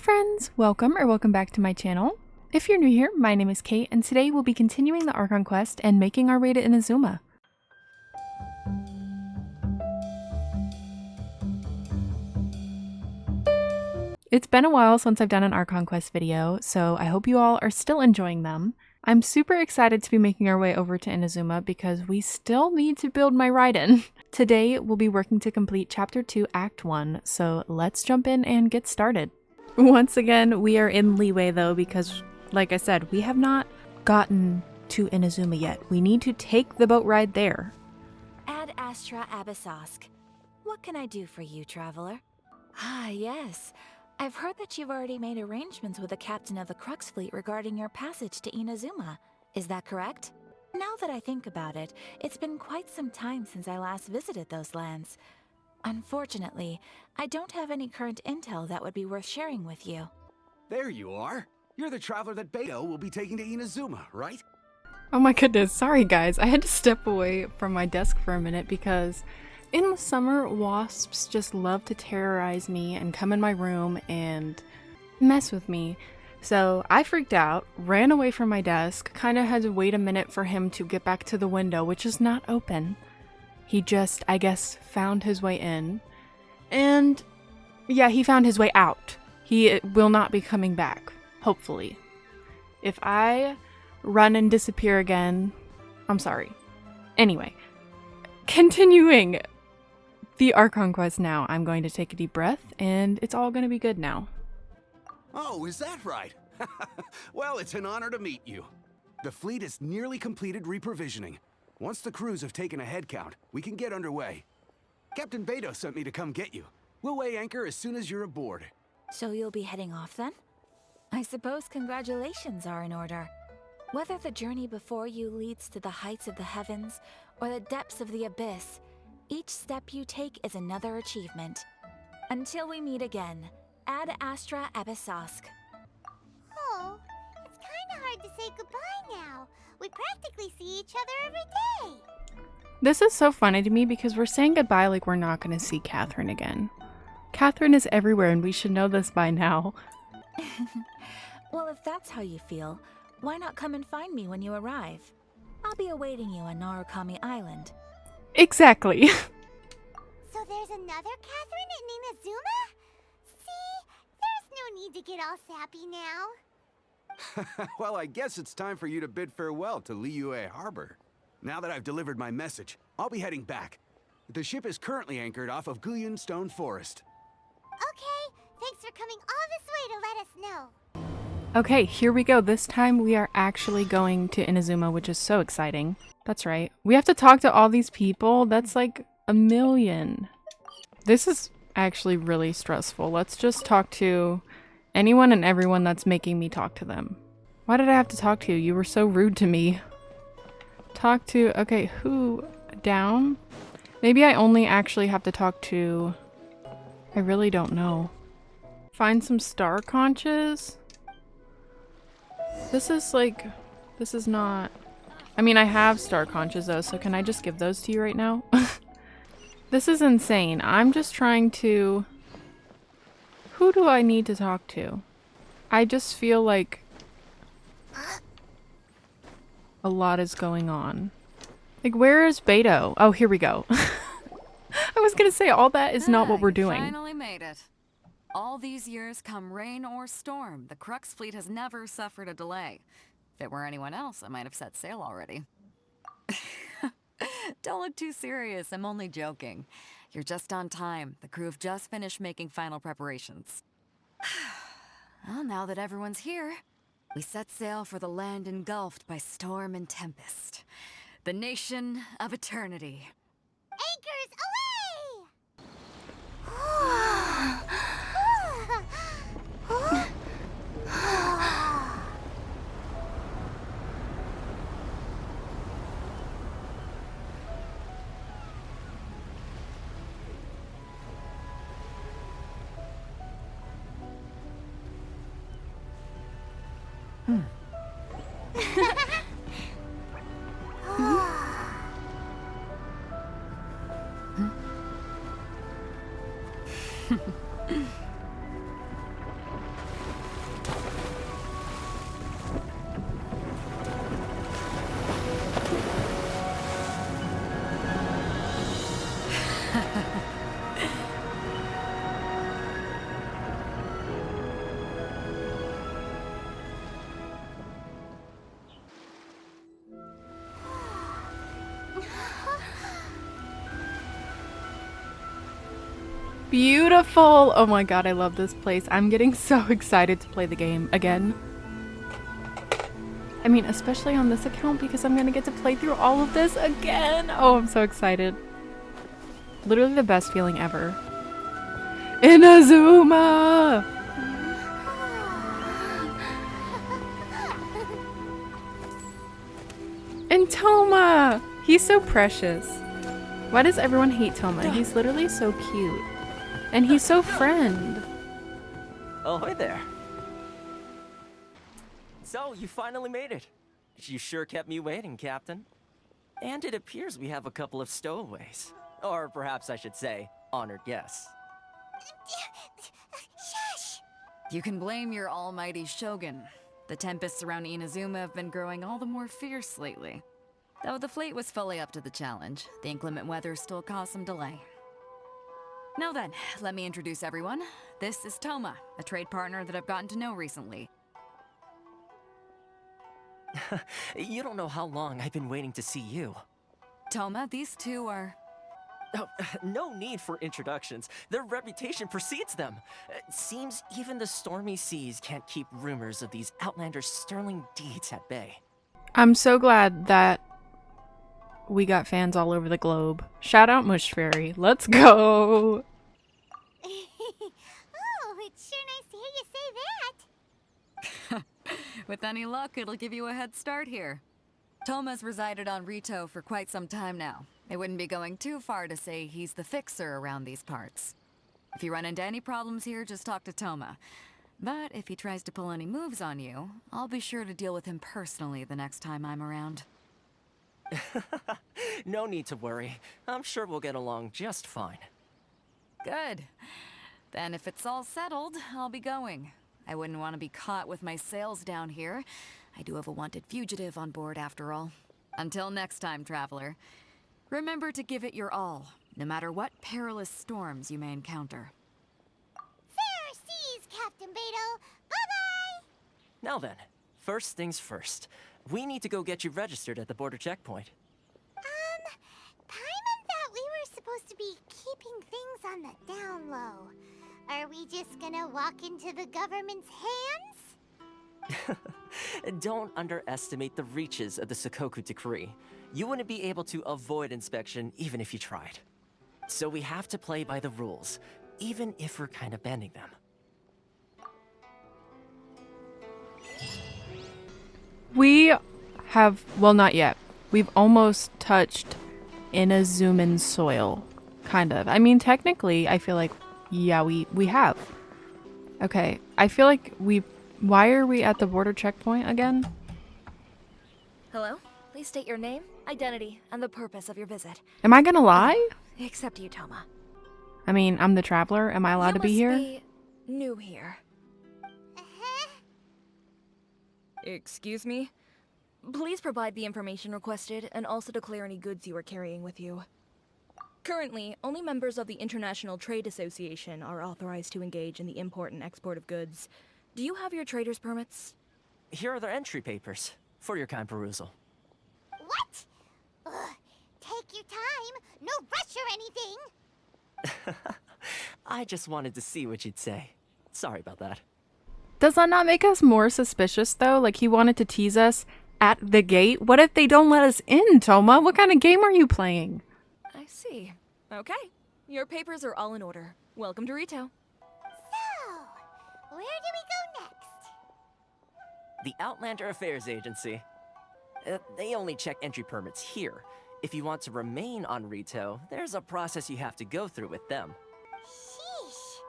friends, welcome back to my channel. If you're new here, my name is Kate, and today we'll be continuing the Archon quest and making our way to Inazuma. It's been a while since I've done an Archon quest video, so I hope you all are still enjoying them. I'm super excited to be making our way over to Inazuma because we still need to build my Raiden. Today, we'll be working to complete Chapter 2, Act 1, so let's jump in and get started. Once again, we are in leeway though because, like I said, we have not gotten to Inazuma yet. We need to take the boat ride there. Ad Astra Abyssosk. What can I do for you, traveler? Ah, yes. I've heard that you've already made arrangements with the captain of the Crux fleet regarding your passage to Inazuma. Is that correct? Now that I think about it, it's been quite some time since I last visited those lands. Unfortunately, I don't have any current intel that would be worth sharing with you. There you are. You're the traveler that Beto will be taking to Inazuma, right? Oh my goodness, sorry guys. I had to step away from my desk for a minute because in the summer, wasps just love to terrorize me and come in my room and mess with me. So I freaked out, ran away from my desk, kind of had to wait a minute for him to get back to the window, which is not open. He just, I guess, found his way in. And yeah, he found his way out. He will not be coming back, hopefully. If I run and disappear again, I'm sorry. Anyway, continuing the Archon quest now. I'm going to take a deep breath, and it's all going to be good now. Oh, is that right? Well, it's an honor to meet you. The fleet is nearly completed reprovisioning. Once the crews have taken a head count, we can get underway. Captain Beto sent me to come get you. We'll weigh anchor as soon as you're aboard. So you'll be heading off then? I suppose congratulations are in order. Whether the journey before you leads to the heights of the heavens or the depths of the abyss, each step you take is another achievement. Until we meet again, Ad Astra Abyssosk. Oh, it's kinda hard to say goodbye now. We practically see each other every day. This is so funny to me because we're saying goodbye like we're not going to see Catherine again. Catherine is everywhere and we should know this by now. Well, if that's how you feel, why not come and find me when you arrive? I'll be awaiting you on Narukami Island. Exactly. So there's another Catherine in Inazuma? See? There's no need to get all sappy now. Well, I guess it's time for you to bid farewell to Liyue Harbor. Now that I've delivered my message, I'll be heading back. The ship is currently anchored off of Guyun Stone Forest. Okay, thanks for coming all this way to let us know. Okay, here we go. This time we are actually going to Inazuma, which is so exciting. That's right. We have to talk to all these people. That's like a million. This is actually really stressful. Let's just talk to anyone and everyone that's making me talk to them. Why did I have to talk to you? You were so rude to me. Talk to... Okay, who? Down? Maybe I only actually have to talk to... I really don't know. Find some star conches? This is like... This is not... I mean, I have star conches though, so can I just give those to you right now? This is insane. I'm just trying to... Who do I need to talk to? I just feel like a lot is going on. Like, where is Beto? Oh, here we go. I was gonna say, all that is not what we're doing. Finally made it. All these years, come rain or storm, the Crux fleet has never suffered a delay. If it were anyone else, I might have set sail already. Don't look too serious, I'm only joking. You're just on time. The crew have just finished making final preparations. Well, now that everyone's here, we set sail for the land engulfed by storm and tempest. The nation of eternity. Anchors beautiful. Oh my god, I love this place. I'm getting so excited to play the game again. I mean, especially on this account because I'm gonna get to play through all of this again. Oh, I'm so excited. Literally the best feeling ever. Inazuma! And Toma! He's so precious. Why does everyone hate Toma? He's literally so cute. And he's so friend. Oh, hi there. So, you finally made it. You sure kept me waiting, Captain. And it appears we have a couple of stowaways. Or perhaps I should say, honored guests. Shush! You can blame your almighty shogun. The tempests around Inazuma have been growing all the more fierce lately. Though the fleet was fully up to the challenge, the inclement weather still caused some delay. Now then, let me introduce everyone. This is Toma, a trade partner that I've gotten to know recently. You don't know how long I've been waiting to see you. Toma, these two are... Oh, no need for introductions. Their reputation precedes them. Seems even the stormy seas can't keep rumors of these outlanders' sterling deeds at bay. I'm so glad that we got fans all over the globe. Shout out Mush Fairy. Let's go! Oh, it's sure nice to hear you say that. With any luck, it'll give you a head start here. Toma's resided on Ritou for quite some time now. It wouldn't be going too far to say he's the fixer around these parts. If you run into any problems here, just talk to Toma. But if he tries to pull any moves on you, I'll be sure to deal with him personally the next time I'm around. No need to worry. I'm sure we'll get along just fine. Good. Then if it's all settled, I'll be going. I wouldn't want to be caught with my sails down here. I do have a wanted fugitive on board after all. Until next time, traveler. Remember to give it your all, no matter what perilous storms you may encounter. Fair seas, Captain Beto. Bye-bye! Now then, first things first. We need to go get you registered at the border checkpoint. Paimon thought we were supposed to be keeping things on the down low. Are we just gonna walk into the government's hands? Don't underestimate the reaches of the Sakoku Decree. You wouldn't be able to avoid inspection even if you tried. So we have to play by the rules, even if we're kind of bending them. We have, well, not yet. We've almost touched Inazuman soil. Kind of. I mean, technically, I feel like, yeah, we have. Okay, I feel like why are we at the border checkpoint again? Hello? Please state your name, identity, and the purpose of your visit. Am I gonna lie? Except you, Toma. I mean, I'm the traveler. Am I allowed to be here? You must be new here. Uh-huh. Excuse me? Please provide the information requested and also declare any goods you are carrying with you. Currently, only members of the International Trade Association are authorized to engage in the import and export of goods. Do you have your trader's permits? Here are their entry papers, for your kind perusal. What? Ugh, take your time. No rush or anything. I just wanted to see what you'd say. Sorry about that. Does that not make us more suspicious, though? Like, he wanted to tease us at the gate? What if they don't let us in, Toma? What kind of game are you playing? I see. Okay. Your papers are all in order. Welcome to Ritou. So, where do we go next? The Outlander Affairs Agency. They only check entry permits here. If you want to remain on Ritou, there's a process you have to go through with them. Sheesh.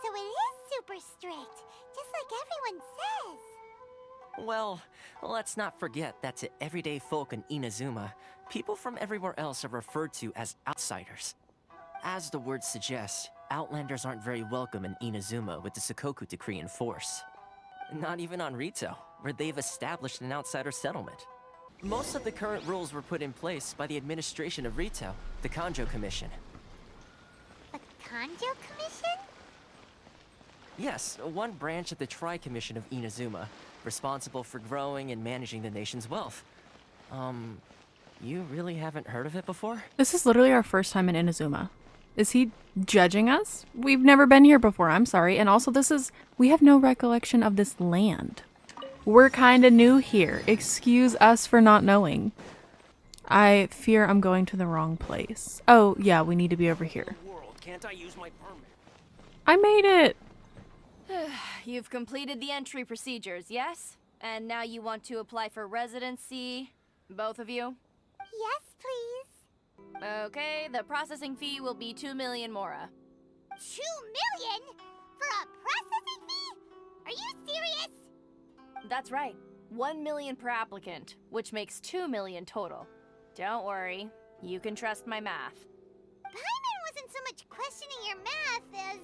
So it is super strict, just like everyone says. Well, let's not forget that to everyday folk in Inazuma, people from everywhere else are referred to as outsiders. As the word suggests, Outlanders aren't very welcome in Inazuma with the Sakoku Decree in force. Not even on Ritou, where they've established an outsider settlement. Most of the current rules were put in place by the administration of Ritou, the Kanjou Commission. The Kanjou Commission? Yes, one branch of the Tri-Commission of Inazuma, responsible for growing and managing the nation's wealth. You really haven't heard of it before? This is literally our first time in Inazuma. Is he judging us? We've never been here before, I'm sorry. And also we have no recollection of this land. We're kinda new here. Excuse us for not knowing. I fear I'm going to the wrong place. Oh, yeah, we need to be over here. Can't I use my permit? I made it! You've completed the entry procedures, yes? And now you want to apply for residency? Both of you? Yes, please. Okay, the processing fee will be 2 million mora. 2 million? For a processing fee? Are you serious? That's right. 1 million per applicant, which makes 2 million total. Don't worry, you can trust my math. Paimon wasn't so much questioning your math as...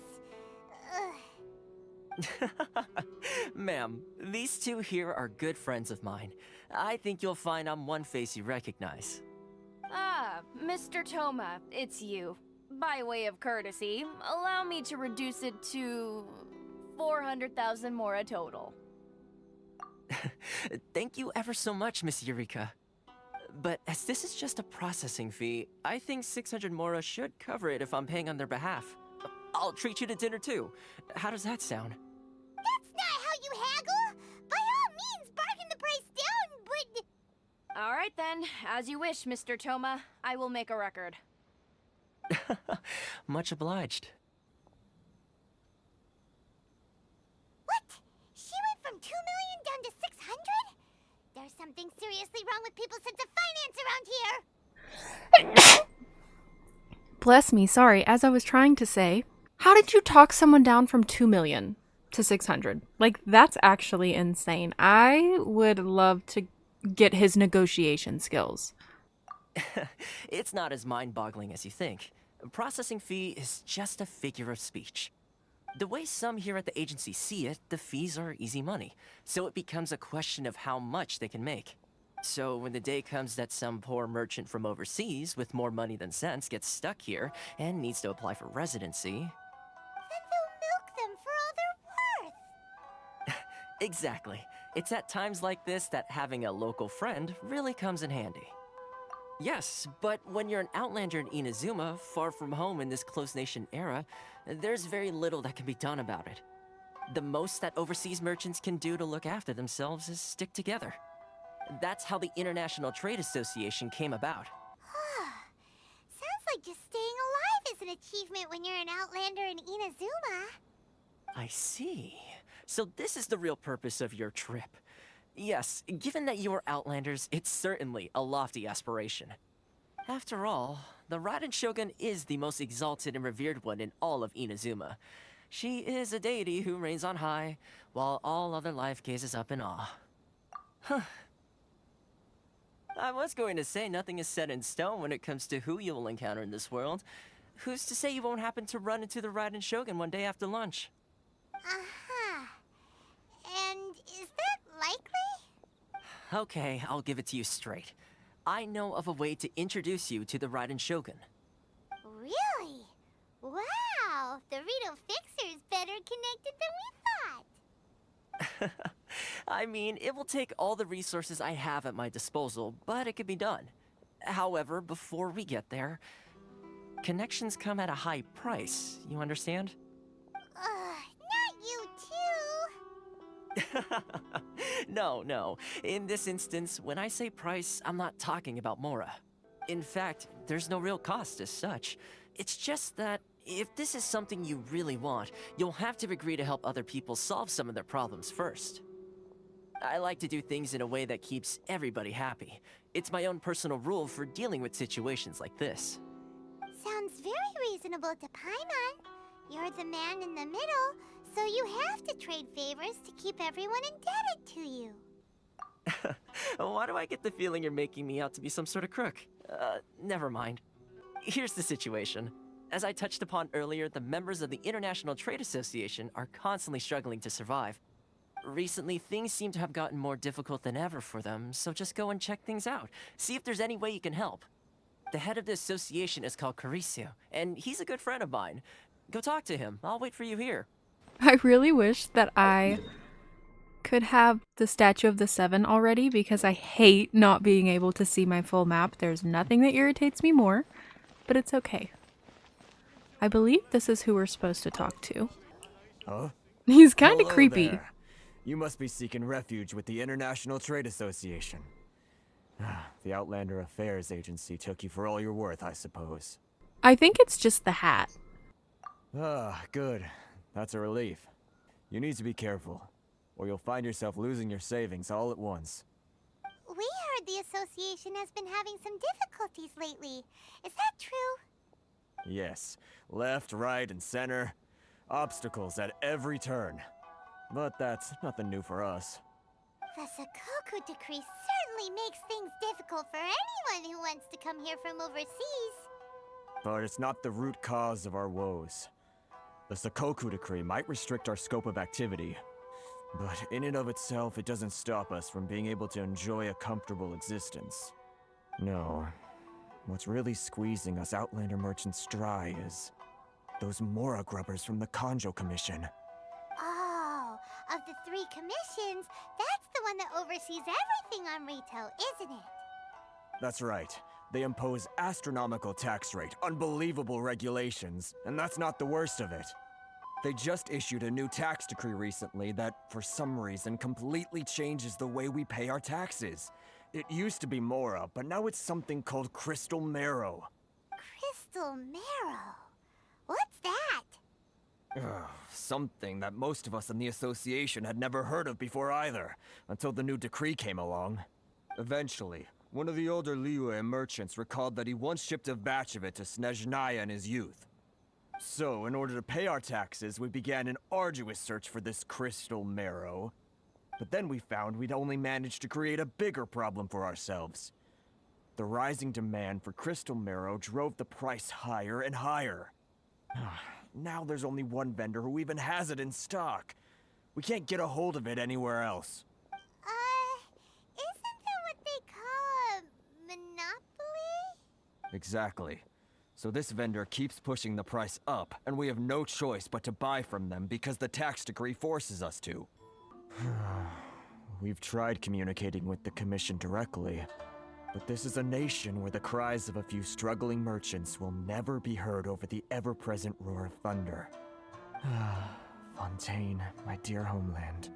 Ma'am, these two here are good friends of mine. I think you'll find I'm one face you recognize. Ah, Mr. Toma, it's you. By way of courtesy, allow me to reduce it to 400,000 mora total. Thank you ever so much, Miss Eureka. But as this is just a processing fee, I think 600 mora should cover it if I'm paying on their behalf. I'll treat you to dinner too. How does that sound? That's not how you haggle! By all means, bargain the price down, but... Alright then, as you wish, Mr. Toma. I will make a record. Much obliged. What? She went from 2 million down to 600? There's something seriously wrong with people's sense of finance around here! Bless me, sorry. As I was trying to say, how did you talk someone down from 2 million to 600? Like, that's actually insane. I would love to get his negotiation skills. It's not as mind-boggling as you think. Processing fee is just a figure of speech. The way some here at the agency see it, the fees are easy money, so it becomes a question of how much they can make. So when the day comes that some poor merchant from overseas with more money than sense gets stuck here and needs to apply for residency... Then they'll milk them for all they're worth! Exactly. It's at times like this that having a local friend really comes in handy. Yes, but when you're an outlander in Inazuma, far from home in this close nation era, there's very little that can be done about it. The most that overseas merchants can do to look after themselves is stick together. That's how the International Trade Association came about. Sounds like just staying alive is an achievement when you're an outlander in Inazuma. I see. So this is the real purpose of your trip. Yes, given that you are outlanders, it's certainly a lofty aspiration. After all, the Raiden Shogun is the most exalted and revered one in all of Inazuma. She is a deity who reigns on high, while all other life gazes up in awe. Huh. I was going to say nothing is set in stone when it comes to who you will encounter in this world. Who's to say you won't happen to run into the Raiden Shogun one day after lunch? Uh-huh. And is that likely? Okay, I'll give it to you straight. I know of a way to introduce you to the Raiden Shogun. Really? Wow! The Ritou Fixer's better connected than we thought! I mean, it will take all the resources I have at my disposal, but it could be done. However, before we get there, connections come at a high price, you understand? Not you too! No. In this instance, when I say price, I'm not talking about Mora. In fact, there's no real cost as such. It's just that if this is something you really want, you'll have to agree to help other people solve some of their problems first. I like to do things in a way that keeps everybody happy. It's my own personal rule for dealing with situations like this. Sounds very reasonable to Paimon. You're the man in the middle, so you have to trade favors to keep everyone indebted to you. Why do I get the feeling you're making me out to be some sort of crook? Never mind. Here's the situation. As I touched upon earlier, the members of the International Trade Association are constantly struggling to survive. Recently, things seem to have gotten more difficult than ever for them, so just go and check things out. See if there's any way you can help. The head of the association is called Kamisato, and he's a good friend of mine. Go talk to him. I'll wait for you here. I really wish that I could have the Statue of the Seven already, because I hate not being able to see my full map. There's nothing that irritates me more, but it's okay. I believe this is who we're supposed to talk to. Huh? He's kind of Hello creepy. there. You must be seeking refuge with the International Trade Association. The Outlander Affairs Agency took you for all you're worth, I suppose. I think it's just the hat. Ah, good. That's a relief. You need to be careful, or you'll find yourself losing your savings all at once. We heard the association has been having some difficulties lately. Is that true? Yes, left, right, and center. Obstacles at every turn. But that's nothing new for us. The Sakoku decree certainly makes things difficult for anyone who wants to come here from overseas. But it's not the root cause of our woes. The Sakoku decree might restrict our scope of activity, but in and of itself, it doesn't stop us from being able to enjoy a comfortable existence. No, what's really squeezing us Outlander merchants dry is those Mora grubbers from the Kanjou Commission. Oh, of the 3 commissions, that's the one that oversees everything on Ritou, isn't it? That's right. They impose astronomical tax rate, unbelievable regulations, and that's not the worst of it. They just issued a new tax decree recently that, for some reason, completely changes the way we pay our taxes. It used to be Mora, but now it's something called Crystal Marrow. Crystal Marrow? What's that? Something that most of us in the association had never heard of before either, until the new decree came along. Eventually, one of the older Liyue merchants recalled that he once shipped a batch of it to Snezhnaya in his youth. So, in order to pay our taxes, we began an arduous search for this crystal marrow. But then we found we'd only managed to create a bigger problem for ourselves. The rising demand for crystal marrow drove the price higher and higher. Now there's only one vendor who even has it in stock. We can't get a hold of it anywhere else. Isn't that what they call a monopoly? Exactly. So this vendor keeps pushing the price up, and we have no choice but to buy from them because the tax decree forces us to. We've tried communicating with the commission directly, but this is a nation where the cries of a few struggling merchants will never be heard over the ever-present roar of thunder. Fontaine, my dear homeland.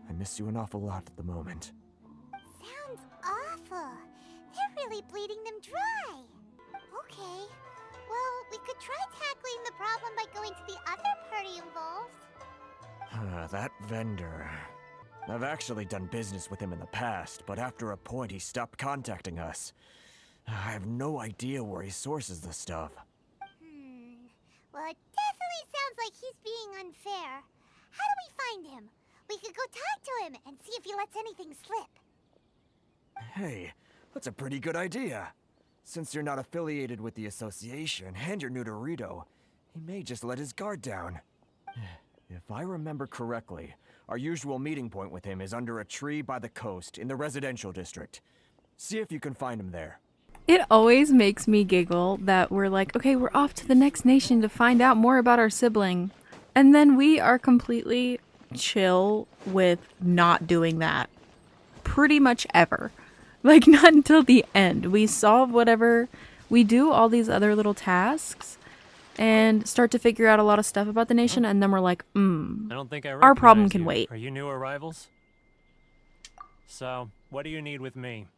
I miss you an awful lot at the moment. Sounds awful. They're really bleeding them dry. Okay. Well, we could try tackling the problem by going to the other party involved. That vendor. I've actually done business with him in the past, but after a point he stopped contacting us. I have no idea where he sources the stuff. Well, it definitely sounds like he's being unfair. How do we find him? We could go talk to him and see if he lets anything slip. Hey, that's a pretty good idea. Since you're not affiliated with the association and you're new to Ritou, he may just let his guard down. If I remember correctly, our usual meeting point with him is under a tree by the coast in the residential district. See if you can find him there. It always makes me giggle that we're like, okay, we're off to the next nation to find out more about our sibling. And then we are completely chill with not doing that. Pretty much ever. Like, not until the end. We solve whatever, we do all these other little tasks and start to figure out a lot of stuff about the nation, and then we're like, I don't think I our problem recognize can you. wait. Are you new arrivals? So, what do you need with me?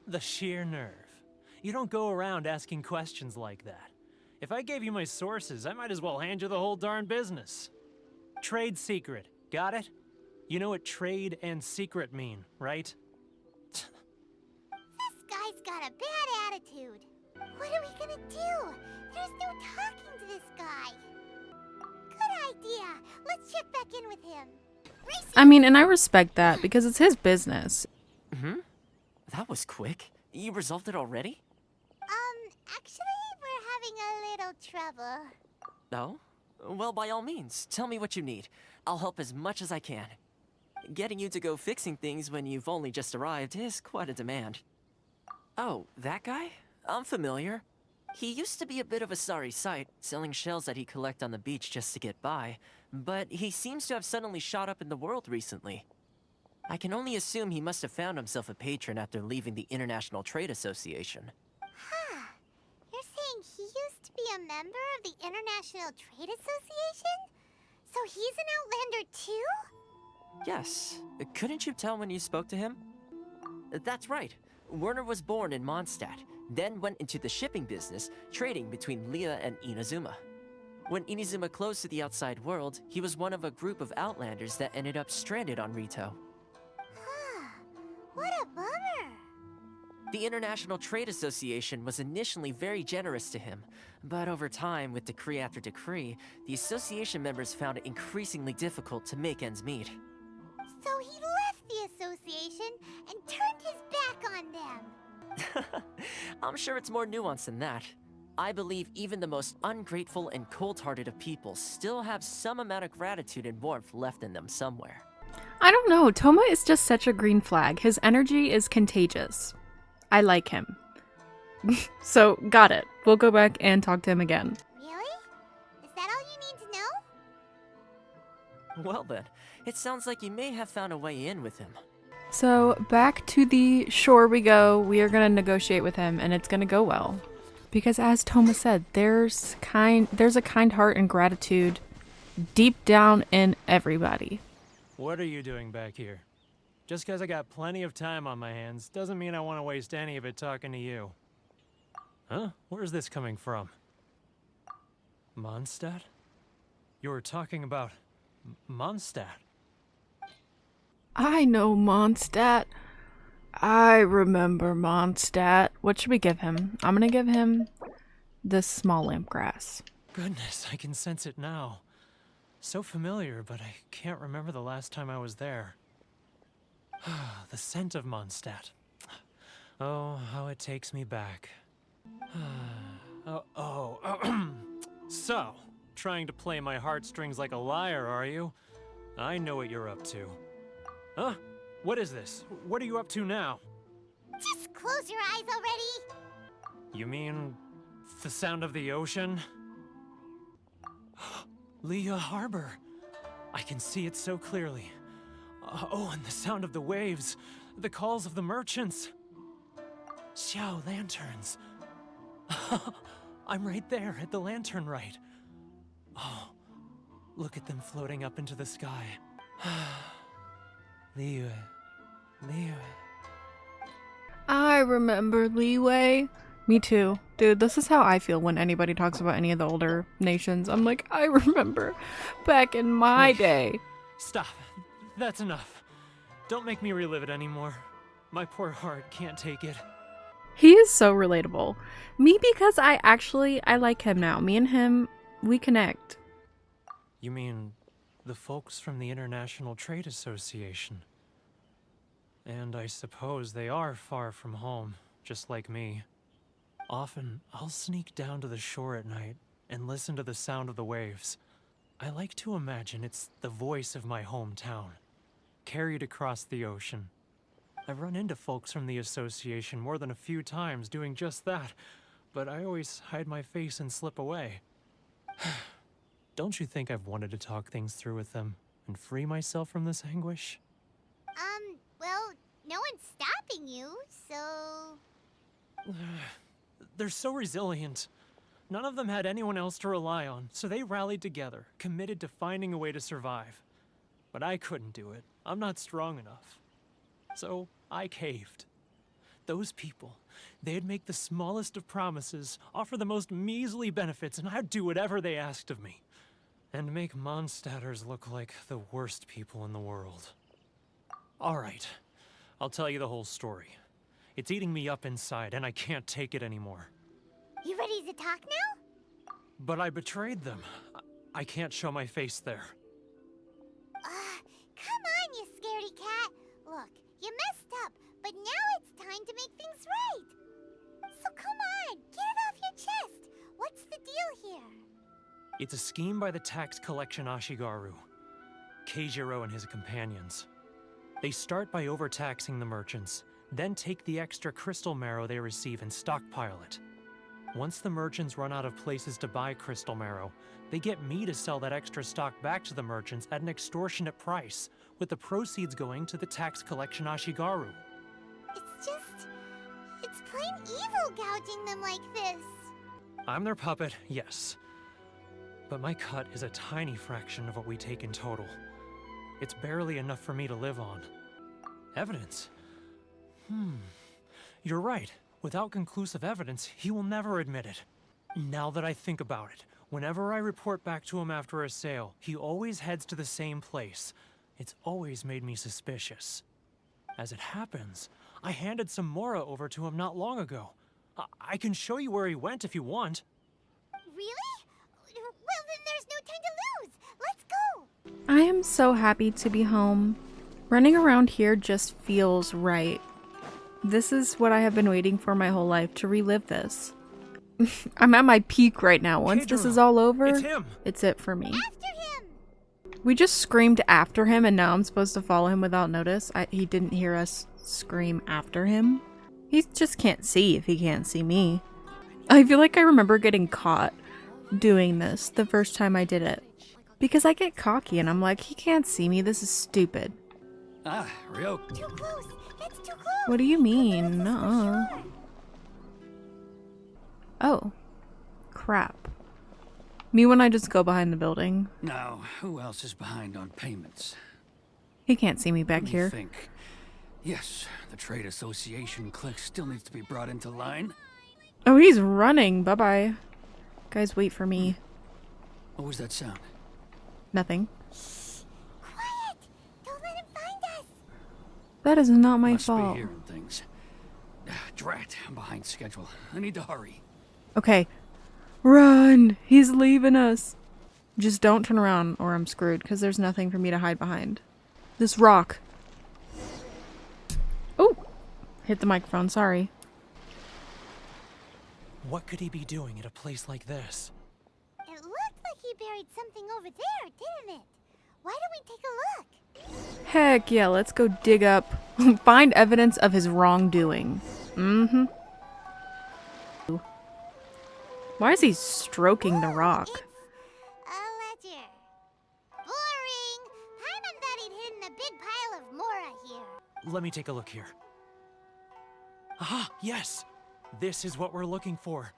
The sheer nerve. You don't go around asking questions like that. If I gave you my sources, I might as well hand you the whole darn business. Trade secret, got it? You know what trade and secret mean, right? This guy's got a bad attitude. What are we gonna do? There's no talking to this guy. Good idea. Let's check back in with him. I mean, and I respect that because it's his business. That was quick. You resolved it already? Actually, we're having a little trouble. No? Well, by all means, tell me what you need. I'll help as much as I can. Getting you to go fixing things when you've only just arrived is quite a demand. Oh, that guy? I'm familiar. He used to be a bit of a sorry sight, selling shells that he'd collect on the beach just to get by, but he seems to have suddenly shot up in the world recently. I can only assume he must have found himself a patron after leaving the International Trade Association. Huh. You're saying he used to be a member of the International Trade Association? So he's an Outlander too? Yes. Couldn't you tell when you spoke to him? That's right. Werner was born in Mondstadt, then went into the shipping business, trading between Leah and Inazuma. When Inazuma closed to the outside world, he was one of a group of Outlanders that ended up stranded on Ritou. What a bummer. The International Trade Association was initially very generous to him, but over time, with decree after decree, the association members found it increasingly difficult to make ends meet. So he left the association and turned his back on them. I'm sure it's more nuanced than that. I believe even the most ungrateful and cold-hearted of people still have some amount of gratitude and warmth left in them somewhere. I don't know, Toma is just such a green flag. His energy is contagious. I like him. So, got it. We'll go back and talk to him again. Really? Is that all you need to know? Well then, it sounds like you may have found a way in with him. So, back to the shore we go. We are going to negotiate with him, and it's going to go well. Because as Toma said, there's a kind heart and gratitude deep down in everybody. What are you doing back here? Just because I got plenty of time on my hands doesn't mean I want to waste any of it talking to you. Huh? Where's this coming from? Mondstadt? You were talking about Mondstadt. I know Mondstadt. I remember Mondstadt. What should we give him? I'm gonna give him this small lamp grass. Goodness, I can sense it now. So familiar, but I can't remember the last time I was there. The scent of Mondstadt. Oh, how it takes me back. So, trying to play my heartstrings like a liar, are you? I know what you're up to. Huh? What is this? What are you up to now? Just close your eyes already. You mean the sound of the ocean? Leah Harbor. I can see it so clearly. Oh, and the sound of the waves. The calls of the merchants. Xiao lanterns. I'm right there at the lantern right. Oh, look at them floating up into the sky. Liyue. I remember Liyue. Me too. Dude, this is how I feel when anybody talks about any of the older nations. I'm like, I remember back in my day. Stop. That's enough. Don't make me relive it anymore. My poor heart can't take it. He is so relatable. Me, because I like him now. Me and him, we connect. You mean the folks from the International Trade Association? And I suppose they are far from home, just like me. Often, I'll sneak down to the shore at night and listen to the sound of the waves. I like to imagine it's the voice of my hometown, carried across the ocean. I've run into folks from the association more than a few times doing just that, but I always hide my face and slip away. Don't you think I've wanted to talk things through with them and free myself from this anguish? Well, no one's stopping you, so... They're so resilient. None of them had anyone else to rely on, so they rallied together, committed to finding a way to survive. But I couldn't do it. I'm not strong enough. So I caved. Those people, they'd make the smallest of promises, offer the most measly benefits, and I'd do whatever they asked of me. And make Mondstadters look like the worst people in the world. All right, I'll tell you the whole story. It's eating me up inside, and I can't take it anymore. You ready to talk now? But I betrayed them. I can't show my face there. Come on, you scaredy cat. Look, you messed up, but now it's time to make things right. So come on, get it off your chest. What's the deal here? It's a scheme by the tax collection Ashigaru, Keijiro and his companions. They start by overtaxing the merchants, then take the extra crystal marrow they receive and stockpile it. Once the merchants run out of places to buy crystal marrow, they get me to sell that extra stock back to the merchants at an extortionate price, with the proceeds going to the tax collection Ashigaru. It's plain evil gouging them like this. I'm their puppet, yes. But my cut is a tiny fraction of what we take in total. It's barely enough for me to live on. Evidence? You're right. Without conclusive evidence, he will never admit it. Now that I think about it, whenever I report back to him after a sale, he always heads to the same place. It's always made me suspicious. As it happens, I handed some Mora over to him not long ago. I can show you where he went if you want. Really? Well, then there's no time to lose. Let's go. I am so happy to be home. Running around here just feels right. This is what I have been waiting for my whole life, to relive this. I'm at my peak right now. Once this is all over, it's him. It's it for me. After him. We just screamed after him and now I'm supposed to follow him without notice. He didn't hear us scream after him. He just can't see if he can't see me. I feel like I remember getting caught doing this the first time I did it. Because I get cocky and I'm like, he can't see me, this is stupid. Ah, Ryo. Too close. It's too close. What do you mean? Nuh-uh. Sure. Oh. Crap. Me when I just go behind the building. Now, who else is behind on payments? He can't see me back Let me here. think. Yes, the trade association clique still needs to be brought into line. Oh, he's running. Bye-bye. Guys, wait for me. What was that sound? Nothing. Quiet. Don't let him find us. That is not my Must fault. be hearing things. Drat, I'm behind schedule. I need to hurry. Okay. Run! He's leaving us. Just don't turn around or I'm screwed because there's nothing for me to hide behind. This rock. Oh! Hit the microphone, sorry. What could he be doing at a place like this? It looked like he buried something over there, didn't it? Why don't we take a look? Heck yeah, let's go dig up. Find evidence of his wrongdoing. Mm-hmm. Why is he stroking the rock? It's a ledger. Boring. Paimon thought he'd hidden a big pile of Mora here. Let me take a look here. Aha, yes! This is what we're looking for.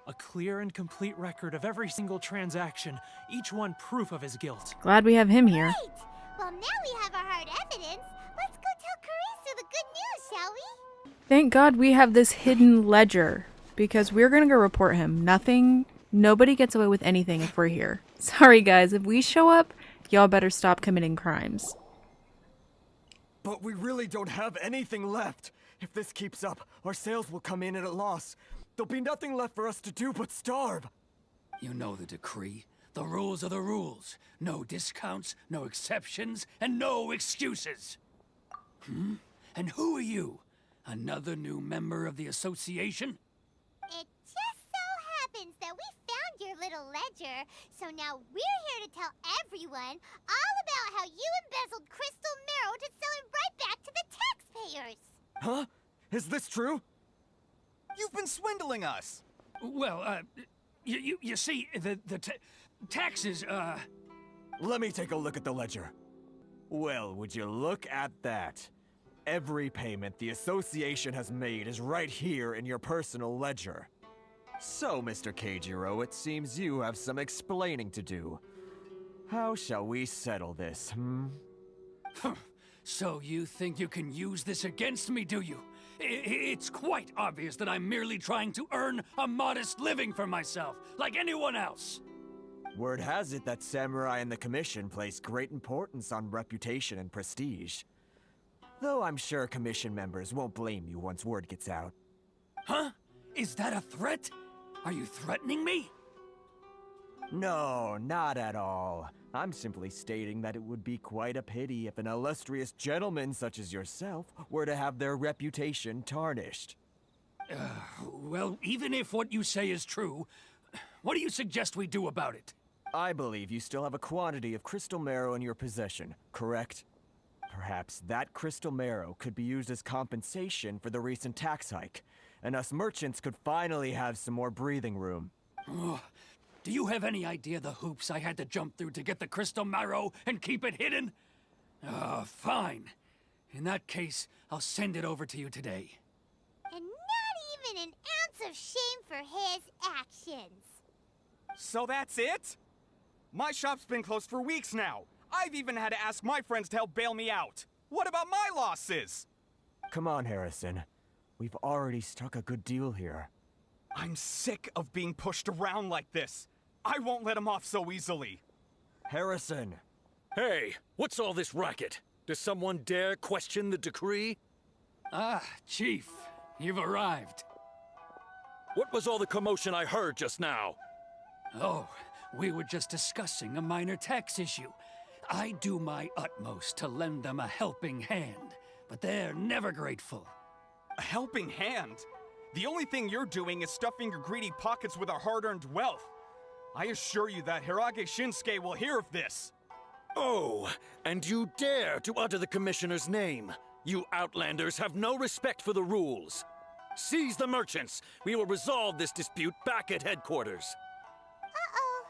A clear and complete record of every single transaction, each one proof of his guilt. Glad we have him here. Great. Well, now we have our hard evidence. Let's go tell Karisu the good news, shall we? Thank God we have this hidden ledger. Because we're gonna go report him. Nobody gets away with anything if we're here. Sorry guys, if we show up, y'all better stop committing crimes. But we really don't have anything left. If this keeps up, our sales will come in at a loss. There'll be nothing left for us to do but starve. You know the decree. The rules are the rules. No discounts, no exceptions, and no excuses. And who are you? Another new member of the association? It just so happens that we found your little ledger, so now we're here to tell everyone all about how you embezzled crystal marrow to sell it right back to the taxpayers. Huh? Is this true? You've been swindling us! Well, you see, the taxes, Let me take a look at the ledger. Well, would you look at that? Every payment the association has made is right here in your personal ledger. So, Mr. Keijiro, it seems you have some explaining to do. How shall we settle this, So you think you can use this against me, do you? It's quite obvious that I'm merely trying to earn a modest living for myself, like anyone else. Word has it that samurai and the commission place great importance on reputation and prestige. Though I'm sure commission members won't blame you once word gets out. Huh? Is that a threat? Are you threatening me? No, not at all. I'm simply stating that it would be quite a pity if an illustrious gentleman such as yourself were to have their reputation tarnished. Well, even if what you say is true, what do you suggest we do about it? I believe you still have a quantity of crystal marrow in your possession, correct? Perhaps that crystal marrow could be used as compensation for the recent tax hike, and us merchants could finally have some more breathing room. Do you have any idea the hoops I had to jump through to get the crystal marrow and keep it hidden? Fine. In that case, I'll send it over to you today. And not even an ounce of shame for his actions. So that's it? My shop's been closed for weeks now. I've even had to ask my friends to help bail me out. What about my losses? Come on, Harrison. We've already struck a good deal here. I'm sick of being pushed around like this. I won't let him off so easily. Harrison! Hey, what's all this racket? Does someone dare question the decree? Ah, Chief, you've arrived. What was all the commotion I heard just now? Oh, we were just discussing a minor tax issue. I do my utmost to lend them a helping hand, but they're never grateful. A helping hand? The only thing you're doing is stuffing your greedy pockets with our hard-earned wealth. I assure you that Hirage Shinsuke will hear of this. Oh, and you dare to utter the Commissioner's name. You Outlanders have no respect for the rules. Seize the merchants. We will resolve this dispute back at headquarters. Uh-oh.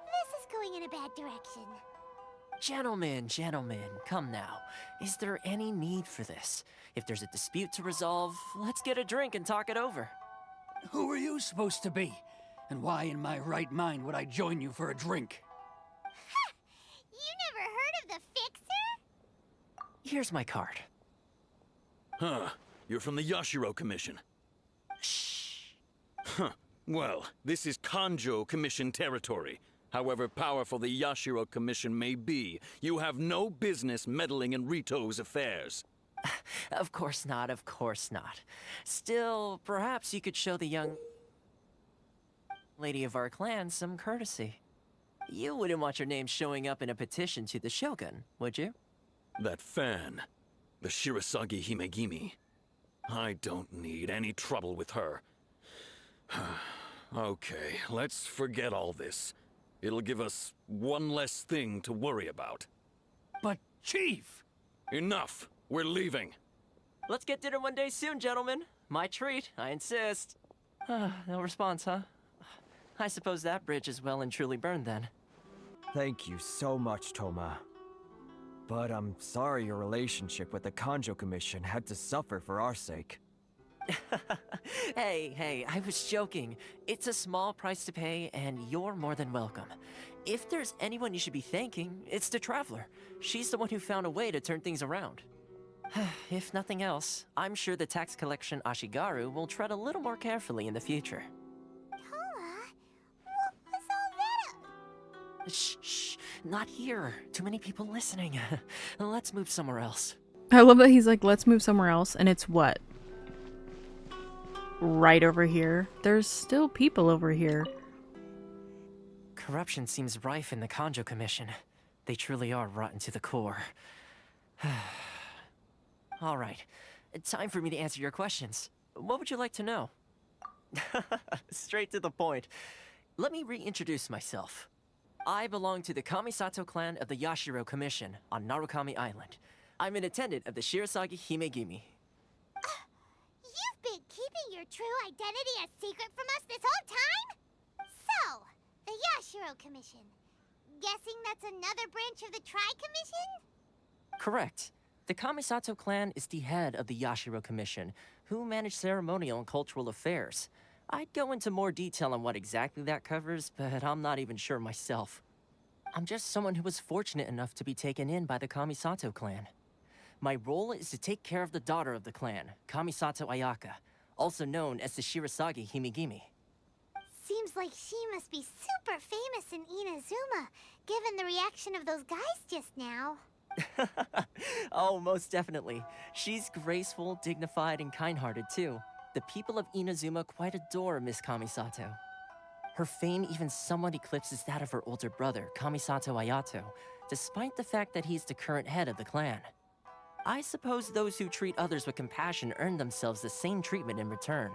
This is going in a bad direction. Gentlemen, come now. Is there any need for this? If there's a dispute to resolve, let's get a drink and talk it over. Who are you supposed to be? And why in my right mind would I join you for a drink? Ha! You never heard of the Fixer? Here's my card. Huh. You're from the Yashiro Commission. Shh. Huh. Well, this is Kanjou Commission territory. However powerful the Yashiro Commission may be, you have no business meddling in Ritou's affairs. Of course not. Still, perhaps you could show the young lady of our clan some courtesy. You wouldn't want your name showing up in a petition to the Shogun, would you? That fan, the Shirasagi Himegimi. I don't need any trouble with her. Okay, let's forget all this. It'll give us one less thing to worry about. But, Chief! Enough! We're leaving. Let's get dinner one day soon, gentlemen. My treat, I insist. No response, huh? I suppose that bridge is well and truly burned then. Thank you so much, Toma. But I'm sorry your relationship with the Kanjou Commission had to suffer for our sake. Hey, I was joking. It's a small price to pay, and you're more than welcome. If there's anyone you should be thanking, it's the Traveler. She's the one who found a way to turn things around. If nothing else, I'm sure the tax collection Ashigaru will tread a little more carefully in the future. Toma, what was all that? Shh, not here. Too many people listening. Let's move somewhere else. I love that he's like, let's move somewhere else, and it's what? Right over here. There's still people over here. Corruption seems rife in the Kanjou Commission. They truly are rotten to the core. All right, time for me to answer your questions. What would you like to know? Straight to the point. Let me reintroduce myself. I belong to the Kamisato clan of the Yashiro Commission on Narukami Island. I'm an attendant of the Shirasagi Himegimi. You've been keeping your true identity a secret from us this whole time? So, the Yashiro Commission. Guessing that's another branch of the Tri-Commission? Correct. The Kamisato clan is the head of the Yashiro Commission, who manage ceremonial and cultural affairs. I'd go into more detail on what exactly that covers, but I'm not even sure myself. I'm just someone who was fortunate enough to be taken in by the Kamisato clan. My role is to take care of the daughter of the clan, Kamisato Ayaka, also known as the Shirasagi Himegimi. Seems like she must be super famous in Inazuma, given the reaction of those guys just now. Oh, most definitely. She's graceful, dignified, and kind-hearted too. The people of Inazuma quite adore Miss Kamisato. Her fame even somewhat eclipses that of her older brother, Kamisato Ayato, despite the fact that he's the current head of the clan. I suppose those who treat others with compassion earn themselves the same treatment in return.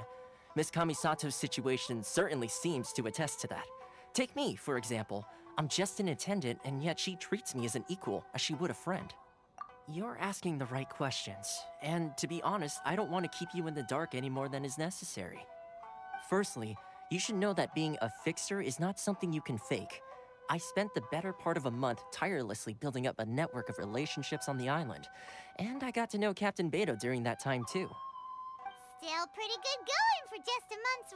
Miss Kamisato's situation certainly seems to attest to that. Take me, for example. I'm just an attendant, and yet she treats me as an equal, as she would a friend. You're asking the right questions, and to be honest, I don't want to keep you in the dark any more than is necessary. Firstly, you should know that being a fixer is not something you can fake. I spent the better part of a month tirelessly building up a network of relationships on the island, and I got to know Captain Beto during that time too. Still pretty good going for just a month's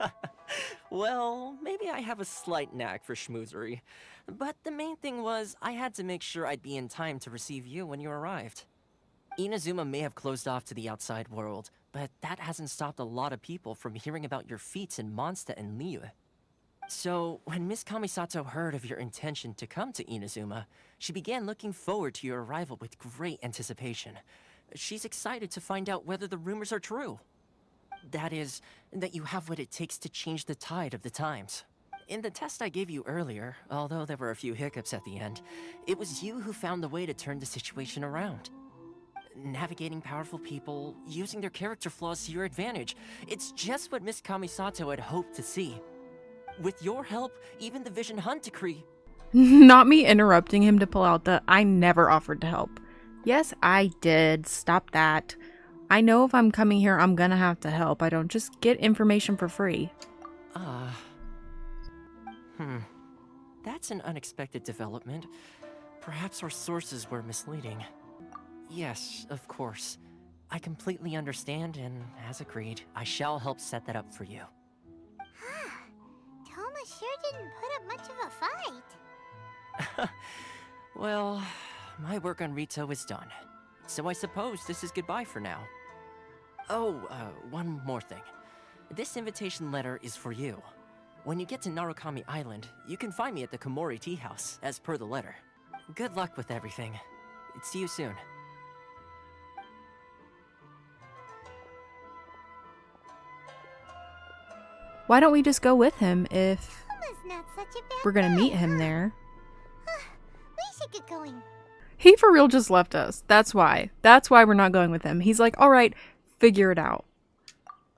work. Well, maybe I have a slight knack for schmoozery. But the main thing was, I had to make sure I'd be in time to receive you when you arrived. Inazuma may have closed off to the outside world, but that hasn't stopped a lot of people from hearing about your feats in Mondstadt and Liyue. So, when Miss Kamisato heard of your intention to come to Inazuma, she began looking forward to your arrival with great anticipation. She's excited to find out whether the rumors are true. That is, that you have what it takes to change the tide of the times. In the test I gave you earlier, although there were a few hiccups at the end, it was you who found the way to turn the situation around. Navigating powerful people, using their character flaws to your advantage. It's just what Miss Kamisato had hoped to see. With your help, even the Vision Hunt decree... Not me interrupting him to pull out the I never offered to help. Yes, I did. Stop that. I know if I'm coming here, I'm gonna have to help. I don't just get information for free. That's an unexpected development. Perhaps our sources were misleading. Yes, of course. I completely understand, and as agreed, I shall help set that up for you. Toma sure didn't put up much of a fight. Well, my work on Ritou is done. So I suppose this is goodbye for now. Oh, one more thing. This invitation letter is for you. When you get to Narukami Island, you can find me at the Komore teahouse, as per the letter. Good luck with everything. See you soon. Why don't we just go with him if Toma's not such a bad we're gonna guy, meet him huh? there? We should get going. He for real just left us. That's why. That's why we're not going with him. He's like, alright, figure it out.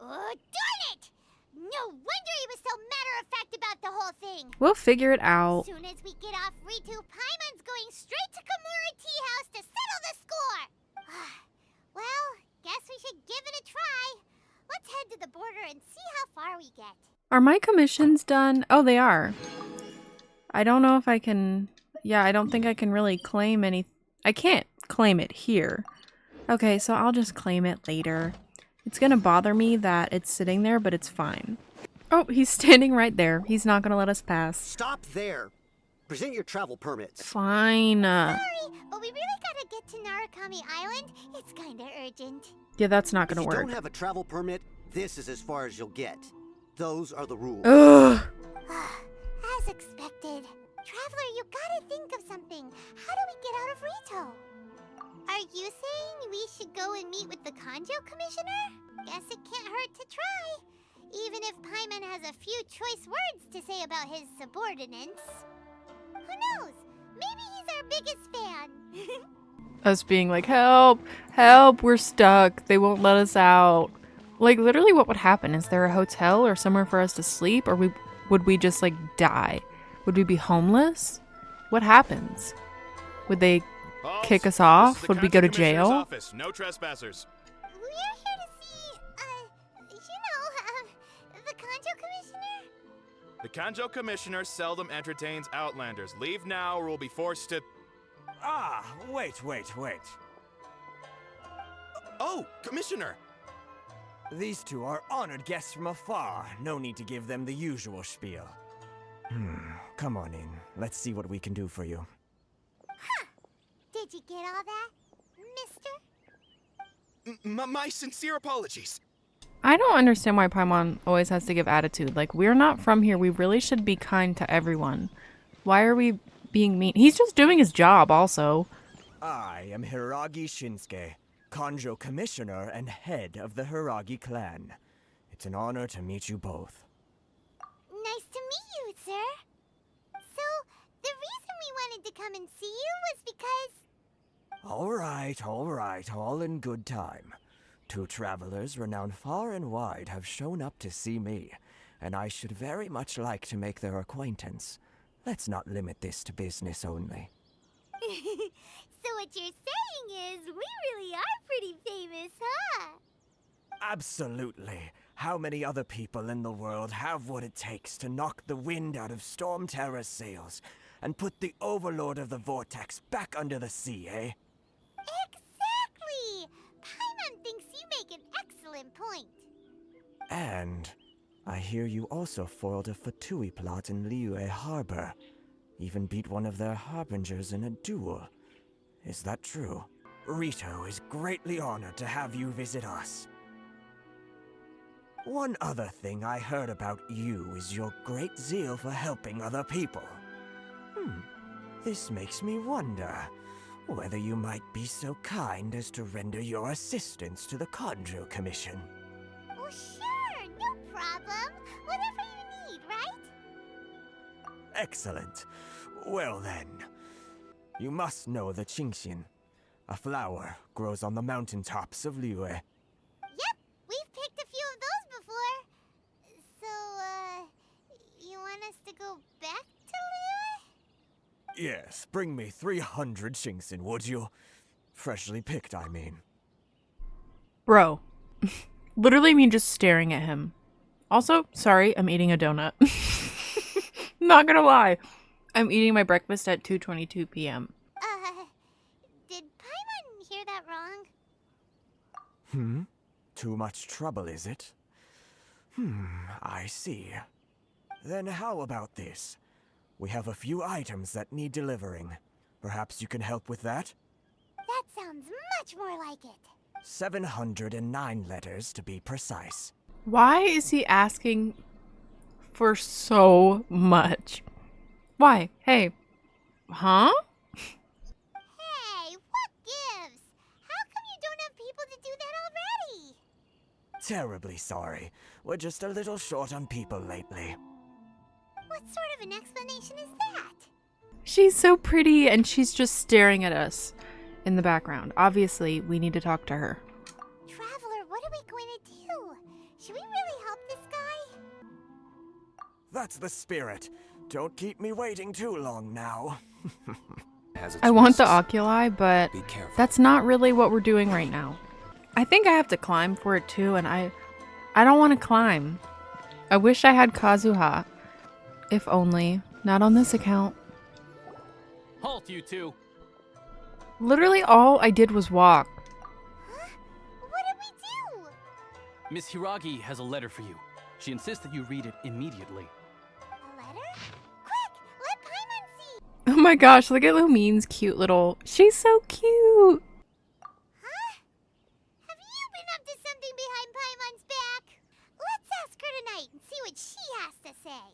Oh, darn it! No wonder he was so matter-of-fact about the whole thing. We'll figure it out. As soon as we get off Ritou, Paimon's going straight to Komore Teahouse to settle the score. Well, guess we should give it a try. Let's head to the border and see how far we get. Are my commissions done? Oh, they are. I don't know if I can... Yeah, I don't think I can really claim any... I can't claim it here. Okay, so I'll just claim it later. It's gonna bother me that it's sitting there, but it's fine. Oh, he's standing right there. He's not gonna let us pass. Stop there. Present your travel permits. Fine. Sorry, but we really gotta get to Narukami Island. It's kinda urgent. Yeah, that's not gonna If you work. don't have a travel permit, this is as far as you'll get. Those are the rules. Ugh. As expected. Traveler, you gotta think of something. How do we get out of Ritou? Are you saying we should go and meet with the Kanjou commissioner? Guess it can't hurt to try. Even if Paimon has a few choice words to say about his subordinates. Who knows? Maybe he's our biggest fan. Us being like, help, help, we're stuck. They won't let us out. Like, literally what would happen? Is there a hotel or somewhere for us to sleep? Or would we just, like, die? Would we be homeless? What happens? Would they kick us off? Would we go to jail? Office. No trespassers. We're here to see, the Kanjou commissioner? The Kanjou commissioner seldom entertains outlanders. Leave now or we'll be forced to... Wait. Oh, commissioner! These two are honored guests from afar. No need to give them the usual spiel. Come on in. Let's see what we can do for you. Huh. Did you get all that, mister? My sincere apologies. I don't understand why Paimon always has to give attitude. Like, we're not from here. We really should be kind to everyone. Why are we being mean? He's just doing his job, also. I am Hiragi Shinsuke, Kanjou Commissioner and head of the Hiragi clan. It's an honor to meet you both. Nice to meet you, sir. So, the reason we wanted to come and see you was because... All right, all in good time. Two travelers renowned far and wide have shown up to see me, and I should very much like to make their acquaintance. Let's not limit this to business only. So what you're saying is, we really are pretty famous, huh? Absolutely. How many other people in the world have what it takes to knock the wind out of Storm Terror's sails and put the Overlord of the Vortex back under the sea, eh? Exactly! Paimon thinks you make excellent point. And I hear you also foiled a Fatui plot in Liyue Harbor. Even beat one of their harbingers in a duel. Is that true? Ritou is greatly honored to have you visit us. One other thing I heard about you is your great zeal for helping other people. This makes me wonder whether you might be so kind as to render your assistance to the Kanjou Commission. Oh, sure, no problem. Whatever you need, right? Excellent. Well then, you must know the Qingxian. A flower grows on the mountaintops of Liyue. Yep, we've picked a few of those before. So, you want us to go back to Liyue? Yes, bring me 300 Qingxian, would you? Freshly picked, I mean. Bro. Literally me just staring at him. Also, sorry, I'm eating a donut. Not gonna lie. I'm eating my breakfast at 2:22 p.m. Did Paimon hear that wrong? Too much trouble, is it? I see. Then how about this? We have a few items that need delivering. Perhaps you can help with that? That sounds much more like it. 709 letters, to be precise. Why is he asking for so much? Why? Hey. Huh? Hey, what gives? How come you don't have people to do that already? Terribly sorry. We're just a little short on people lately. What sort of an explanation is that? She's so pretty and she's just staring at us in the background. Obviously, we need to talk to her. Traveler, what are we going to do? Should we really help this guy? That's the spirit. Don't keep me waiting too long now. I want the oculi, but that's not really what we're doing right now. I think I have to climb for it too, and I don't want to climb. I wish I had Kazuha. If only. Not on this account. Halt, you two! Literally all I did was walk. Huh? What did we do? Miss Hiragi has a letter for you. She insists that you read it immediately. A letter? Quick! Let Paimon see! Oh my gosh, look at Lumine's cute little... She's so cute! Huh? Have you been up to something behind Paimon's back? Let's ask her tonight and see what she has to say.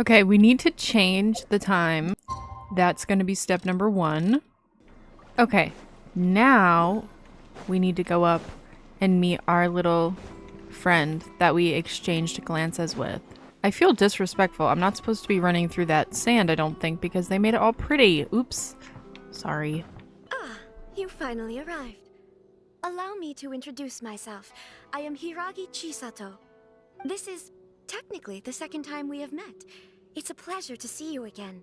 Okay, we need to change the time. That's going to be step number 1. Okay, now we need to go up and meet our little friend that we exchanged glances with. I feel disrespectful. I'm not supposed to be running through that sand, I don't think, because they made it all pretty. Oops. Sorry. Ah, you finally arrived. Allow me to introduce myself. I am Hiragi Chisato. This is technically the second time we have met. It's a pleasure to see you again.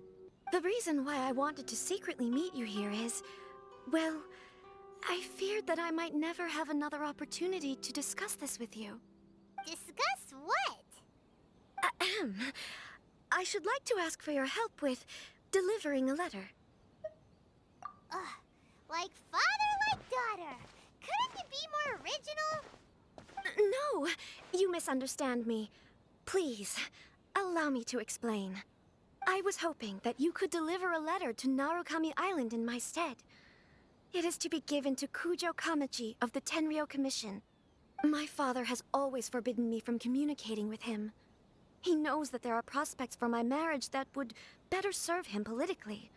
The reason why I wanted to secretly meet you here is, well, I feared that I might never have another opportunity to discuss this with you. Discuss what? Ahem. I should like to ask for your help with delivering a letter. Like father, like daughter. Couldn't you be more original? No, you misunderstand me. Please, allow me to explain. I was hoping that you could deliver a letter to Narukami Island in my stead. It is to be given to Kujo Kamachi of the Tenryou Commission. My father has always forbidden me from communicating with him. He knows that there are prospects for my marriage that would better serve him politically.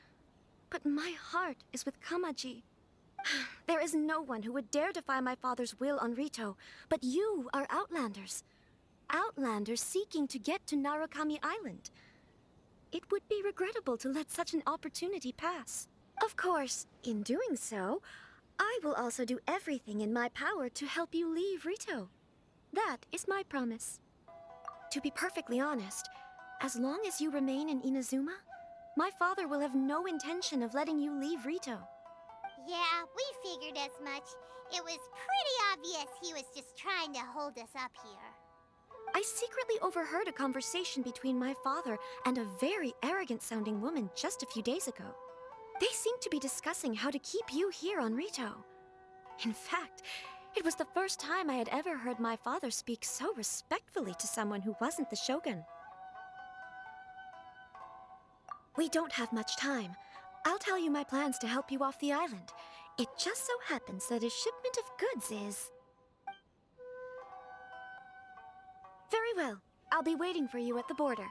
But my heart is with Kamachi. There is no one who would dare defy my father's will on Ritou, but you are Outlanders. Outlanders seeking to get to Narukami Island. It would be regrettable to let such an opportunity pass. Of course, in doing so, I will also do everything in my power to help you leave Ritou. That is my promise. To be perfectly honest, as long as you remain in Inazuma, my father will have no intention of letting you leave Ritou. Yeah, we figured as much. It was pretty obvious he was just trying to hold us up here. I secretly overheard a conversation between my father and a very arrogant-sounding woman just a few days ago. They seemed to be discussing how to keep you here on Ritou. In fact, It was the first time I had ever heard my father speak so respectfully to someone who wasn't the shogun. We don't have much time. I'll tell you my plans to help you off the island. It just so happens that a shipment of goods is... Very well. I'll be waiting for you at the border.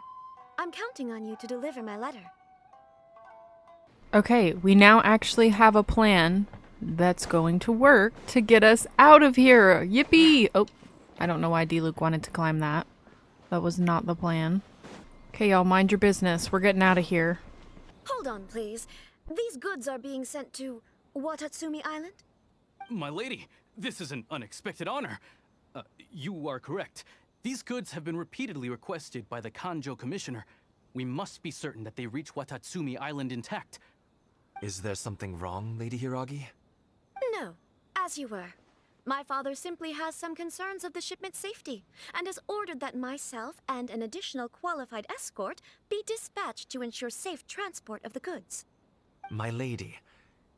I'm counting on you to deliver my letter. Okay, we now actually have a plan that's going to work to get us out of here. Yippee! Oh, I don't know why D-Luke wanted to climb that. That was not the plan. Okay, y'all, mind your business. We're getting out of here. Hold on, please. These goods are being sent to Watatsumi Island? My lady, this is an unexpected honor. You are correct. These goods have been repeatedly requested by the Kanjou commissioner. We must be certain that they reach Watatsumi Island intact. Is there something wrong, Lady Hiragi? No, as you were. My father simply has some concerns of the shipment's safety, and has ordered that myself and an additional qualified escort be dispatched to ensure safe transport of the goods. My lady,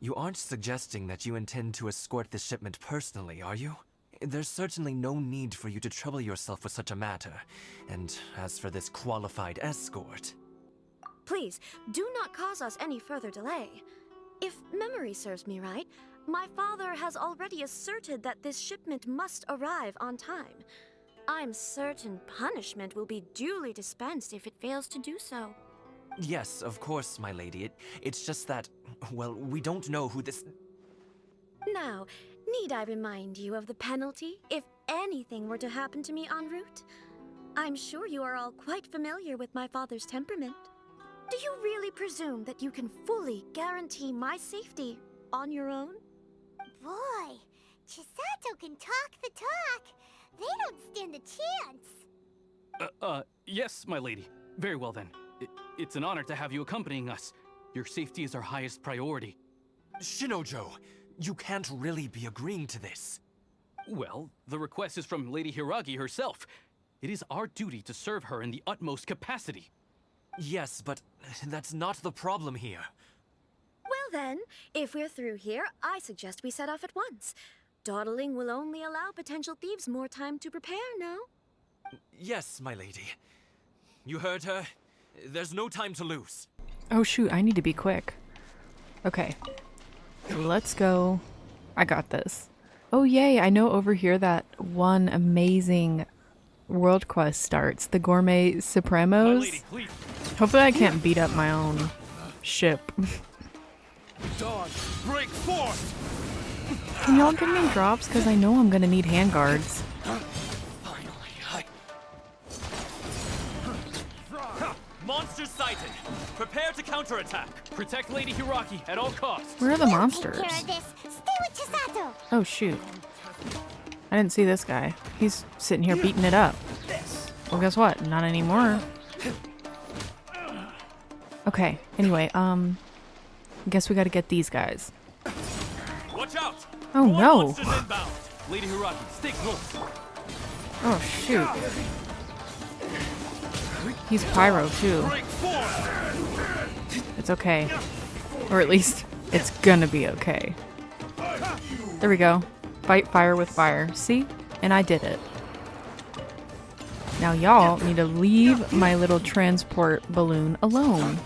you aren't suggesting that you intend to escort this shipment personally, are you? There's certainly no need for you to trouble yourself with such a matter. And as for this qualified escort... Please, do not cause us any further delay. If memory serves me right, my father has already asserted that this shipment must arrive on time. I'm certain punishment will be duly dispensed if it fails to do so. Yes, of course, my lady. It's just that, well, we don't know who this... Now, need I remind you of the penalty if anything were to happen to me en route? I'm sure you are all quite familiar with my father's temperament. Do you really presume that you can fully guarantee my safety on your own? Boy, Chisato can talk the talk. They don't stand a chance. Yes, my lady. Very well then. It's an honor to have you accompanying us. Your safety is our highest priority. Shinojo, you can't really be agreeing to this. Well, the request is from Lady Hiragi herself. It is our duty to serve her in the utmost capacity. Yes, but that's not the problem here. Well then, if we're through here, I suggest we set off at once. Dawdling will only allow potential thieves more time to prepare, no? Yes, my lady. You heard her. There's no time to lose. Oh shoot, I need to be quick. Okay. Let's go. I got this. Oh yay, I know over here that one amazing world quest starts. The Gourmet Supremos. Lady, please. Hopefully I can't beat up my own ship. Dawn, break forth! Can y'all give me drops? Because I know I'm going to need handguards. Monsters sighted! Prepare to counterattack! Protect Lady Hiragi at all costs! Where are the monsters? Take care of this. Stay with Chisato. Oh shoot. I didn't see this guy. He's sitting here beating it up. Well, guess what? Not anymore. Okay, anyway, I guess we gotta get these guys. Watch out! Oh More no! monsters inbound! Lady Hiragi, stay close! Oh shoot. He's pyro too. It's okay. Or at least, it's gonna be okay. There we go. Fight fire with fire. See? And I did it. Now y'all need to leave my little transport balloon alone.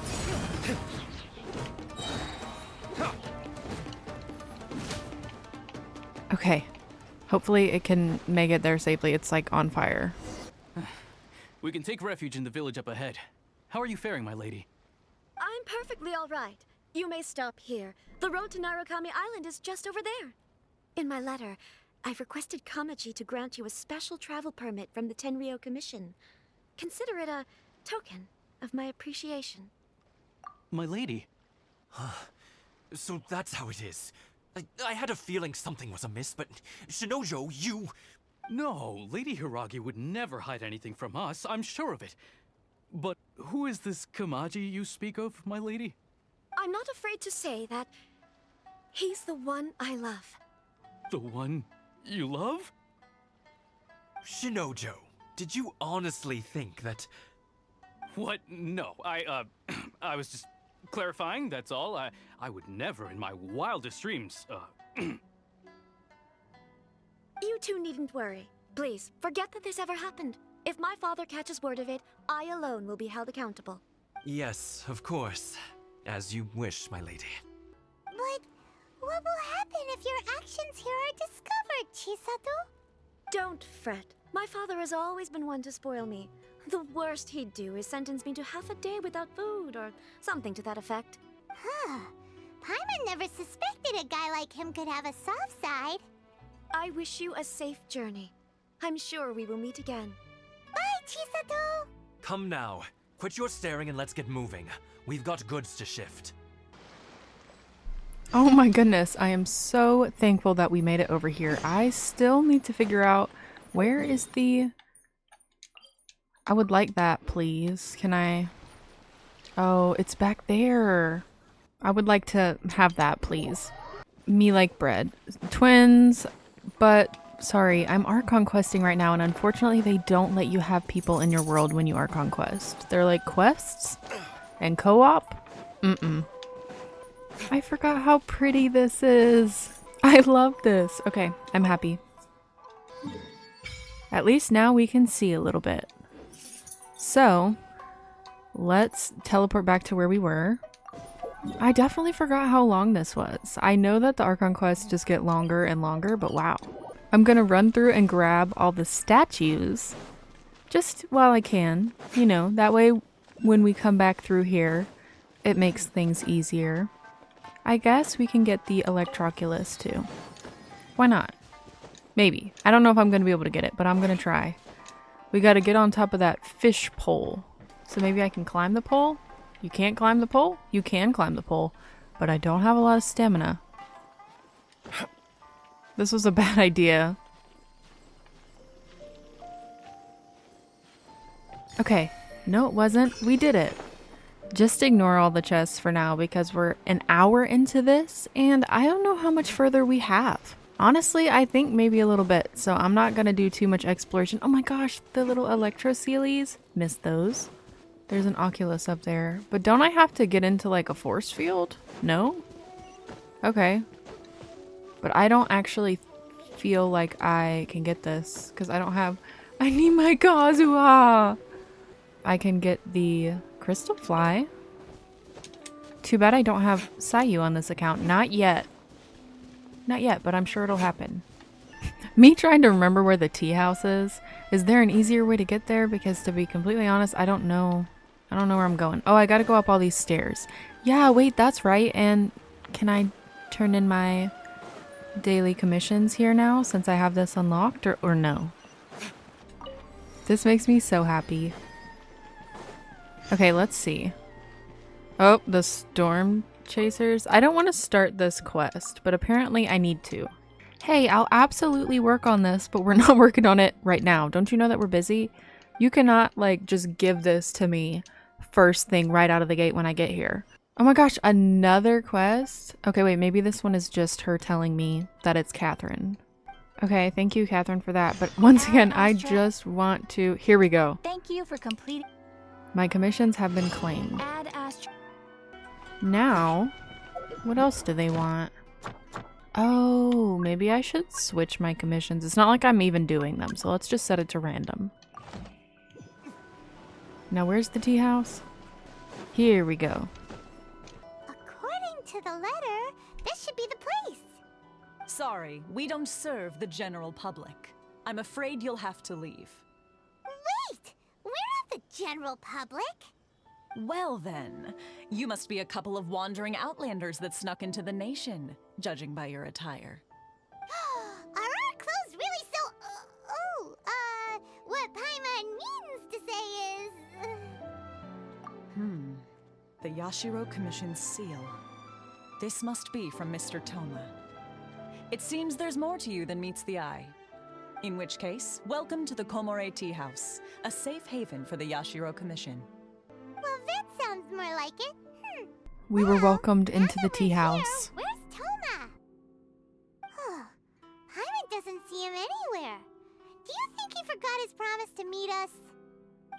Okay. Hopefully it can make it there safely. It's like on fire. We can take refuge in the village up ahead. How are you faring, my lady? I'm perfectly all right. You may stop here. The road to Narukami Island is just over there. In my letter, I've requested Kamaji to grant you a special travel permit from the Tenryou Commission. Consider it a token of my appreciation. My lady? So that's how it is. I had a feeling something was amiss, but Shinojo, you... No, Lady Hiragi would never hide anything from us, I'm sure of it. But who is this Kamaji you speak of, my lady? I'm not afraid to say that he's the one I love. The one you love? Shinojo, did you honestly think that... What? No, I was just clarifying, that's all. I would never in my wildest dreams, You two needn't worry. Please, forget that this ever happened. If my father catches word of it, I alone will be held accountable. Yes, of course. As you wish, my lady. But what will happen if your actions here are discovered, Chisato? Don't fret. My father has always been one to spoil me. The worst he'd do is sentence me to half a day without food, or something to that effect. Huh. Paimon never suspected a guy like him could have a soft side. I wish you a safe journey. I'm sure we will meet again. Bye, Chisato! Come now. Quit your staring and let's get moving. We've got goods to shift. Oh my goodness, I am so thankful that we made it over here. I still need to figure out where is the... I would like that, please. Can I... Oh, it's back there. I would like to have that, please. Me like bread. Twins, but... Sorry, I'm Archon questing right now, and unfortunately they don't let you have people in your world when you Archon quest. They're like quests and co-op? Mm-mm. I forgot how pretty this is. I love this. Okay, I'm happy. At least now we can see a little bit. So, let's teleport back to where we were. I definitely forgot how long this was. I know that the Archon quests just get longer and longer, but wow. I'm gonna run through and grab all the statues just while I can. You know, that way when we come back through here, it makes things easier. I guess we can get the Electroculus too. Why not? Maybe. I don't know if I'm gonna be able to get it, but I'm gonna try. We gotta get on top of that fish pole. So maybe I can climb the pole? You can't climb the pole? You can climb the pole, but I don't have a lot of stamina. This was a bad idea. Okay. No, it wasn't. We did it. Just ignore all the chests for now because we're an hour into this and I don't know how much further we have. Honestly, I think maybe a little bit, so I'm not gonna do too much exploration. Oh my gosh, the little electroceles. Missed those. There's an Oculus up there. But don't I have to get into like a force field? No? Okay. But I don't actually feel like I can get this because I don't have... I need my Kazuha! I can get the crystal fly. Too bad I don't have Sayu on this account. Not yet. Not yet, but I'm sure it'll happen. Me trying to remember where the teahouse is. Is there an easier way to get there? Because to be completely honest, I don't know. I don't know where I'm going. Oh, I gotta go up all these stairs. Yeah, wait, that's right. And can I turn in my daily commissions here now since I have this unlocked or no? This makes me so happy. Okay, let's see. Oh, the storm chasers. I don't want to start this quest, but apparently I need to. Hey, I'll absolutely work on this, but we're not working on it right now. Don't you know that we're busy? You cannot like just give this to me first thing right out of the gate when I get here. Oh my gosh, another quest? Okay, wait, maybe this one is just her telling me that it's Catherine. Okay, thank you, Catherine, for that. But once again, I just want to... Here we go. Thank you for completing... My commissions have been claimed. Add Astra... Now, what else do they want? Oh, maybe I should switch my commissions. It's not like I'm even doing them, so let's just set it to random. Now, where's the tea house? Here we go. According to the letter, this should be the place. Sorry, we don't serve the general public. I'm afraid you'll have to leave. Wait! We're not the general public. Well then, you must be a couple of wandering outlanders that snuck into the nation, judging by your attire. Are our clothes really so... what Paimon means to say is... The Yashiro Commission's seal. This must be from Mr. Toma. It seems there's more to you than meets the eye. In which case, welcome to the Komore teahouse, a safe haven for the Yashiro Commission. Well, that sounds more like it. We were welcomed into the tea house. Where's Toma? Paimon doesn't see him anywhere. Do you think he forgot his promise to meet us?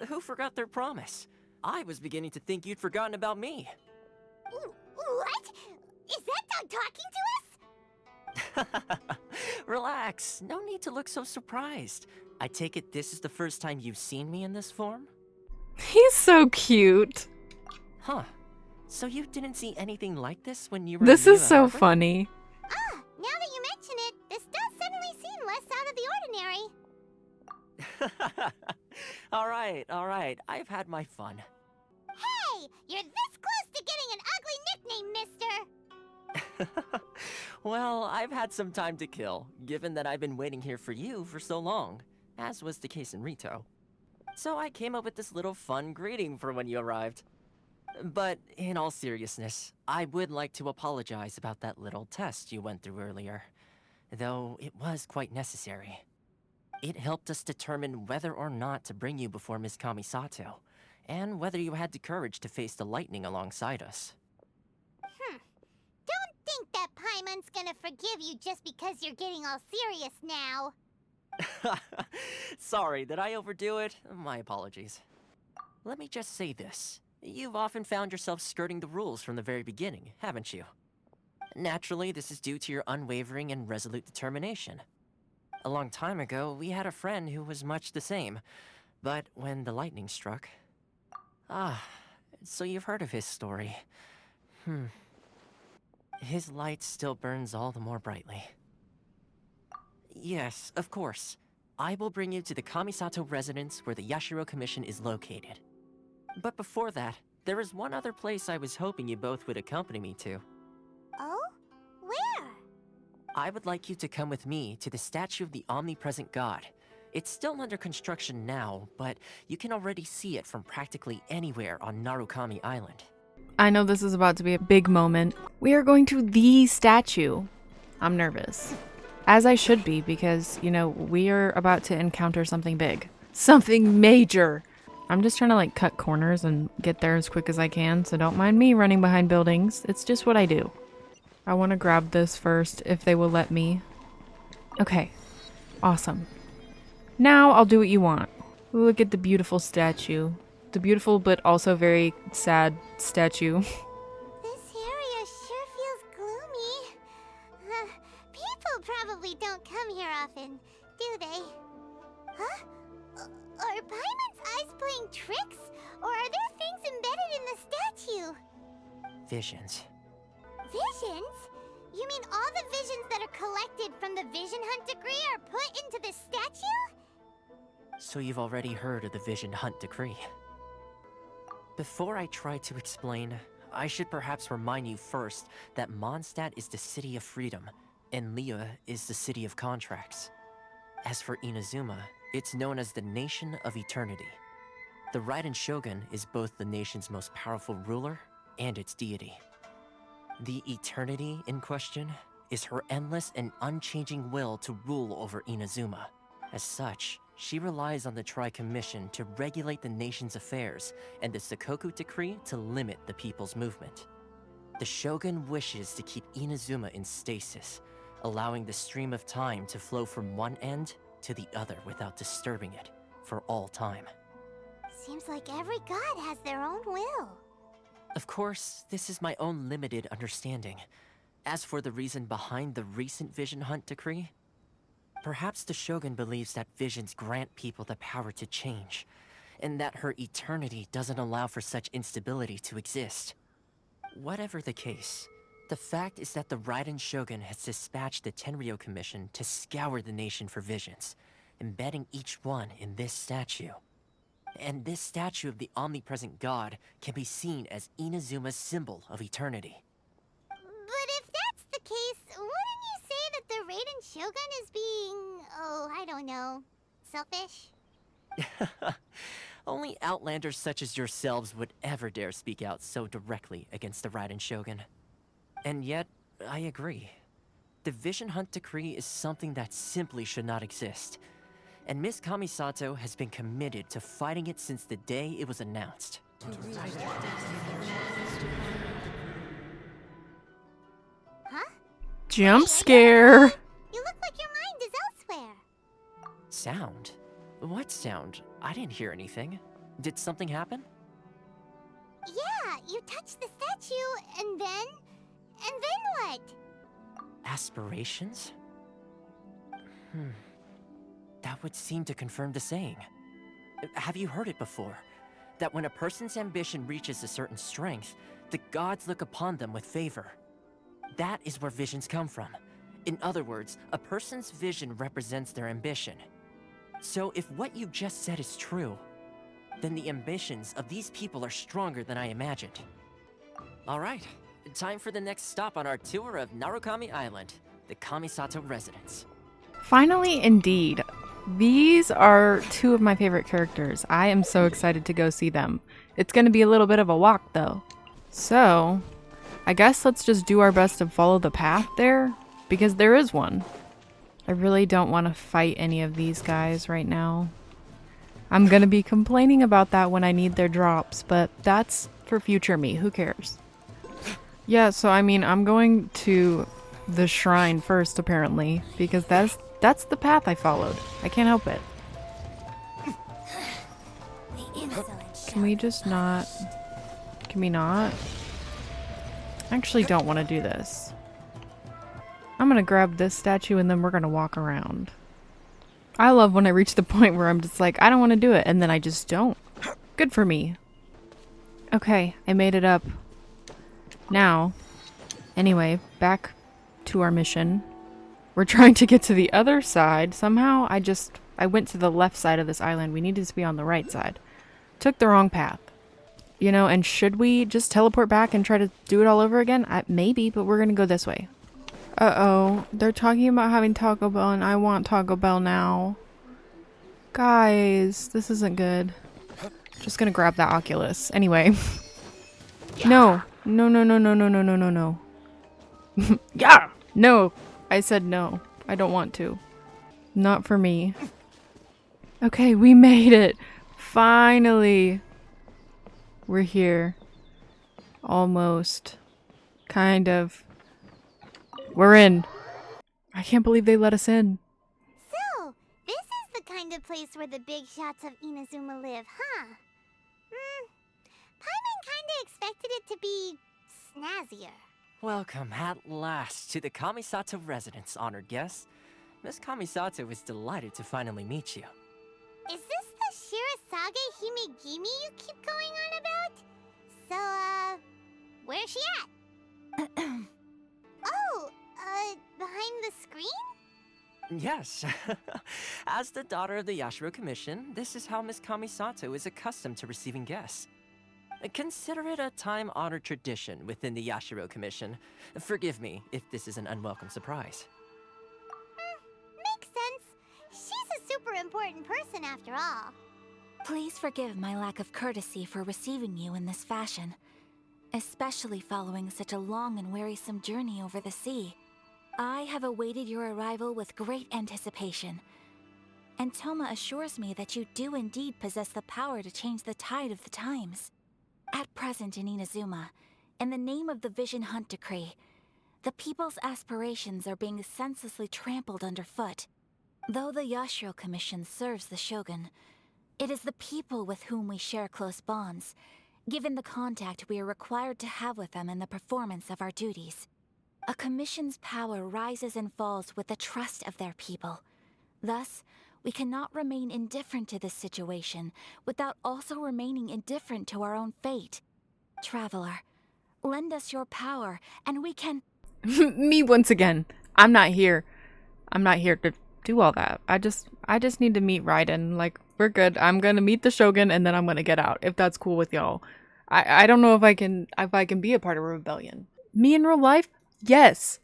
Who forgot their promise? I was beginning to think you'd forgotten about me. What? Is that dog talking to us? Relax. Relax. No need to look so surprised. I take it this is the first time you've seen me in this form? He's so cute. Huh. So you didn't see anything like this when you were This in is Liyue so Harbor? funny. Ah, now that you mention it, this does suddenly seem less out of the ordinary. Alright. I've had my fun. Hey, you're this close to getting an ugly nickname, mister. Well, I've had some time to kill, given that I've been waiting here for you for so long, as was the case in Ritou. So I came up with this little fun greeting for when you arrived. But in all seriousness, I would like to apologize about that little test you went through earlier, though it was quite necessary. It helped us determine whether or not to bring you before Miss Kamisato, and whether you had the courage to face the lightning alongside us. Don't think that Paimon's gonna forgive you just because you're getting all serious now. Sorry, did I overdo it? My apologies. Let me just say this. You've often found yourself skirting the rules from the very beginning, haven't you? Naturally, this is due to your unwavering and resolute determination. A long time ago, we had a friend who was much the same, but when the lightning struck... so you've heard of his story. His light still burns all the more brightly. Yes, of course. I will bring you to the Kamisato residence where the Yashiro Commission is located. But before that, there is one other place I was hoping you both would accompany me to. Oh? Where? I would like you to come with me to the statue of the omnipresent god. It's still under construction now, but you can already see it from practically anywhere on Narukami Island. I know this is about to be a big moment. We are going to the statue. I'm nervous. As I should be, because, you know, we are about to encounter something big. Something major! I'm just trying to, like, cut corners and get there as quick as I can, so don't mind me running behind buildings. It's just what I do. I want to grab this first, if they will let me. Okay. Awesome. Now I'll do what you want. Look at the beautiful statue. The beautiful but also very sad statue. This area sure feels gloomy. People probably don't come here often, do they? Huh? Are Paimon's eyes playing tricks? Or are there things embedded in the statue? Visions. Visions? You mean all the visions that are collected from the Vision Hunt decree are put into this statue? So you've already heard of the Vision Hunt decree. Before I try to explain, I should perhaps remind you first that Mondstadt is the city of freedom, and Liyue is the city of contracts. As for Inazuma, it's known as the Nation of Eternity. The Raiden Shogun is both the nation's most powerful ruler and its deity. The Eternity in question is her endless and unchanging will to rule over Inazuma. As such, she relies on the Tri-Commission to regulate the nation's affairs and the Sakoku Decree to limit the people's movement. The Shogun wishes to keep Inazuma in stasis, allowing the stream of time to flow from one end to the other without disturbing it for all time. Seems like every god has their own will. Of course, this is my own limited understanding. As for the reason behind the recent Vision Hunt decree, perhaps the Shogun believes that visions grant people the power to change, and that her eternity doesn't allow for such instability to exist. Whatever the case, the fact is that the Raiden Shogun has dispatched the Tenryou Commission to scour the nation for visions, embedding each one in this statue. And this statue of the omnipresent god can be seen as Inazuma's symbol of eternity. But if that's the case, wouldn't you say that the Raiden Shogun is being, I don't know, selfish? Only outlanders such as yourselves would ever dare speak out so directly against the Raiden Shogun. And yet, I agree. The Vision Hunt decree is something that simply should not exist. And Miss Kamisato has been committed to fighting it since the day it was announced. Huh? Jump scare! You look like your mind is elsewhere. Sound? What sound? I didn't hear anything. Did something happen? Yeah, you touched the statue, and then what? Aspirations? That would seem to confirm the saying. Have you heard it before? That when a person's ambition reaches a certain strength, the gods look upon them with favor. That is where visions come from. In other words, a person's vision represents their ambition. So if what you just said is true, then the ambitions of these people are stronger than I imagined. Alright, time for the next stop on our tour of Narukami Island, the Kamisato residence. Finally, indeed. These are two of my favorite characters. I am so excited to go see them. It's going to be a little bit of a walk, though. So, I guess let's just do our best to follow the path there, because there is one. I really don't want to fight any of these guys right now. I'm going to be complaining about that when I need their drops, but that's for future me. Who cares? Yeah, so I mean, I'm going to the shrine first, apparently, because that's the path I followed. I can't help it. Can we just not? Can we not? I actually don't want to do this. I'm gonna grab this statue and then we're gonna walk around. I love when I reach the point where I'm just like, I don't want to do it, and then I just don't. Good for me. Okay, I made it up. Now, anyway, back to our mission. We're trying to get to the other side. Somehow, I went to the left side of this island. We needed to be on the right side. Took the wrong path. You know, and should we just teleport back and try to do it all over again? Maybe, but we're gonna go this way. Uh-oh. They're talking about having Taco Bell, and I want Taco Bell now. Guys, this isn't good. Just gonna grab that Oculus. Anyway. No. No, no, no, no, no, no, no, no, no. Yeah! No! I said no. I don't want to. Not for me. Okay, we made it! Finally! We're here. Almost. Kind of. We're in. I can't believe they let us in. So, this is the kind of place where the big shots of Inazuma live, huh? Paimon kinda expected it to be snazzier. Welcome at last to the Kamisato residence, honored guests. Miss Kamisato is delighted to finally meet you. Is this the Shirazage Himegimi you keep going on about? So, where's she at? Oh, behind the screen? Yes. As the daughter of the Yashiro Commission, this is how Miss Kamisato is accustomed to receiving guests. Consider it a time-honored tradition within the Yashiro Commission. Forgive me if this is an unwelcome surprise. Makes sense. She's a super important person after all. Please forgive my lack of courtesy for receiving you in this fashion, especially following such a long and wearisome journey over the sea. I have awaited your arrival with great anticipation, and Toma assures me that you do indeed possess the power to change the tide of the times. At present in Inazuma, in the name of the Vision Hunt Decree, the people's aspirations are being senselessly trampled underfoot. Though the Yashiro Commission serves the Shogun, it is the people with whom we share close bonds, given the contact we are required to have with them in the performance of our duties. A commission's power rises and falls with the trust of their people. Thus, we cannot remain indifferent to this situation without also remaining indifferent to our own fate. Traveler, lend us your power and we can— Me once again. I'm not here. I'm not here to do all that. I just need to meet Raiden. Like, we're good. I'm gonna meet the Shogun and then I'm gonna get out, if that's cool with y'all. I don't know if I can be a part of a rebellion. Me in real life? Yes.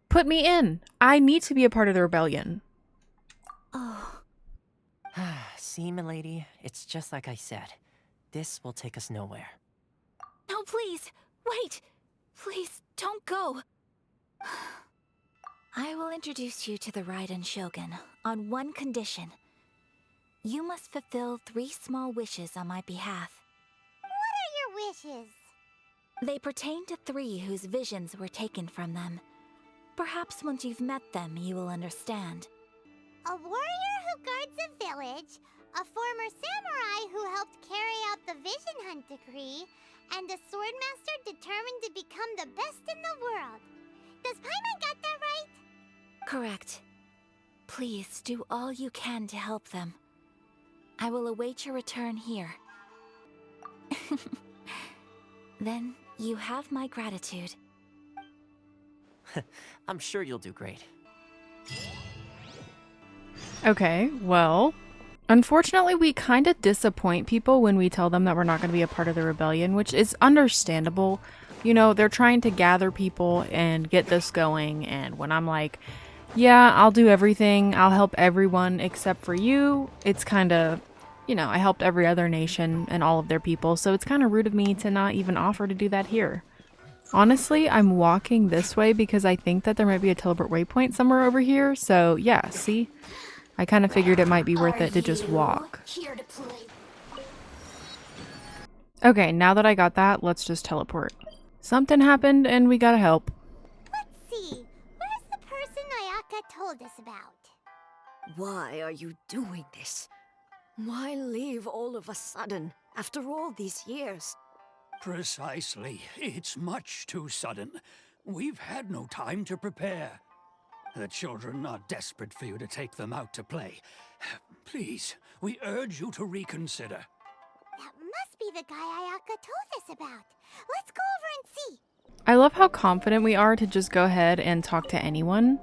Put me in. I need to be a part of the rebellion. Oh. See, milady, it's just like I said. This will take us nowhere. No, please, wait! Please, don't go! I will introduce you to the Raiden Shogun on one condition. You must fulfill 3 small wishes on my behalf. What are your wishes? They pertain to 3 whose visions were taken from them. Perhaps once you've met them, you will understand. A warrior who guards a village, a former samurai who helped carry out the Vision Hunt Decree, and a swordmaster determined to become the best in the world. Does Paimon got that right? Correct. Please do all you can to help them. I will await your return here. Then you have my gratitude. I'm sure you'll do great. Okay, well, unfortunately we kind of disappoint people when we tell them that we're not going to be a part of the rebellion, which is understandable. You know, they're trying to gather people and get this going, and when I'm like, yeah, I'll do everything, I'll help everyone except for you, it's kind of, you know, I helped every other nation and all of their people, so it's kind of rude of me to not even offer to do that here. Honestly, I'm walking this way because I think that there might be a teleport waypoint somewhere over here, so yeah, see? I kind of figured it might be worth it to just walk. Okay, now that I got that, let's just teleport. Something happened and we gotta help. Let's see. Where's the person Ayaka told us about? Why are you doing this? Why leave all of a sudden, after all these years? Precisely. It's much too sudden. We've had no time to prepare. The children are desperate for you to take them out to play. Please, we urge you to reconsider. That must be the guy Ayaka told us about. Let's go over and see. I love how confident we are to just go ahead and talk to anyone.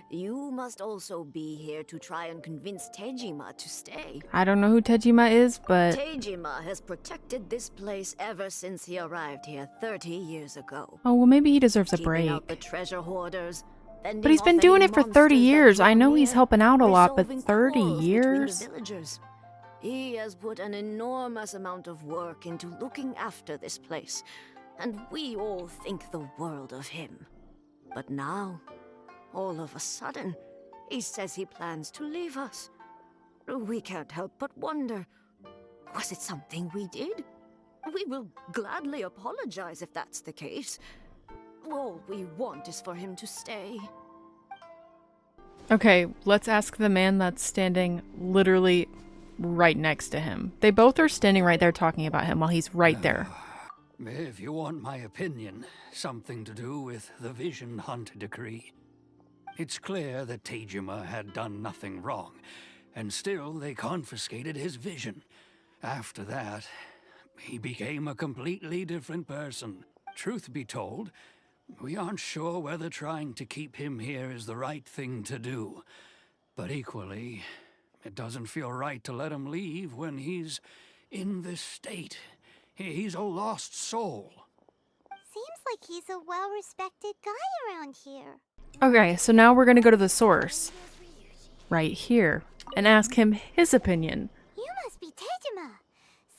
You must also be here to try and convince Tejima to stay. I don't know who Tejima is, but... Tejima has protected this place ever since he arrived here 30 years ago. Oh, well maybe he deserves a break. Keeping out the treasure hoarders, But he's been doing it for 30 years. I know he's helping out a lot, but 30 years? He has put an enormous amount of work into looking after this place, and we all think the world of him. But now, all of a sudden, he says he plans to leave us. We can't help but wonder, was it something we did? We will gladly apologize if that's the case. All we want is for him to stay. Okay, let's ask the man that's standing literally right next to him. They both are standing right there talking about him while he's right there. If you want my opinion, something to do with the Vision Hunt decree. It's clear that Tejima had done nothing wrong, and still they confiscated his vision. After that, he became a completely different person. Truth be told, we aren't sure whether trying to keep him here is the right thing to do. But equally, it doesn't feel right to let him leave when he's in this state. He's a lost soul. Seems like he's a well-respected guy around here. Okay, so now we're gonna go to the source. Right here. And ask him his opinion. You must be Tejima.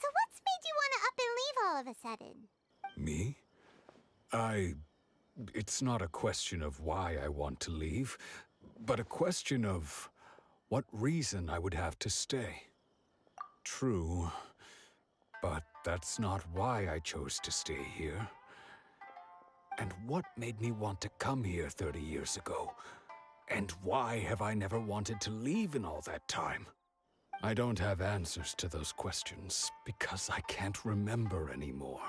So what's made you want to up and leave all of a sudden? Me? It's not a question of why I want to leave, but a question of what reason I would have to stay. True, but that's not why I chose to stay here. And what made me want to come here 30 years ago? And why have I never wanted to leave in all that time? I don't have answers to those questions because I can't remember anymore.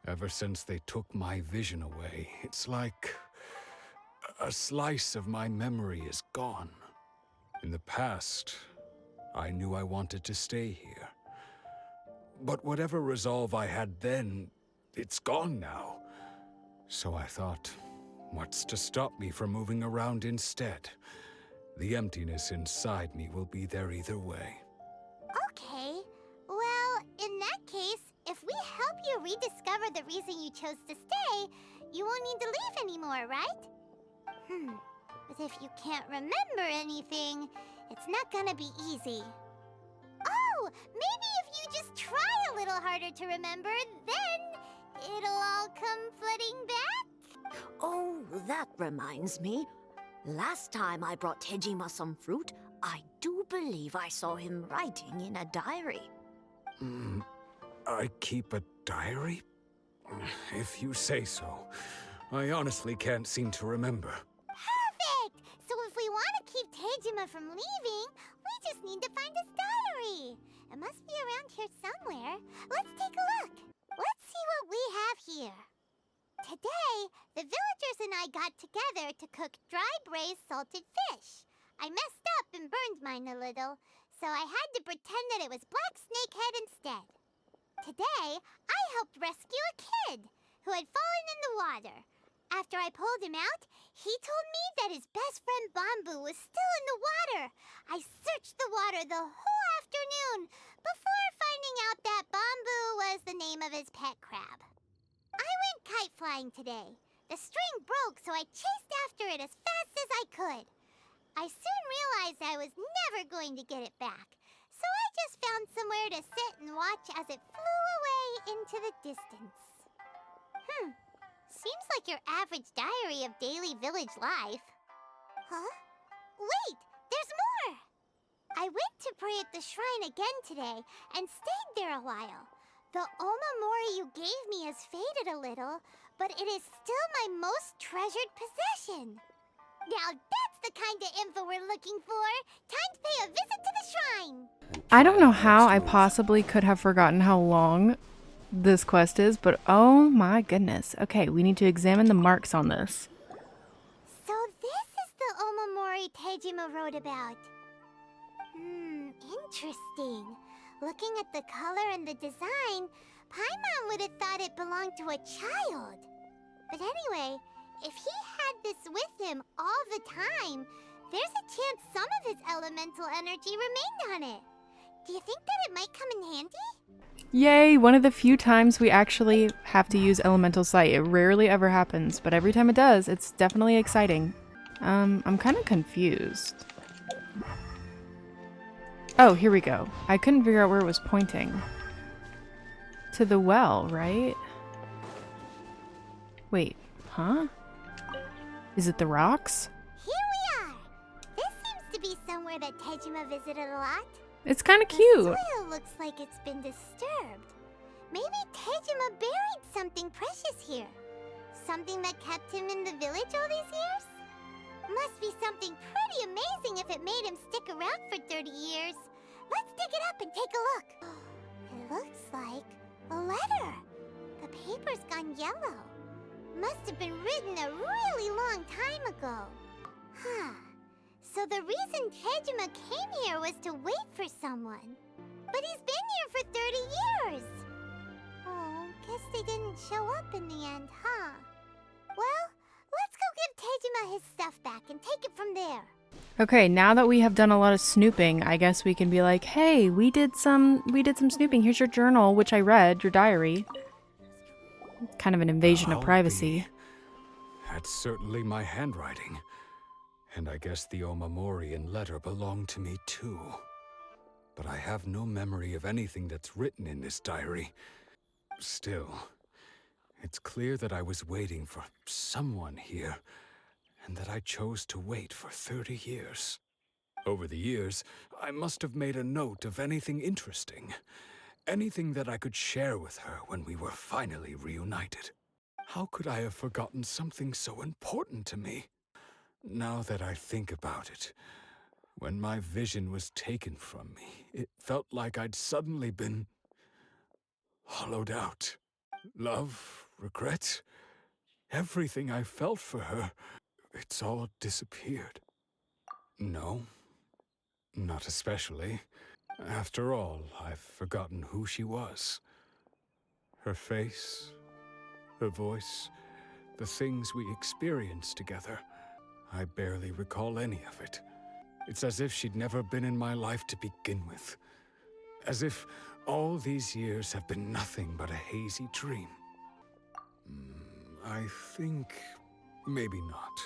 Ever since they took my vision away, it's like a slice of my memory is gone. In the past, I knew I wanted to stay here. But whatever resolve I had then, it's gone now. So I thought, what's to stop me from moving around instead? The emptiness inside me will be there either way. Okay. Well, in that case, if we help you rediscover the reason you chose to stay, you won't need to leave anymore, right? But if you can't remember anything, it's not gonna be easy. Oh, maybe if you just try a little harder to remember, then it'll all come flooding back? Oh, that reminds me. Last time I brought Tejima some fruit, I do believe I saw him writing in a diary. I keep a diary? If you say so. I honestly can't seem to remember. Perfect! So if we want to keep Tejima from leaving, we just need to find his diary. It must be around here somewhere. Let's take a look. Let's see what we have here. Today, the villagers and I got together to cook dry braised salted fish. I messed up and burned mine a little, so I had to pretend that it was black snakehead instead. Today, I helped rescue a kid who had fallen in the water. After I pulled him out, he told me that his best friend Bamboo was still in the water. I searched the water the whole afternoon before finding out that Bamboo was the name of his pet crab. I went kite flying today. The string broke, so I chased after it as fast as I could. I soon realized I was never going to get it back, so I just found somewhere to sit and watch as it flew away into the distance. Seems like your average diary of daily village life. Huh? Wait, there's more! I went to pray at the shrine again today and stayed there a while. The omamori you gave me has faded a little, but it is still my most treasured possession. Now that's the kind of info we're looking for. Time to pay a visit to the shrine. I don't know how I possibly could have forgotten how long this quest is, but oh my goodness. Okay, we need to examine the marks on this. So this is the omamori Tejima wrote about. Interesting. Looking at the color and the design, Paimon would have thought it belonged to a child. But anyway, if he had this with him all the time, there's a chance some of his elemental energy remained on it. Do you think that it might come in handy? Yay, one of the few times we actually have to use elemental sight. It rarely ever happens, but every time it does, it's definitely exciting. I'm kind of confused. Oh, here we go. I couldn't figure out where it was pointing. To the well, right? Wait, huh? Is it the rocks? Here we are! This seems to be somewhere that Tejima visited a lot. It's kind of cute. The soil looks like it's been disturbed. Maybe Tejima buried something precious here. Something that kept him in the village all these years? Must be something pretty amazing if it made him stick around for 30 years. Let's dig it up and take a look. It looks like a letter. The paper's gone yellow. Must have been written a really long time ago. So the reason Tejima came here was to wait for someone. But he's been here for 30 years. Oh, guess they didn't show up in the end, huh? Well, let's go give Tejima his stuff back and take it from there. Okay, now that we have done a lot of snooping, I guess we can be like, hey, we did some snooping. Here's your journal, which I read, your diary. Kind of an invasion of privacy. That's certainly my handwriting. And I guess the Omamorian letter belonged to me too. But I have no memory of anything that's written in this diary. Still, it's clear that I was waiting for someone here, and that I chose to wait for 30 years. Over the years, I must have made a note of anything interesting. Anything that I could share with her when we were finally reunited. How could I have forgotten something so important to me? Now that I think about it, when my vision was taken from me, it felt like I'd suddenly been hollowed out. Love, regret, everything I felt for her, it's all disappeared. No, not especially. After all, I've forgotten who she was. Her face, her voice, the things we experienced together. I barely recall any of it. It's as if she'd never been in my life to begin with. As if all these years have been nothing but a hazy dream. I think maybe not.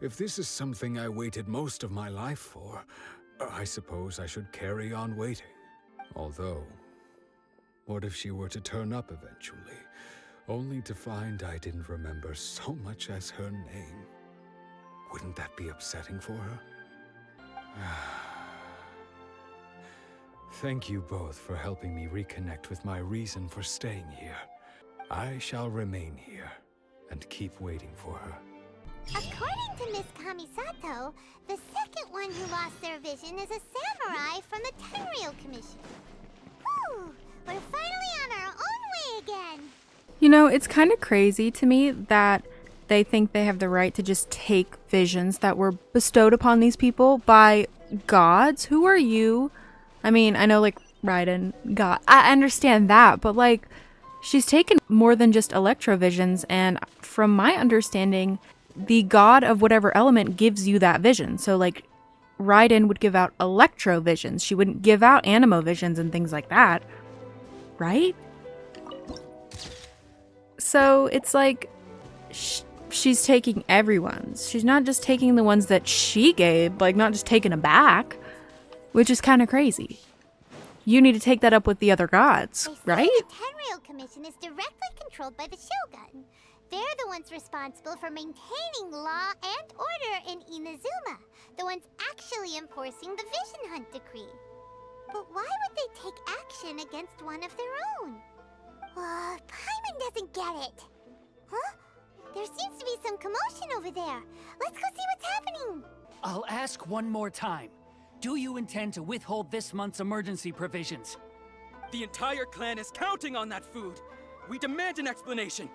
If this is something I waited most of my life for, I suppose I should carry on waiting. Although, what if she were to turn up eventually, only to find I didn't remember so much as her name? Wouldn't that be upsetting for her? Thank you both for helping me reconnect with my reason for staying here. I shall remain here and keep waiting for her. According to Miss Kamisato, the second one who lost their vision is a samurai from the Tenryou Commission. Whew! We're finally on our own way again! You know, it's kind of crazy to me that they think they have the right to just take visions that were bestowed upon these people by gods. Who are you? I mean, I know like Raiden, God, I understand that, but like she's taken more than just electrovisions, and from my understanding, the god of whatever element gives you that vision. So like Raiden would give out electrovisions. She wouldn't give out animovisions and things like that. Right? So it's like she's taking everyone's. She's not just taking the ones that she gave, like not just taking them back, which is kind of crazy. You need to take that up with the other gods, right? The Tenryou Commission is directly controlled by the Shogun. They're the ones responsible for maintaining law and order in Inazuma, the ones actually enforcing the Vision Hunt decree. But why would they take action against one of their own? Paimon doesn't get it. Huh? There seems to be some commotion over there. Let's go see what's happening. I'll ask one more time. Do you intend to withhold this month's emergency provisions? The entire clan is counting on that food. We demand an explanation.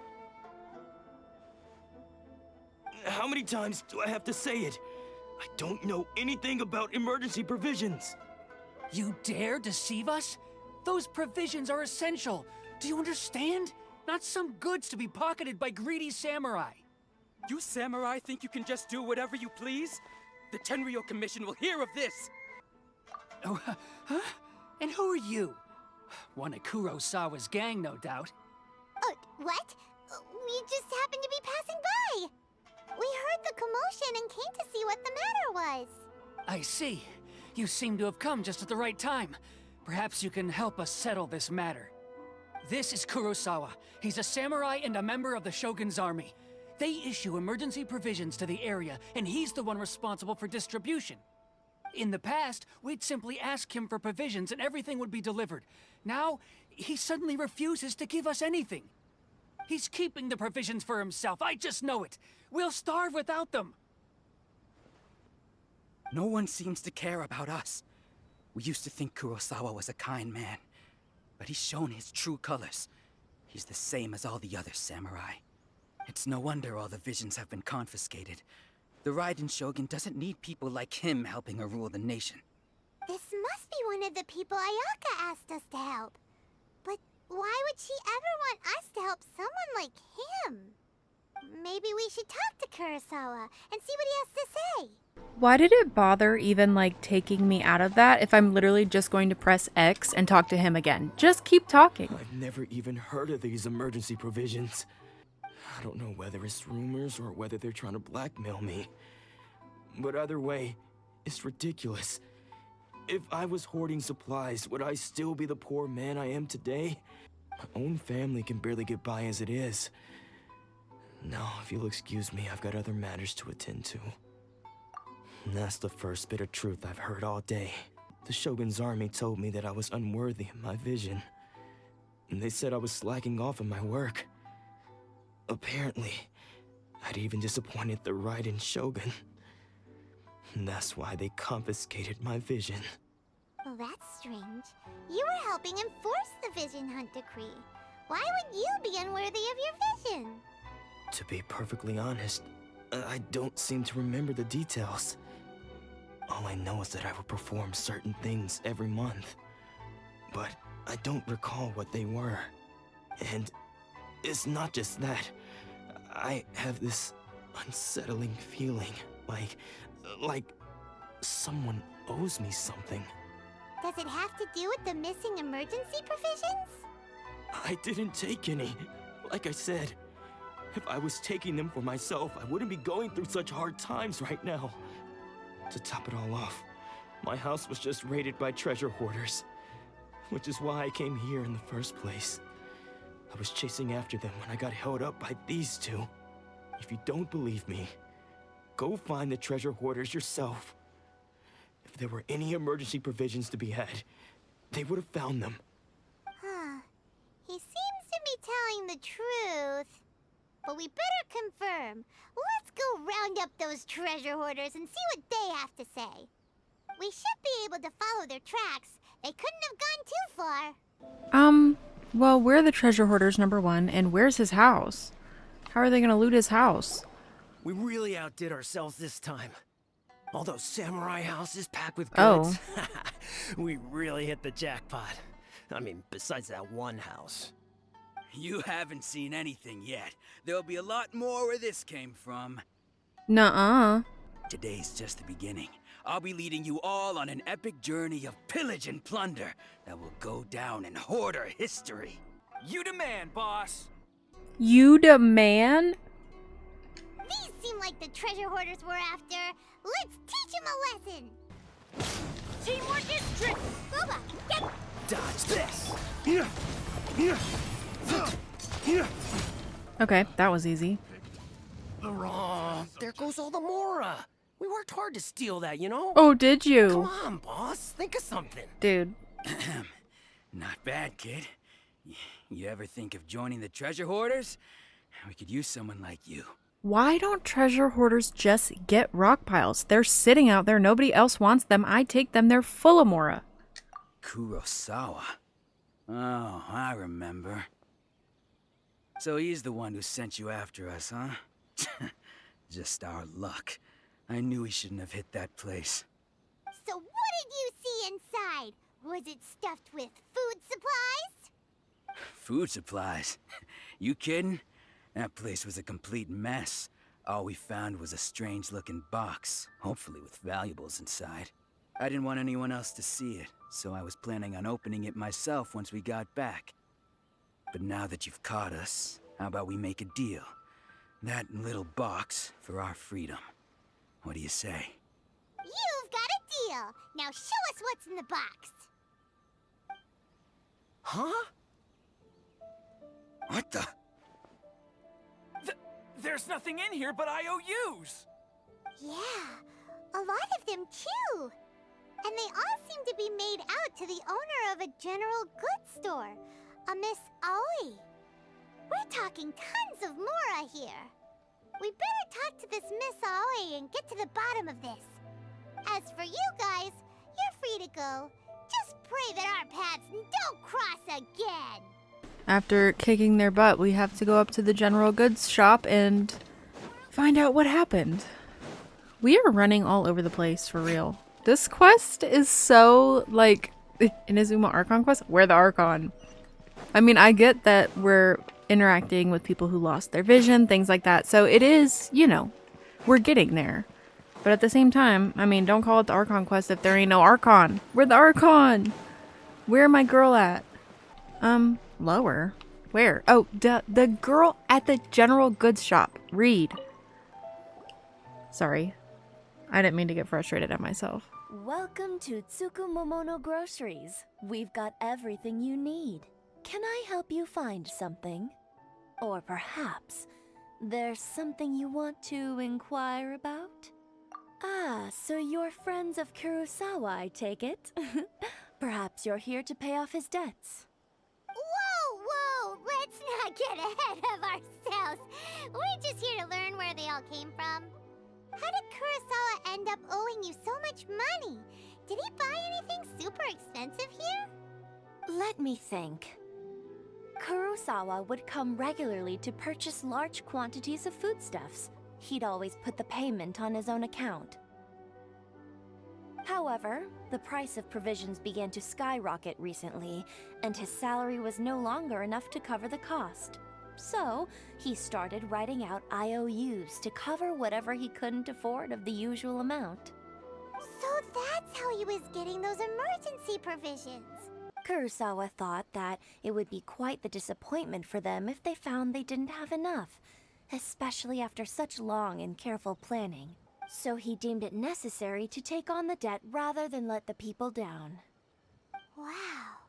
How many times do I have to say it? I don't know anything about emergency provisions. You dare deceive us? Those provisions are essential. Do you understand? Not some goods to be pocketed by greedy samurai. You samurai think you can just do whatever you please? The Tenryou Commission will hear of this! Oh, huh? And who are you? One of Kurosawa's gang, no doubt. What? We just happened to be passing by. We heard the commotion and came to see what the matter was. I see. You seem to have come just at the right time. Perhaps you can help us settle this matter. This is Kurosawa. He's a samurai and a member of the Shogun's army. They issue emergency provisions to the area, and he's the one responsible for distribution. In the past, we'd simply ask him for provisions and everything would be delivered. Now, he suddenly refuses to give us anything. He's keeping the provisions for himself, I just know it. We'll starve without them. No one seems to care about us. We used to think Kurosawa was a kind man, but he's shown his true colors. He's the same as all the other samurai. It's no wonder all the visions have been confiscated. The Raiden Shogun doesn't need people like him helping her rule the nation. This must be one of the people Ayaka asked us to help. But why would she ever want us to help someone like him? Maybe we should talk to Kurosawa and see what he has to say. Why did it bother even like taking me out of that if I'm literally just going to press X and talk to him again? Just keep talking. I've never even heard of these emergency provisions. I don't know whether it's rumors or whether they're trying to blackmail me. But either way, it's ridiculous. If I was hoarding supplies, would I still be the poor man I am today? My own family can barely get by as it is. Now, if you'll excuse me, I've got other matters to attend to. And that's the first bit of truth I've heard all day. The Shogun's army told me that I was unworthy of my vision. And they said I was slacking off in my work. Apparently, I'd even disappointed the Raiden Shogun. And that's why they confiscated my vision. Well, that's strange. You were helping enforce the Vision Hunt decree. Why would you be unworthy of your vision? To be perfectly honest, I don't seem to remember the details. All I know is that I would perform certain things every month. But I don't recall what they were. And it's not just that. I have this unsettling feeling, like someone owes me something. Does it have to do with the missing emergency provisions? I didn't take any. Like I said, if I was taking them for myself, I wouldn't be going through such hard times right now. To top it all off, my house was just raided by treasure hoarders, which is why I came here in the first place. I was chasing after them when I got held up by these two. If you don't believe me, go find the treasure hoarders yourself. If there were any emergency provisions to be had, they would have found them. He seems to be telling the truth. But we better confirm. Let's go round up those treasure hoarders and see what they have to say. We should be able to follow their tracks. They couldn't have gone too far. Well, we're the treasure hoarders, number one, and where's his house? How are they gonna loot his house? We really outdid ourselves this time. All those samurai houses packed with Oh. goods. We really hit the jackpot. I mean, besides that one house. You haven't seen anything yet. There'll be a lot more where this came from. Nuh-uh. Today's just the beginning. I'll be leading you all on an epic journey of pillage and plunder that will go down in hoarder history. You demand, boss. You demand? These seem like the treasure hoarders we're after. Let's teach them a lesson. Teamwork is trick. Boba, get... Dodge this. Okay, that was easy. Oh, there goes all the Mora. We worked hard to steal that, you know? Oh, did you? Come on, boss. Think of something. Dude. Not bad, kid. You ever think of joining the treasure hoarders? We could use someone like you. Why don't treasure hoarders just get rock piles? They're sitting out there. Nobody else wants them. I take them. They're full of Mora. Kurosawa. Oh, I remember. So he's the one who sent you after us, huh? Just our luck. I knew he shouldn't have hit that place. So what did you see inside? Was it stuffed with food supplies? Food supplies? You kidding? That place was a complete mess. All we found was a strange-looking box, hopefully with valuables inside. I didn't want anyone else to see it, so I was planning on opening it myself once we got back. But now that you've caught us, how about we make a deal? That little box for our freedom. What do you say? You've got a deal. Now show us what's in the box. Huh? What the? There's nothing in here but IOUs. Yeah, a lot of them too. And they all seem to be made out to the owner of a general goods store, a Miss Aoi. We're talking tons of Mora here. We better talk to this Miss Aoi and get to the bottom of this. As for you guys, you're free to go. Just pray that our paths don't cross again. After kicking their butt, we have to go up to the general goods shop and find out what happened. We are running all over the place, for real. This quest is so, like, Inazuma Archon quest? We're the Archon. I mean, I get that we're interacting with people who lost their vision, things like that. So it is, you know, we're getting there. But at the same time, I mean, don't call it the Archon quest if there ain't no Archon. We're the Archon! Where my girl at? Lower? Where? Oh, the girl at the general goods shop. Read. Sorry. I didn't mean to get frustrated at myself. Welcome to Tsukumomono Groceries. We've got everything you need. Can I help you find something? Or perhaps there's something you want to inquire about? Ah, so you're friends of Kurosawa, I take it. Perhaps you're here to pay off his debts. Whoa, let's not get ahead of ourselves. We're just here to learn where they all came from. How did Kurosawa end up owing you so much money? Did he buy anything super expensive here? Let me think. Kurosawa would come regularly to purchase large quantities of foodstuffs. He'd always put the payment on his own account. However, the price of provisions began to skyrocket recently, and his salary was no longer enough to cover the cost. So, he started writing out IOUs to cover whatever he couldn't afford of the usual amount. So that's how he was getting those emergency provisions. Kurosawa thought that it would be quite the disappointment for them if they found they didn't have enough, especially after such long and careful planning. So he deemed it necessary to take on the debt rather than let the people down. Wow.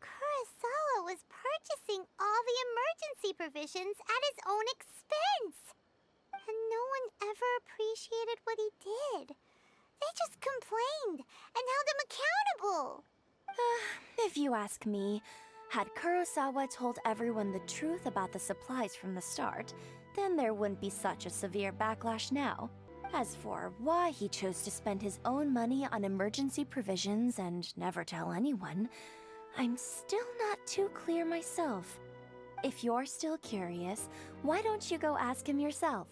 Kurosawa was purchasing all the emergency provisions at his own expense. And no one ever appreciated what he did. They just complained and held him accountable. If you ask me, had Kurosawa told everyone the truth about the supplies from the start, then there wouldn't be such a severe backlash now. As for why he chose to spend his own money on emergency provisions and never tell anyone, I'm still not too clear myself. If you're still curious, why don't you go ask him yourself?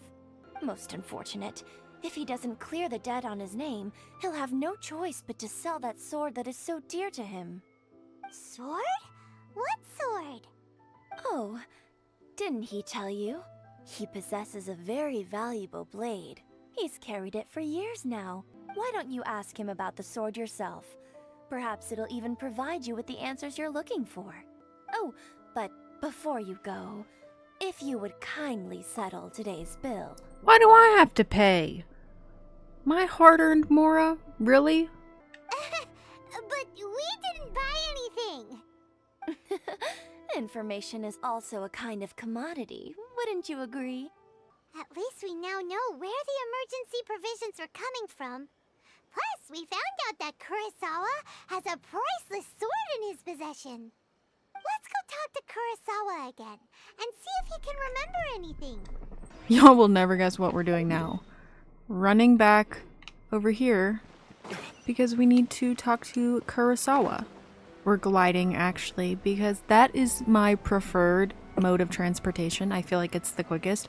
Most unfortunate. If he doesn't clear the debt on his name, he'll have no choice but to sell that sword that is so dear to him. Sword? What sword? Oh, didn't he tell you? He possesses a very valuable blade. He's carried it for years now. Why don't you ask him about the sword yourself? Perhaps it'll even provide you with the answers you're looking for. Oh, but before you go, if you would kindly settle today's bill. Why do I have to pay? My hard-earned Mora? Really? But we didn't buy anything. Information is also a kind of commodity, wouldn't you agree? At least we now know where the emergency provisions are coming from. Plus, we found out that Kurosawa has a priceless sword in his possession. Let's go talk to Kurosawa again and see if he can remember anything. Y'all will never guess what we're doing now. Running back over here because we need to talk to Kurosawa. We're gliding, actually, because that is my preferred mode of transportation. I feel like it's the quickest.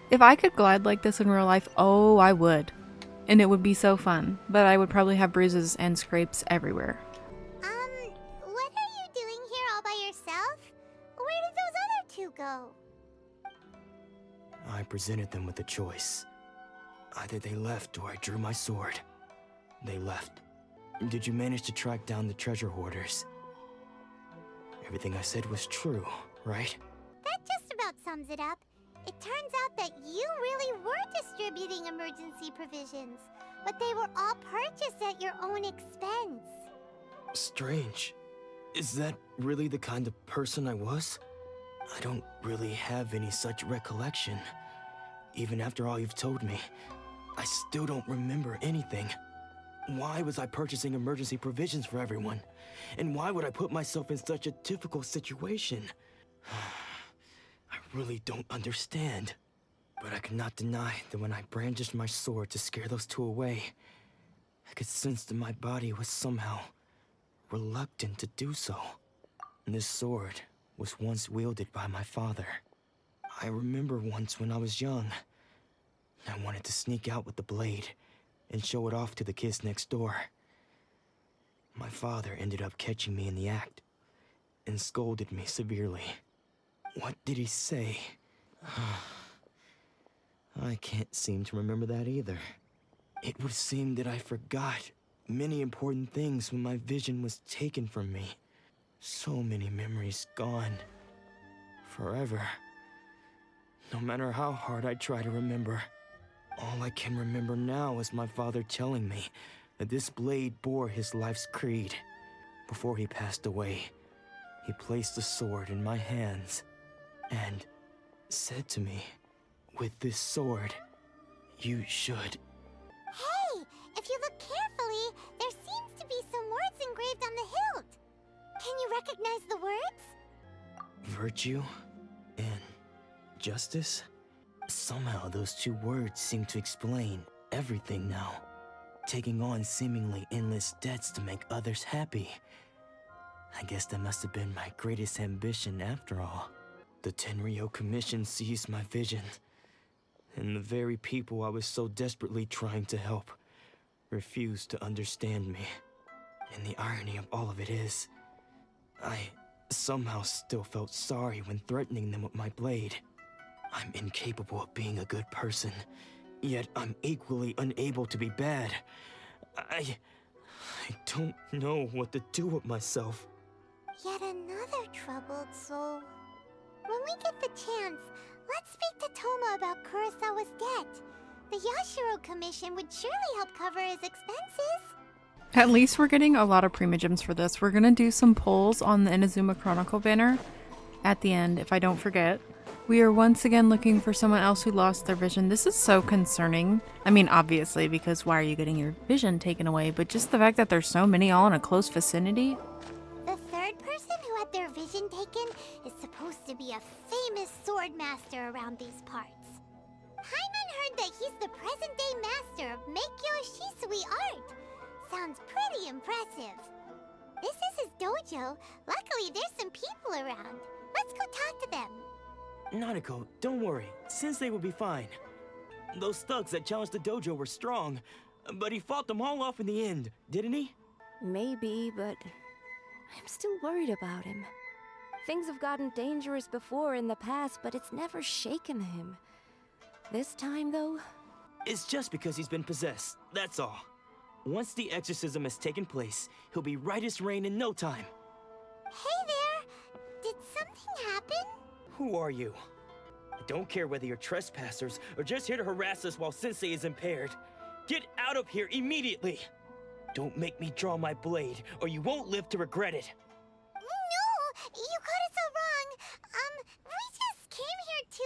If I could glide like this in real life, oh, I would. And it would be so fun. But I would probably have bruises and scrapes everywhere. What are you doing here all by yourself? Where did those other two go? I presented them with a choice. Either they left or I drew my sword. They left. Did you manage to track down the treasure hoarders? Everything I said was true, right? That just about sums it up. It turns out that you really were distributing emergency provisions, but they were all purchased at your own expense. Strange. Is that really the kind of person I was? I don't really have any such recollection. Even after all you've told me, I still don't remember anything. Why was I purchasing emergency provisions for everyone? And why would I put myself in such a difficult situation? I really don't understand. But I cannot deny that when I brandished my sword to scare those two away, I could sense that my body was somehow reluctant to do so. This sword was once wielded by my father. I remember once when I was young, I wanted to sneak out with the blade and show it off to the kids next door. My father ended up catching me in the act and scolded me severely. What did he say? I can't seem to remember that either. It would seem that I forgot many important things when my vision was taken from me. So many memories gone. Forever. No matter how hard I try to remember, all I can remember now is my father telling me that this blade bore his life's creed. Before he passed away, he placed the sword in my hands and said to me, "With this sword, you should..." Hey, if you look carefully, there seems to be some words engraved on the hilt. Can you recognize the words? Virtue and justice? Somehow those two words seem to explain everything now. Taking on seemingly endless debts to make others happy. I guess that must have been my greatest ambition after all. The Tenryou Commission seized my vision, and the very people I was so desperately trying to help refused to understand me. And the irony of all of it is, I somehow still felt sorry when threatening them with my blade. I'm incapable of being a good person, yet I'm equally unable to be bad. I don't know what to do with myself. Yet another troubled soul. When we get the chance, let's speak to Toma about Kurosawa's debt. The Yashiro Commission would surely help cover his expenses. At least we're getting a lot of primogems for this. We're gonna do some polls on the Inazuma Chronicle banner at the end, if I don't forget. We are once again looking for someone else who lost their vision. This is so concerning. I mean, obviously, because why are you getting your vision taken away? But just the fact that there's so many all in a close vicinity. The third person who had their vision taken is supposed to be a famous sword master around these parts. Paimon heard that he's the present-day master of Meikyo Shisui art. Sounds pretty impressive. This is his dojo. Luckily, there's some people around. Let's go talk to them. Nanako, don't worry. Sensei will be fine. Those thugs that challenged the dojo were strong, but he fought them all off in the end, didn't he? Maybe, but I'm still worried about him. Things have gotten dangerous before in the past, but it's never shaken him. This time, though? It's just because he's been possessed, that's all. Once the exorcism has taken place, he'll be right as rain in no time. Hey there! Did something happen? Who are you? I don't care whether you're trespassers or just here to harass us while Sensei is impaired. Get out of here immediately! Don't make me draw my blade, or you won't live to regret it. No! You got it so wrong. We just came here to,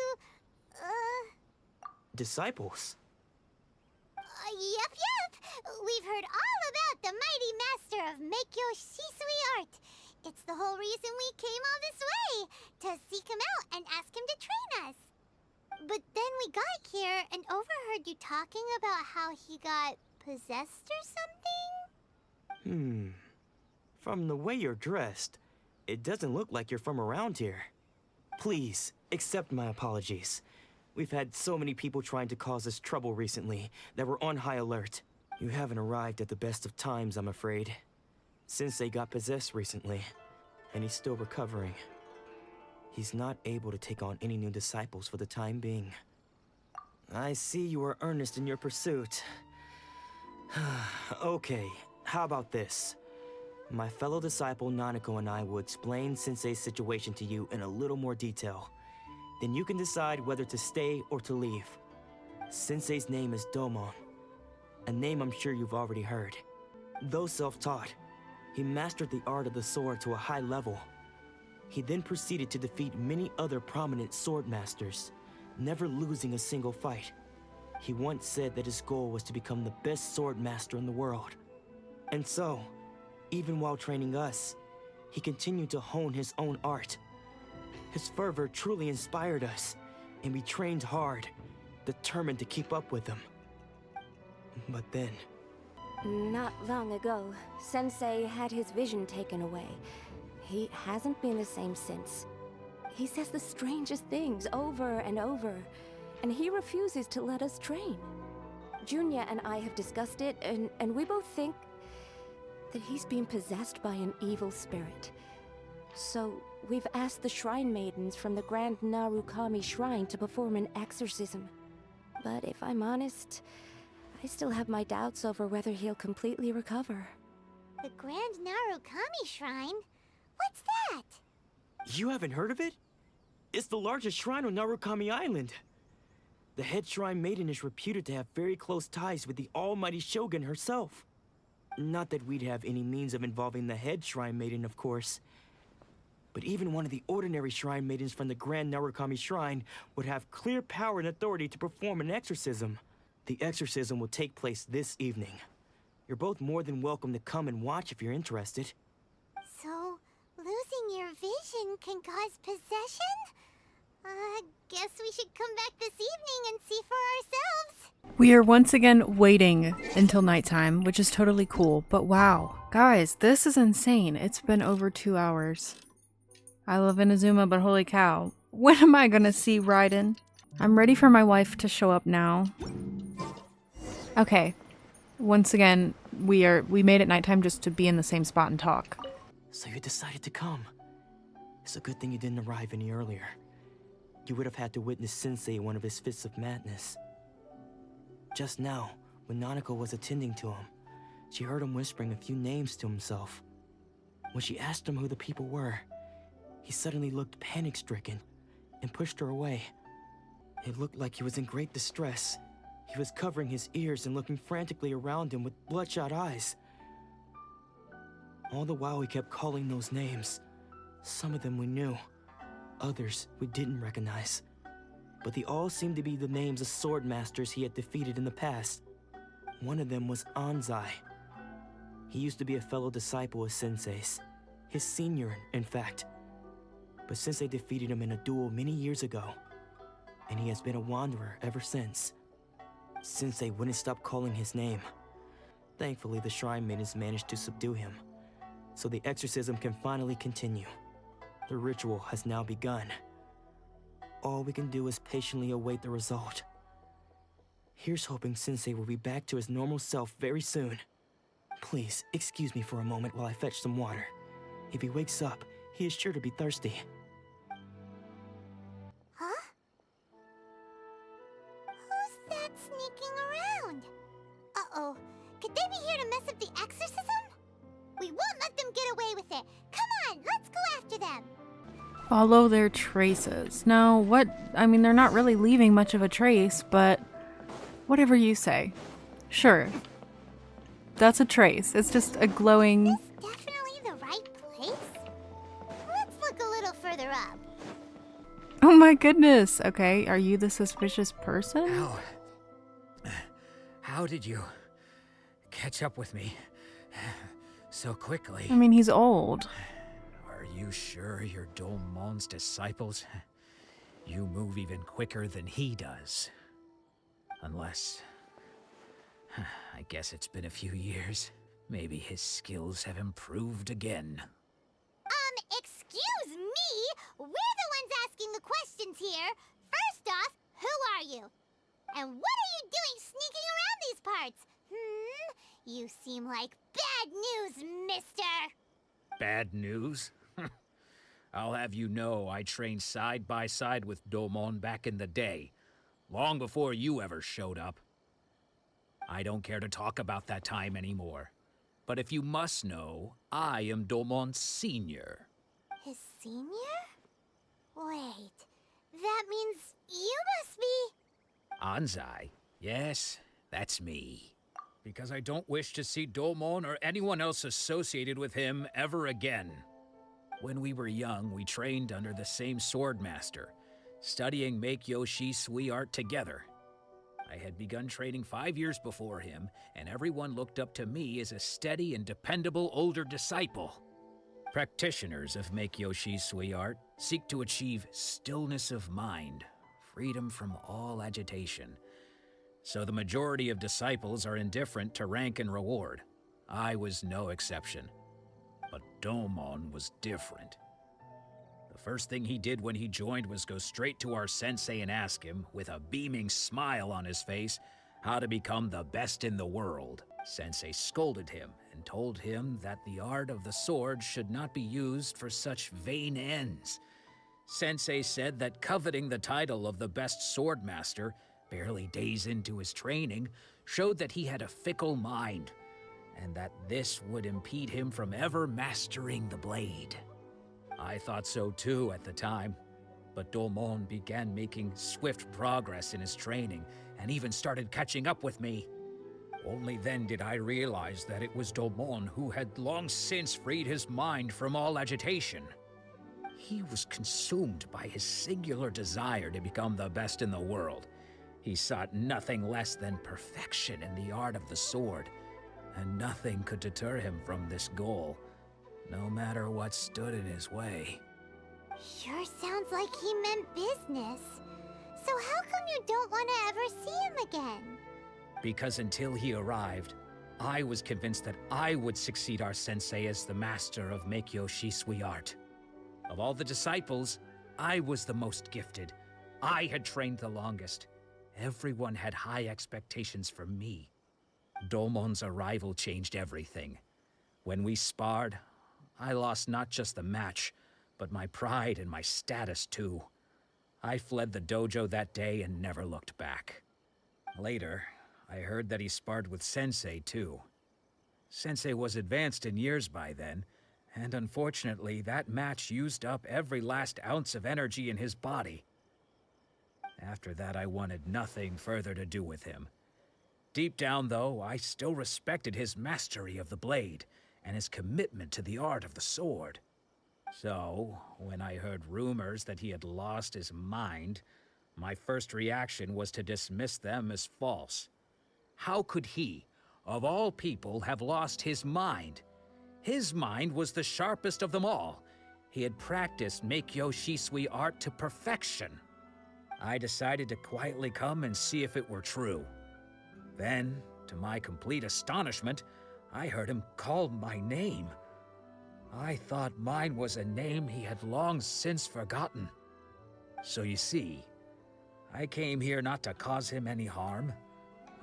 Disciples? Yep. We've heard all about the mighty master of Meikyo Shisui art. It's the whole reason we came all this way, to seek him out and ask him to train us. But then we got here and overheard you talking about how he got possessed or something? From the way you're dressed, it doesn't look like you're from around here. Please, accept my apologies. We've had so many people trying to cause us trouble recently that we're on high alert. You haven't arrived at the best of times, I'm afraid. Sensei got possessed recently, and he's still recovering. He's not able to take on any new disciples for the time being. I see you are earnest in your pursuit. Okay, how about this? My fellow disciple Nanako and I will explain Sensei's situation to you in a little more detail. Then you can decide whether to stay or to leave. Sensei's name is Domon, a name I'm sure you've already heard. Though self-taught, he mastered the art of the sword to a high level. He then proceeded to defeat many other prominent sword masters, never losing a single fight. He once said that his goal was to become the best sword master in the world. And so, even while training us, he continued to hone his own art. His fervor truly inspired us, and we trained hard, determined to keep up with him. But then... Not long ago, Sensei had his vision taken away. He hasn't been the same since. He says the strangest things over and over, and he refuses to let us train. Junya and I have discussed it, and we both think that he's been possessed by an evil spirit. So, we've asked the shrine maidens from the Grand Narukami Shrine to perform an exorcism. But if I'm honest, I still have my doubts over whether he'll completely recover. The Grand Narukami Shrine? What's that? You haven't heard of it? It's the largest shrine on Narukami Island. The head shrine maiden is reputed to have very close ties with the almighty Shogun herself. Not that we'd have any means of involving the head shrine maiden, of course. But even one of the ordinary shrine maidens from the Grand Narukami Shrine would have clear power and authority to perform an exorcism. The exorcism will take place this evening. You're both more than welcome to come and watch if you're interested. So, losing your vision can cause possession? Guess we should come back this evening and see for ourselves. We are once again waiting until nighttime, which is totally cool. But wow, guys, this is insane. It's been over 2 hours. I love Inazuma, but holy cow. When am I gonna see Raiden? I'm ready for my wife to show up now. Okay. Once again, we made it nighttime just to be in the same spot and talk. So you decided to come. It's a good thing you didn't arrive any earlier. You would have had to witness Sensei one of his fits of madness. Just now, when Nanako was attending to him, she heard him whispering a few names to himself. When she asked him who the people were, he suddenly looked panic-stricken and pushed her away. It looked like he was in great distress. He was covering his ears and looking frantically around him with bloodshot eyes. All the while he kept calling those names. Some of them we knew, others we didn't recognize. But they all seemed to be the names of sword masters he had defeated in the past. One of them was Anzai. He used to be a fellow disciple of Sensei's, his senior, in fact. But Sensei defeated him in a duel many years ago, and he has been a wanderer ever since. Sensei wouldn't stop calling his name. Thankfully, the shrine maidens managed to subdue him. so the exorcism can finally continue. The ritual has now begun. All we can do is patiently await the result. Here's hoping Sensei will be back to his normal self very soon. Please, excuse me for a moment while I fetch some water. If he wakes up, he is sure to be thirsty. Huh? Who's that sneaking around? Uh-oh. Could they be here to mess up the exorcism? We won't let them get away with it. Come on, let's go after them. Follow their traces. No, what? I mean, they're not really leaving much of a trace, but whatever you say. Sure. That's a trace. It's just a glowing... Is this definitely the right place? Let's look a little further up. Oh my goodness. Okay, are you the suspicious person? How did you catch up with me so quickly? I mean, he's old. Are you sure you're Domon's disciples? You move even quicker than he does. Unless... I guess it's been a few years. Maybe his skills have improved again. Excuse me? We're the ones asking the questions here. First off, who are you? And what are you doing sneaking around these parts? You seem like bad news, mister. Bad news? I'll have you know I trained side by side with Domon back in the day, long before you ever showed up. I don't care to talk about that time anymore. But if you must know, I am Domon's senior. His senior? Wait, that means you must be... Anzai? Yes, that's me. Because I don't wish to see Domon or anyone else associated with him ever again. When we were young, we trained under the same swordmaster, studying Make-Yoshi Sui art together. I had begun training 5 years before him, and everyone looked up to me as a steady and dependable older disciple. Practitioners of Make-Yoshi Sui art seek to achieve stillness of mind, freedom from all agitation. So the majority of disciples are indifferent to rank and reward. I was no exception. But Domon was different. The first thing he did when he joined was go straight to our sensei and ask him, with a beaming smile on his face, how to become the best in the world. Sensei scolded him and told him that the art of the sword should not be used for such vain ends. Sensei said that coveting the title of the best swordmaster, barely days into his training, showed that he had a fickle mind, and that this would impede him from ever mastering the blade. I thought so too at the time, but Domon began making swift progress in his training and even started catching up with me. Only then did I realize that it was Domon who had long since freed his mind from all agitation. He was consumed by his singular desire to become the best in the world. He sought nothing less than perfection in the art of the sword, and nothing could deter him from this goal, no matter what stood in his way. Sure sounds like he meant business. So how come you don't want to ever see him again? Because until he arrived, I was convinced that I would succeed our sensei as the master of Make-Yoshi Sui art. Of all the disciples, I was the most gifted. I had trained the longest. Everyone had high expectations for me. Domon's arrival changed everything. When we sparred, I lost not just the match, but my pride and my status too. I fled the dojo that day and never looked back. Later, I heard that he sparred with Sensei too. Sensei was advanced in years by then, and unfortunately that match used up every last ounce of energy in his body. After that, I wanted nothing further to do with him. Deep down, though, I still respected his mastery of the blade and his commitment to the art of the sword. So, when I heard rumors that he had lost his mind, my first reaction was to dismiss them as false. How could he, of all people, have lost his mind? His mind was the sharpest of them all. He had practiced Make-Yoshi Sui art to perfection. I decided to quietly come and see if it were true. Then, to my complete astonishment, I heard him call my name. I thought mine was a name he had long since forgotten. So you see, I came here not to cause him any harm.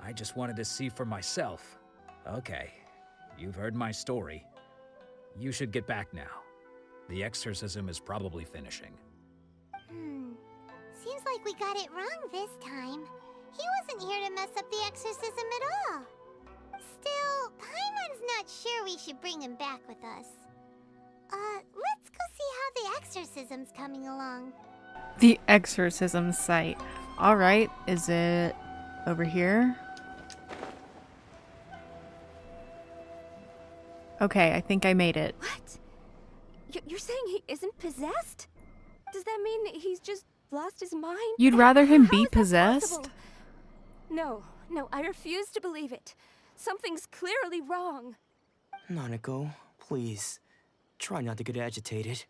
I just wanted to see for myself. Okay, you've heard my story. You should get back now. The exorcism is probably finishing. Seems like we got it wrong this time. He wasn't here to mess up the exorcism at all. Still, Paimon's not sure we should bring him back with us. Let's go see how the exorcism's coming along. The exorcism site. Alright, is it over here? Okay, I think I made it. What? You're saying he isn't possessed? Does that mean he's just lost his mind? You'd rather him How be is that possessed? possible? No, I refuse to believe it. Something's clearly wrong. Nanako, please. Try not to get agitated.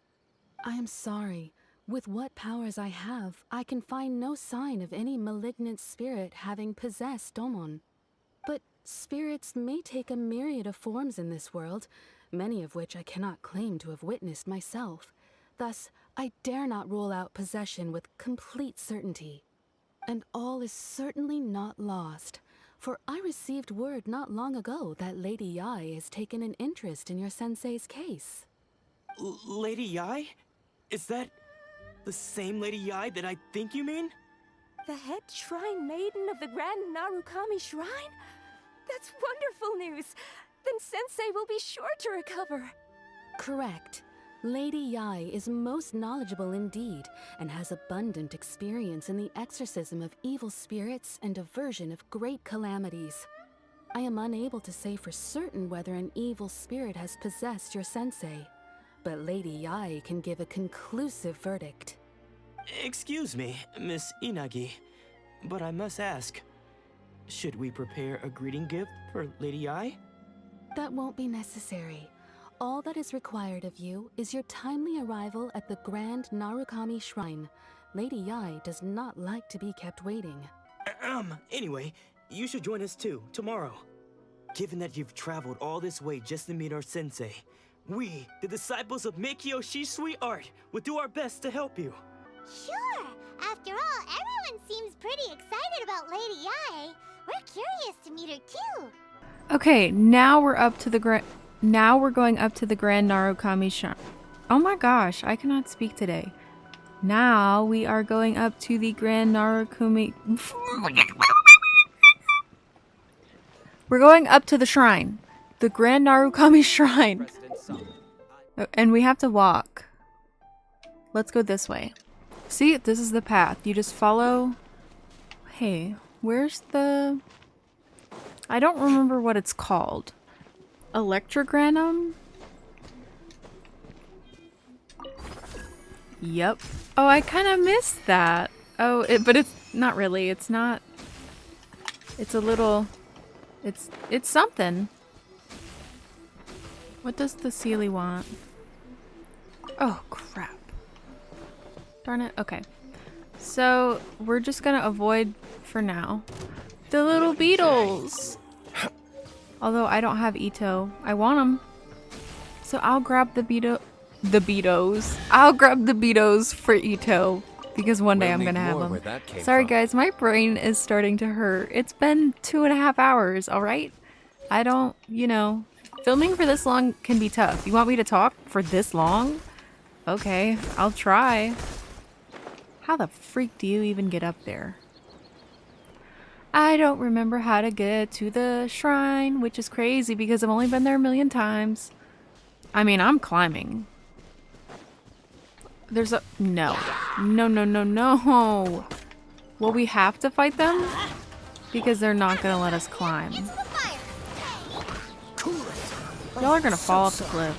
I am sorry. With what powers I have, I can find no sign of any malignant spirit having possessed Domon. But spirits may take a myriad of forms in this world, many of which I cannot claim to have witnessed myself. Thus, I dare not rule out possession with complete certainty. And all is certainly not lost, for I received word not long ago that Lady Yai has taken an interest in your sensei's case. Lady Yai? Is that the same Lady Yai that I think you mean? The head shrine maiden of the Grand Narukami Shrine? That's wonderful news! Then Sensei will be sure to recover. Correct. Lady Yai is most knowledgeable indeed, and has abundant experience in the exorcism of evil spirits and aversion of great calamities. I am unable to say for certain whether an evil spirit has possessed your sensei, but Lady Yai can give a conclusive verdict. Excuse me, Miss Inagi, but I must ask, should we prepare a greeting gift for Lady Yai? That won't be necessary. All that is required of you is your timely arrival at the Grand Narukami Shrine. Lady Yai does not like to be kept waiting. Anyway, you should join us too, tomorrow. Given that you've traveled all this way just to meet our sensei, we, the disciples of Meikyo Shisui Art, will do our best to help you. Sure! After all, everyone seems pretty excited about Lady Yai. We're curious to meet her too. Okay, now we're up to the Now we're going up to the Grand Narukami Shrine. Oh my gosh, I cannot speak today. Now we are going up to the Grand Narukami... We're going up to the shrine. The Grand Narukami Shrine. And we have to walk. Let's go this way. See, this is the path. You just follow... Hey, where's the... I don't remember what it's called. Electrogranum? Yep. Oh, I kind of missed that. Oh, but it's not really. It's not. It's a little... It's something. What does the Sealy want? Oh, crap. Darn it. Okay. So, we're just gonna avoid for now. The little beetles! Although I don't have Ito. I want them. So I'll grab the Betos. I'll grab the Betos for Ito. Because one day I'm gonna have them. Sorry guys, my brain is starting to hurt. It's been 2.5 hours, alright? I don't, filming for this long can be tough. You want me to talk for this long? Okay, I'll try. How the freak do you even get up there? I don't remember how to get to the shrine, which is crazy because I've only been there 1,000,000 times. I mean, I'm climbing. There's a... No. No. Will we have to fight them? Because they're not gonna let us climb. Y'all are gonna fall off the cliff.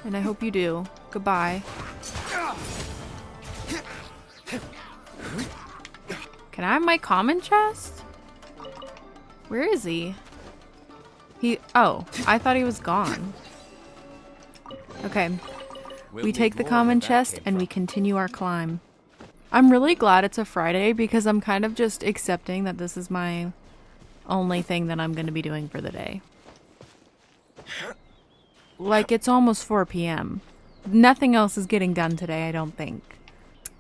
And I hope you do. Goodbye. Can I have my common chest? Where is he? Oh, I thought he was gone. Okay. We take the common chest and we continue our climb. I'm really glad it's a Friday because I'm kind of just accepting that this is my only thing that I'm going to be doing for the day. Like, it's almost 4 p.m. Nothing else is getting done today, I don't think.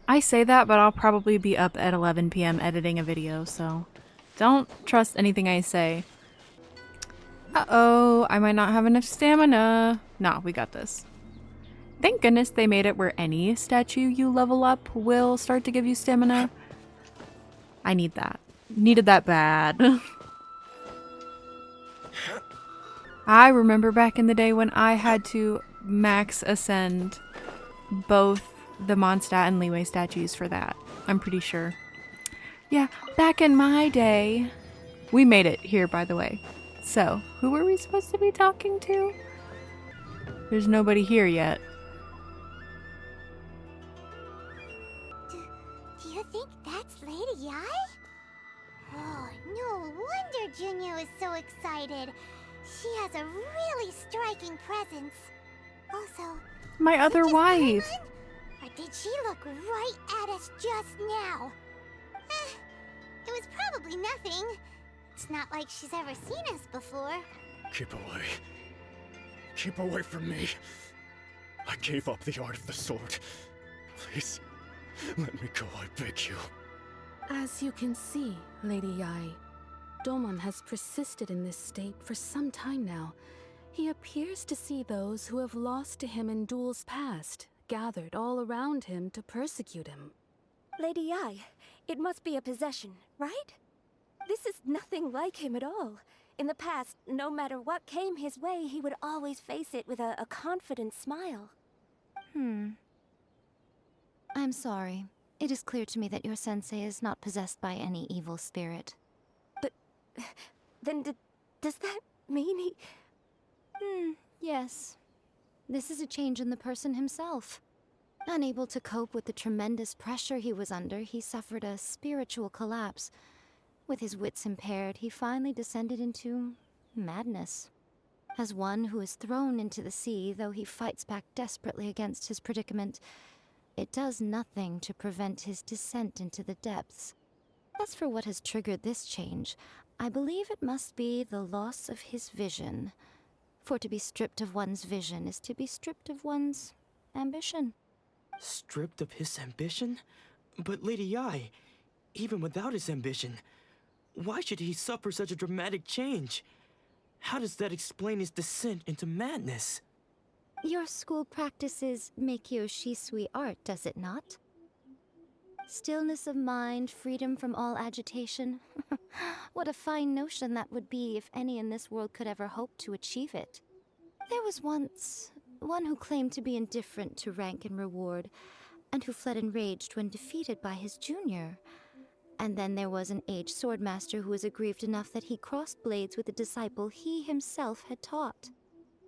I say that, but I'll probably be up at 11 p.m. editing a video, so don't trust anything I say. Uh-oh, I might not have enough stamina. Nah, we got this. Thank goodness they made it where any statue you level up will start to give you stamina. I need that. Needed that bad. I remember back in the day when I had to max ascend both the Mondstadt and Liyue statues for that. I'm pretty sure. Yeah, back in my day. We made it here, by the way. So, who were we supposed to be talking to? There's nobody here yet. Do you think that's Lady Ai? Oh, no wonder Junior is so excited. She has a really striking presence. Also, my other wife. Or did she look right at us just now? It was probably nothing. It's not like she's ever seen us before. Keep away. Keep away from me. I gave up the art of the sword. Please, let me go, I beg you. As you can see, Lady Yae, Domon has persisted in this state for some time now. He appears to see those who have lost to him in duels past, gathered all around him to persecute him. Lady Yae, it must be a possession, right? This is nothing like him at all. In the past, no matter what came his way, he would always face it with a confident smile. I'm sorry. It is clear to me that your sensei is not possessed by any evil spirit. But then does that mean he... Yes. This is a change in the person himself. Unable to cope with the tremendous pressure he was under, he suffered a spiritual collapse. With his wits impaired, he finally descended into madness. As one who is thrown into the sea, though he fights back desperately against his predicament, it does nothing to prevent his descent into the depths. As for what has triggered this change, I believe it must be the loss of his vision. For to be stripped of one's vision is to be stripped of one's ambition. Stripped of his ambition? But Lady Yae, even without his ambition, why should he suffer such a dramatic change? How does that explain his descent into madness? Your school practices Meikyo Shisui art, does it not? Stillness of mind, freedom from all agitation. What a fine notion that would be if any in this world could ever hope to achieve it. There was once one who claimed to be indifferent to rank and reward, and who fled enraged when defeated by his junior. And then there was an aged swordmaster who was aggrieved enough that he crossed blades with a disciple he himself had taught.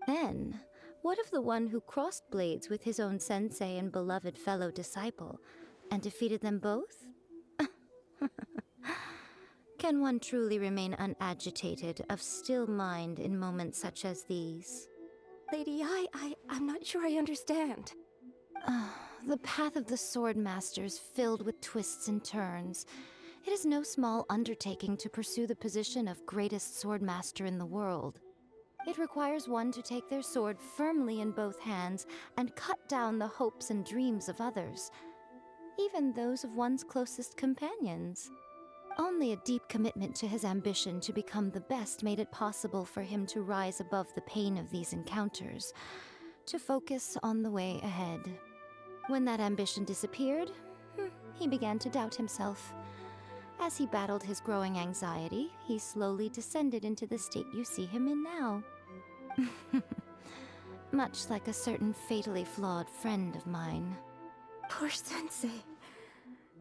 Then, what of the one who crossed blades with his own sensei and beloved fellow disciple, and defeated them both? Can one truly remain unagitated, of still mind in moments such as these? Lady Yae, I'm not sure I understand. The path of the swordmaster is filled with twists and turns. It is no small undertaking to pursue the position of greatest swordmaster in the world. It requires one to take their sword firmly in both hands and cut down the hopes and dreams of others, even those of one's closest companions. Only a deep commitment to his ambition to become the best made it possible for him to rise above the pain of these encounters, to focus on the way ahead. When that ambition disappeared, he began to doubt himself. As he battled his growing anxiety, he slowly descended into the state you see him in now. Much like a certain fatally flawed friend of mine. Poor sensei.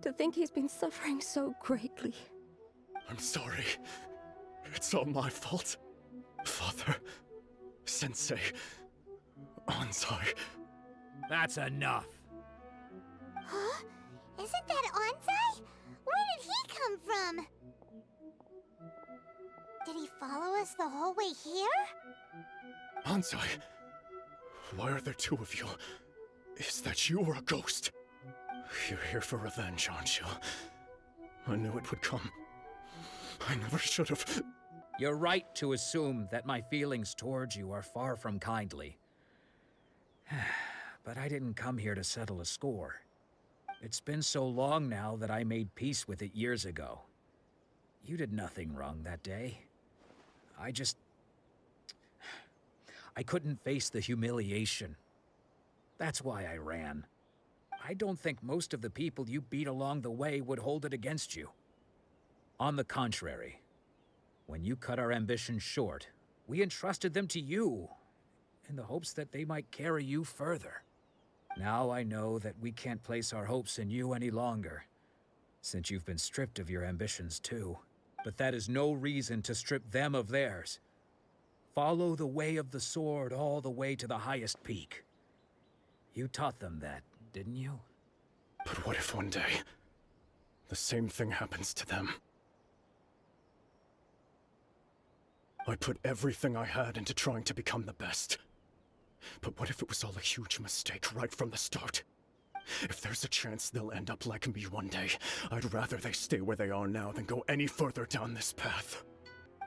To think he's been suffering so greatly. I'm sorry. It's all my fault. Father, Sensei, Ansai. That's enough. Huh? Isn't that Ansai? Where did he come from? Did he follow us the whole way here? Ansai, why are there two of you? Is that you or a ghost? You're here for revenge, aren't you? I knew it would come. I never should have. You're right to assume that my feelings towards you are far from kindly. But I didn't come here to settle a score. It's been so long now that I made peace with it years ago. You did nothing wrong that day. I couldn't face the humiliation. That's why I ran. I don't think most of the people you beat along the way would hold it against you. On the contrary, when you cut our ambitions short, we entrusted them to you, in the hopes that they might carry you further. Now I know that we can't place our hopes in you any longer, since you've been stripped of your ambitions too. But that is no reason to strip them of theirs. Follow the way of the sword all the way to the highest peak. You taught them that, didn't you? But what if one day, the same thing happens to them? I put everything I had into trying to become the best. But what if it was all a huge mistake right from the start? If there's a chance they'll end up like me one day, I'd rather they stay where they are now than go any further down this path.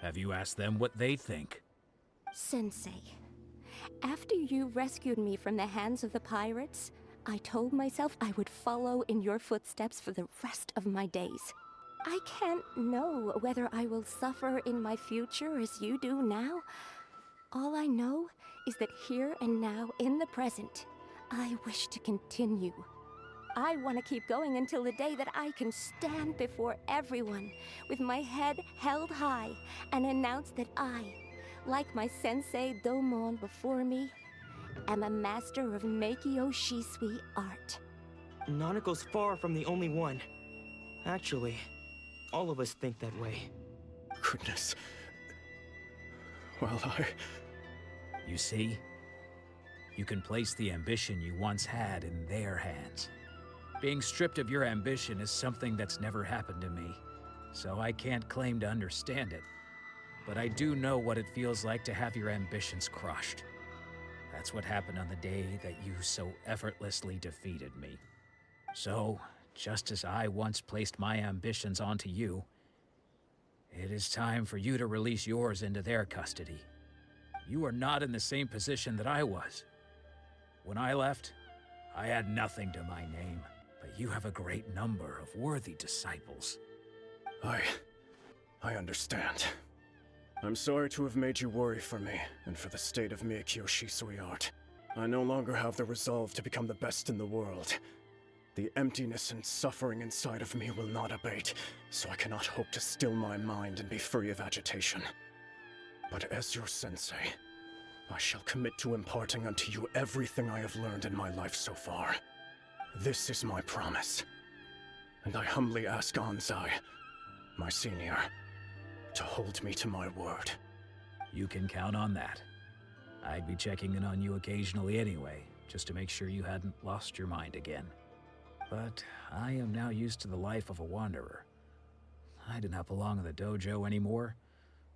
Have you asked them what they think? Sensei, after you rescued me from the hands of the pirates, I told myself I would follow in your footsteps for the rest of my days. I can't know whether I will suffer in my future as you do now. All I know is that here and now, in the present, I wish to continue. I want to keep going until the day that I can stand before everyone with my head held high and announce that I, like my sensei Domon before me, am a master of Meikyo Shisui art. Nanako's far from the only one. Actually, all of us think that way. Goodness. Well, You see? You can place the ambition you once had in their hands. Being stripped of your ambition is something that's never happened to me, so I can't claim to understand it. But I do know what it feels like to have your ambitions crushed. That's what happened on the day that you so effortlessly defeated me. So, just as I once placed my ambitions onto you, it is time for you to release yours into their custody. You are not in the same position that I was. When I left, I had nothing to my name, but you have a great number of worthy disciples. I understand. I'm sorry to have made you worry for me, and for the state of Meikyo Shisui art. I no longer have the resolve to become the best in the world. The emptiness and suffering inside of me will not abate, so I cannot hope to still my mind and be free of agitation. But as your sensei, I shall commit to imparting unto you everything I have learned in my life so far. This is my promise. And I humbly ask Anzai, my senior, to hold me to my word. You can count on that. I'd be checking in on you occasionally anyway, just to make sure you hadn't lost your mind again. But I am now used to the life of a wanderer. I do not belong in the dojo anymore,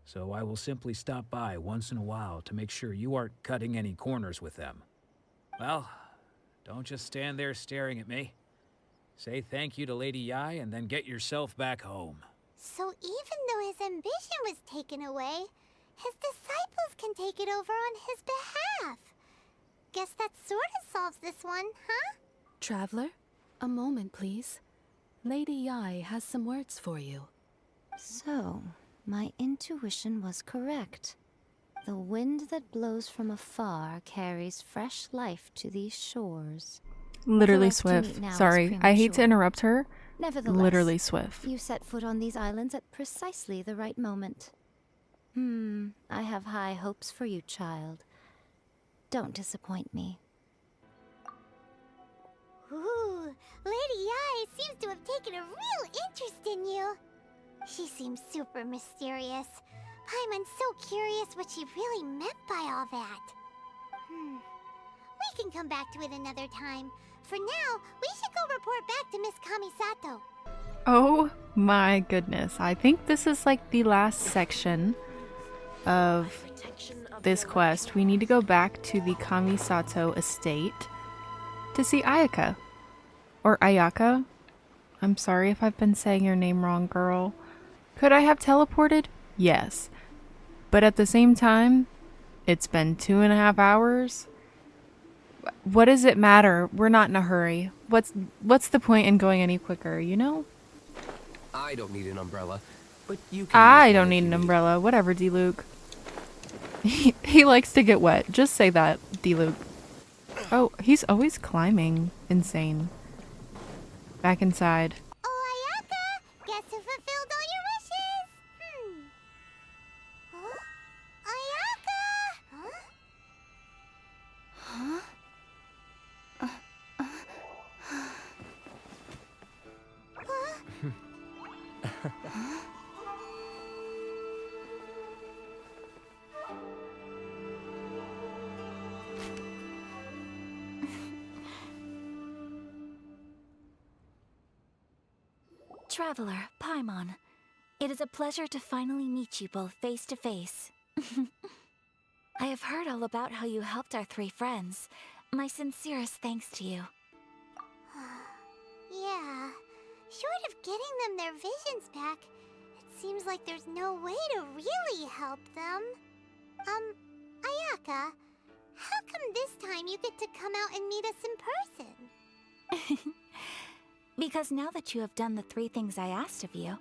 so I will simply stop by once in a while to make sure you aren't cutting any corners with them. Well, don't just stand there staring at me. Say thank you to Lady Yai and then get yourself back home. So even though his ambition was taken away, his disciples can take it over on his behalf. Guess that sort of solves this one, huh? Traveler, a moment, please. Lady Yai has some words for you. So, my intuition was correct. The wind that blows from afar carries fresh life to these shores. Literally For us to meet swift. now is Sorry, I hate to premature. interrupt her. Nevertheless, Literally swift. You set foot on these islands at precisely the right moment. I have high hopes for you, child. Don't disappoint me. Ooh, Lady Yai seems to have taken a real interest in you. She seems super mysterious. I'm so curious what she really meant by all that. We can come back to it another time. For now, we should go report back to Miss Kamisato. Oh my goodness. I think this is like the last section of this quest. We need to go back to the Kamisato estate to see Ayaka. Or Ayaka. I'm sorry if I've been saying your name wrong, girl. Could I have teleported? Yes. But at the same time, it's been 2.5 hours. What does it matter? We're not in a hurry. What's the point in going any quicker, you know? I don't need an umbrella, but you can I use one don't if need you an umbrella. Whatever, D-Luke. He likes to get wet. Just say that, D-Luke. Oh, he's always climbing. Insane. Back inside. Oh, Ayaka! Guess who fulfilled all your wishes? Huh? Ayaka! Huh? Traveler, Paimon, it is a pleasure to finally meet you both face to face. I have heard all about how you helped our 3 friends. My sincerest thanks to you. Yeah. Short of getting them their visions back, it seems like there's no way to really help them. Ayaka, how come this time you get to come out and meet us in person? Because now that you have done the 3 things I asked of you,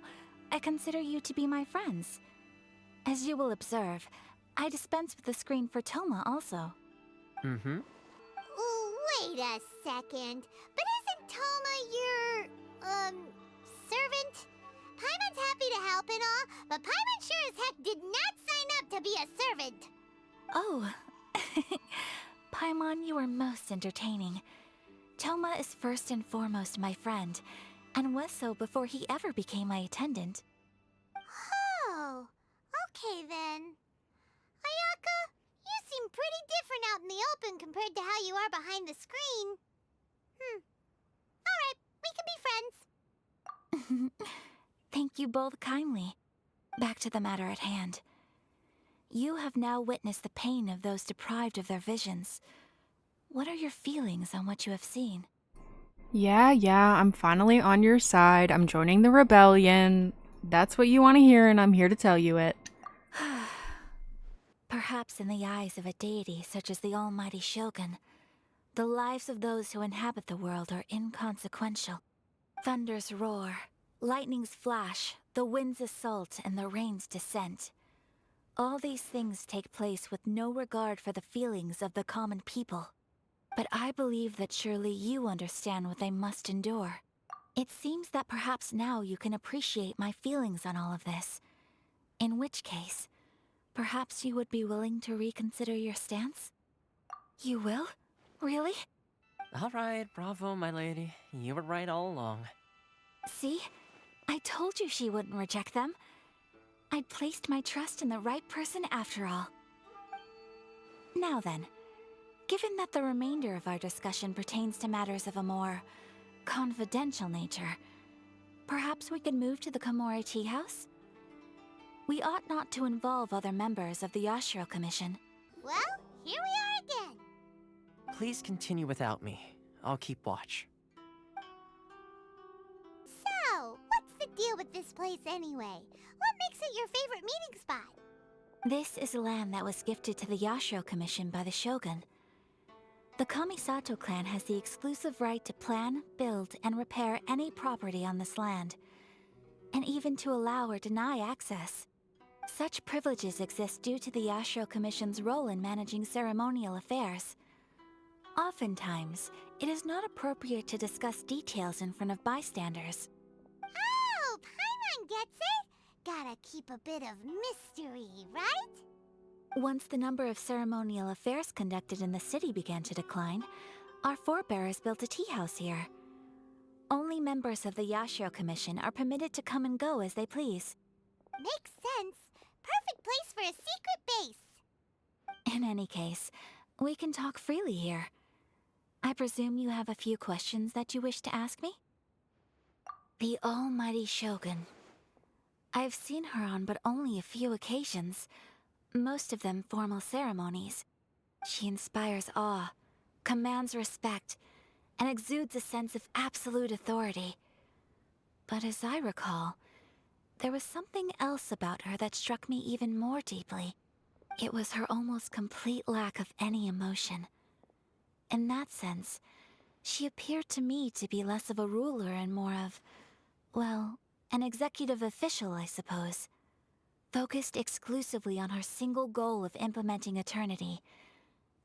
I consider you to be my friends. As you will observe, I dispense with the screen for Toma also. Mm-hmm. Wait a second. But isn't Toma your, servant? Paimon's happy to help and all, but Paimon sure as heck did not sign up to be a servant. Oh. Paimon, you are most entertaining. Toma is first and foremost my friend, and was so before he ever became my attendant. Oh, okay then. Ayaka, you seem pretty different out in the open compared to how you are behind the screen. Alright, we can be friends. Thank you both kindly. Back to the matter at hand. You have now witnessed the pain of those deprived of their visions. What are your feelings on what you have seen? Yeah, I'm finally on your side. I'm joining the rebellion. That's what you want to hear, and I'm here to tell you it. Perhaps in the eyes of a deity such as the almighty Shogun, the lives of those who inhabit the world are inconsequential. Thunders roar, lightnings flash, the winds assault, and the rains descent. All these things take place with no regard for the feelings of the common people. But I believe that surely you understand what they must endure. It seems that perhaps now you can appreciate my feelings on all of this. In which case, perhaps you would be willing to reconsider your stance? You will? Really? Alright, bravo, my lady. You were right all along. See? I told you she wouldn't reject them. I'd placed my trust in the right person after all. Now then, given that the remainder of our discussion pertains to matters of a more confidential nature, perhaps we could move to the Komore teahouse? We ought not to involve other members of the Yashiro Commission. Well, here we are again. Please continue without me. I'll keep watch. So, what's the deal with this place anyway? What makes it your favorite meeting spot? This is land that was gifted to the Yashiro Commission by the Shogun. The Kamisato clan has the exclusive right to plan, build, and repair any property on this land, and even to allow or deny access. Such privileges exist due to the Yashiro Commission's role in managing ceremonial affairs. Oftentimes, it is not appropriate to discuss details in front of bystanders. Oh, Paimon gets it! Gotta keep a bit of mystery, right? Once the number of ceremonial affairs conducted in the city began to decline, our forebears built a teahouse here. Only members of the Yashiro Commission are permitted to come and go as they please. Makes sense. Perfect place for a secret base. In any case, we can talk freely here. I presume you have a few questions that you wish to ask me? The almighty Shogun. I've seen her on but only a few occasions, most of them formal ceremonies. She inspires awe, commands respect, and exudes a sense of absolute authority. But as I recall, there was something else about her that struck me even more deeply. It was her almost complete lack of any emotion. In that sense, she appeared to me to be less of a ruler and more of, well, an executive official, I suppose. Focused exclusively on her single goal of implementing eternity,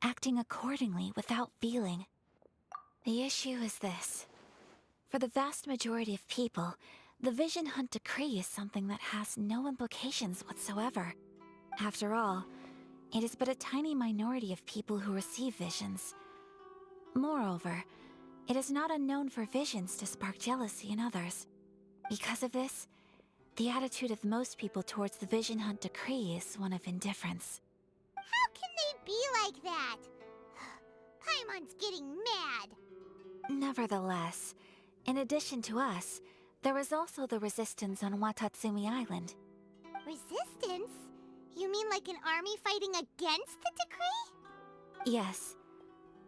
acting accordingly without feeling. The issue is this. For the vast majority of people, the Vision Hunt Decree is something that has no implications whatsoever. After all, it is but a tiny minority of people who receive visions. Moreover, it is not unknown for visions to spark jealousy in others. Because of this, the attitude of most people towards the Vision Hunt Decree is one of indifference. How can they be like that? Paimon's getting mad. Nevertheless, in addition to us, there is also the resistance on Watatsumi Island. Resistance? You mean like an army fighting against the decree? Yes.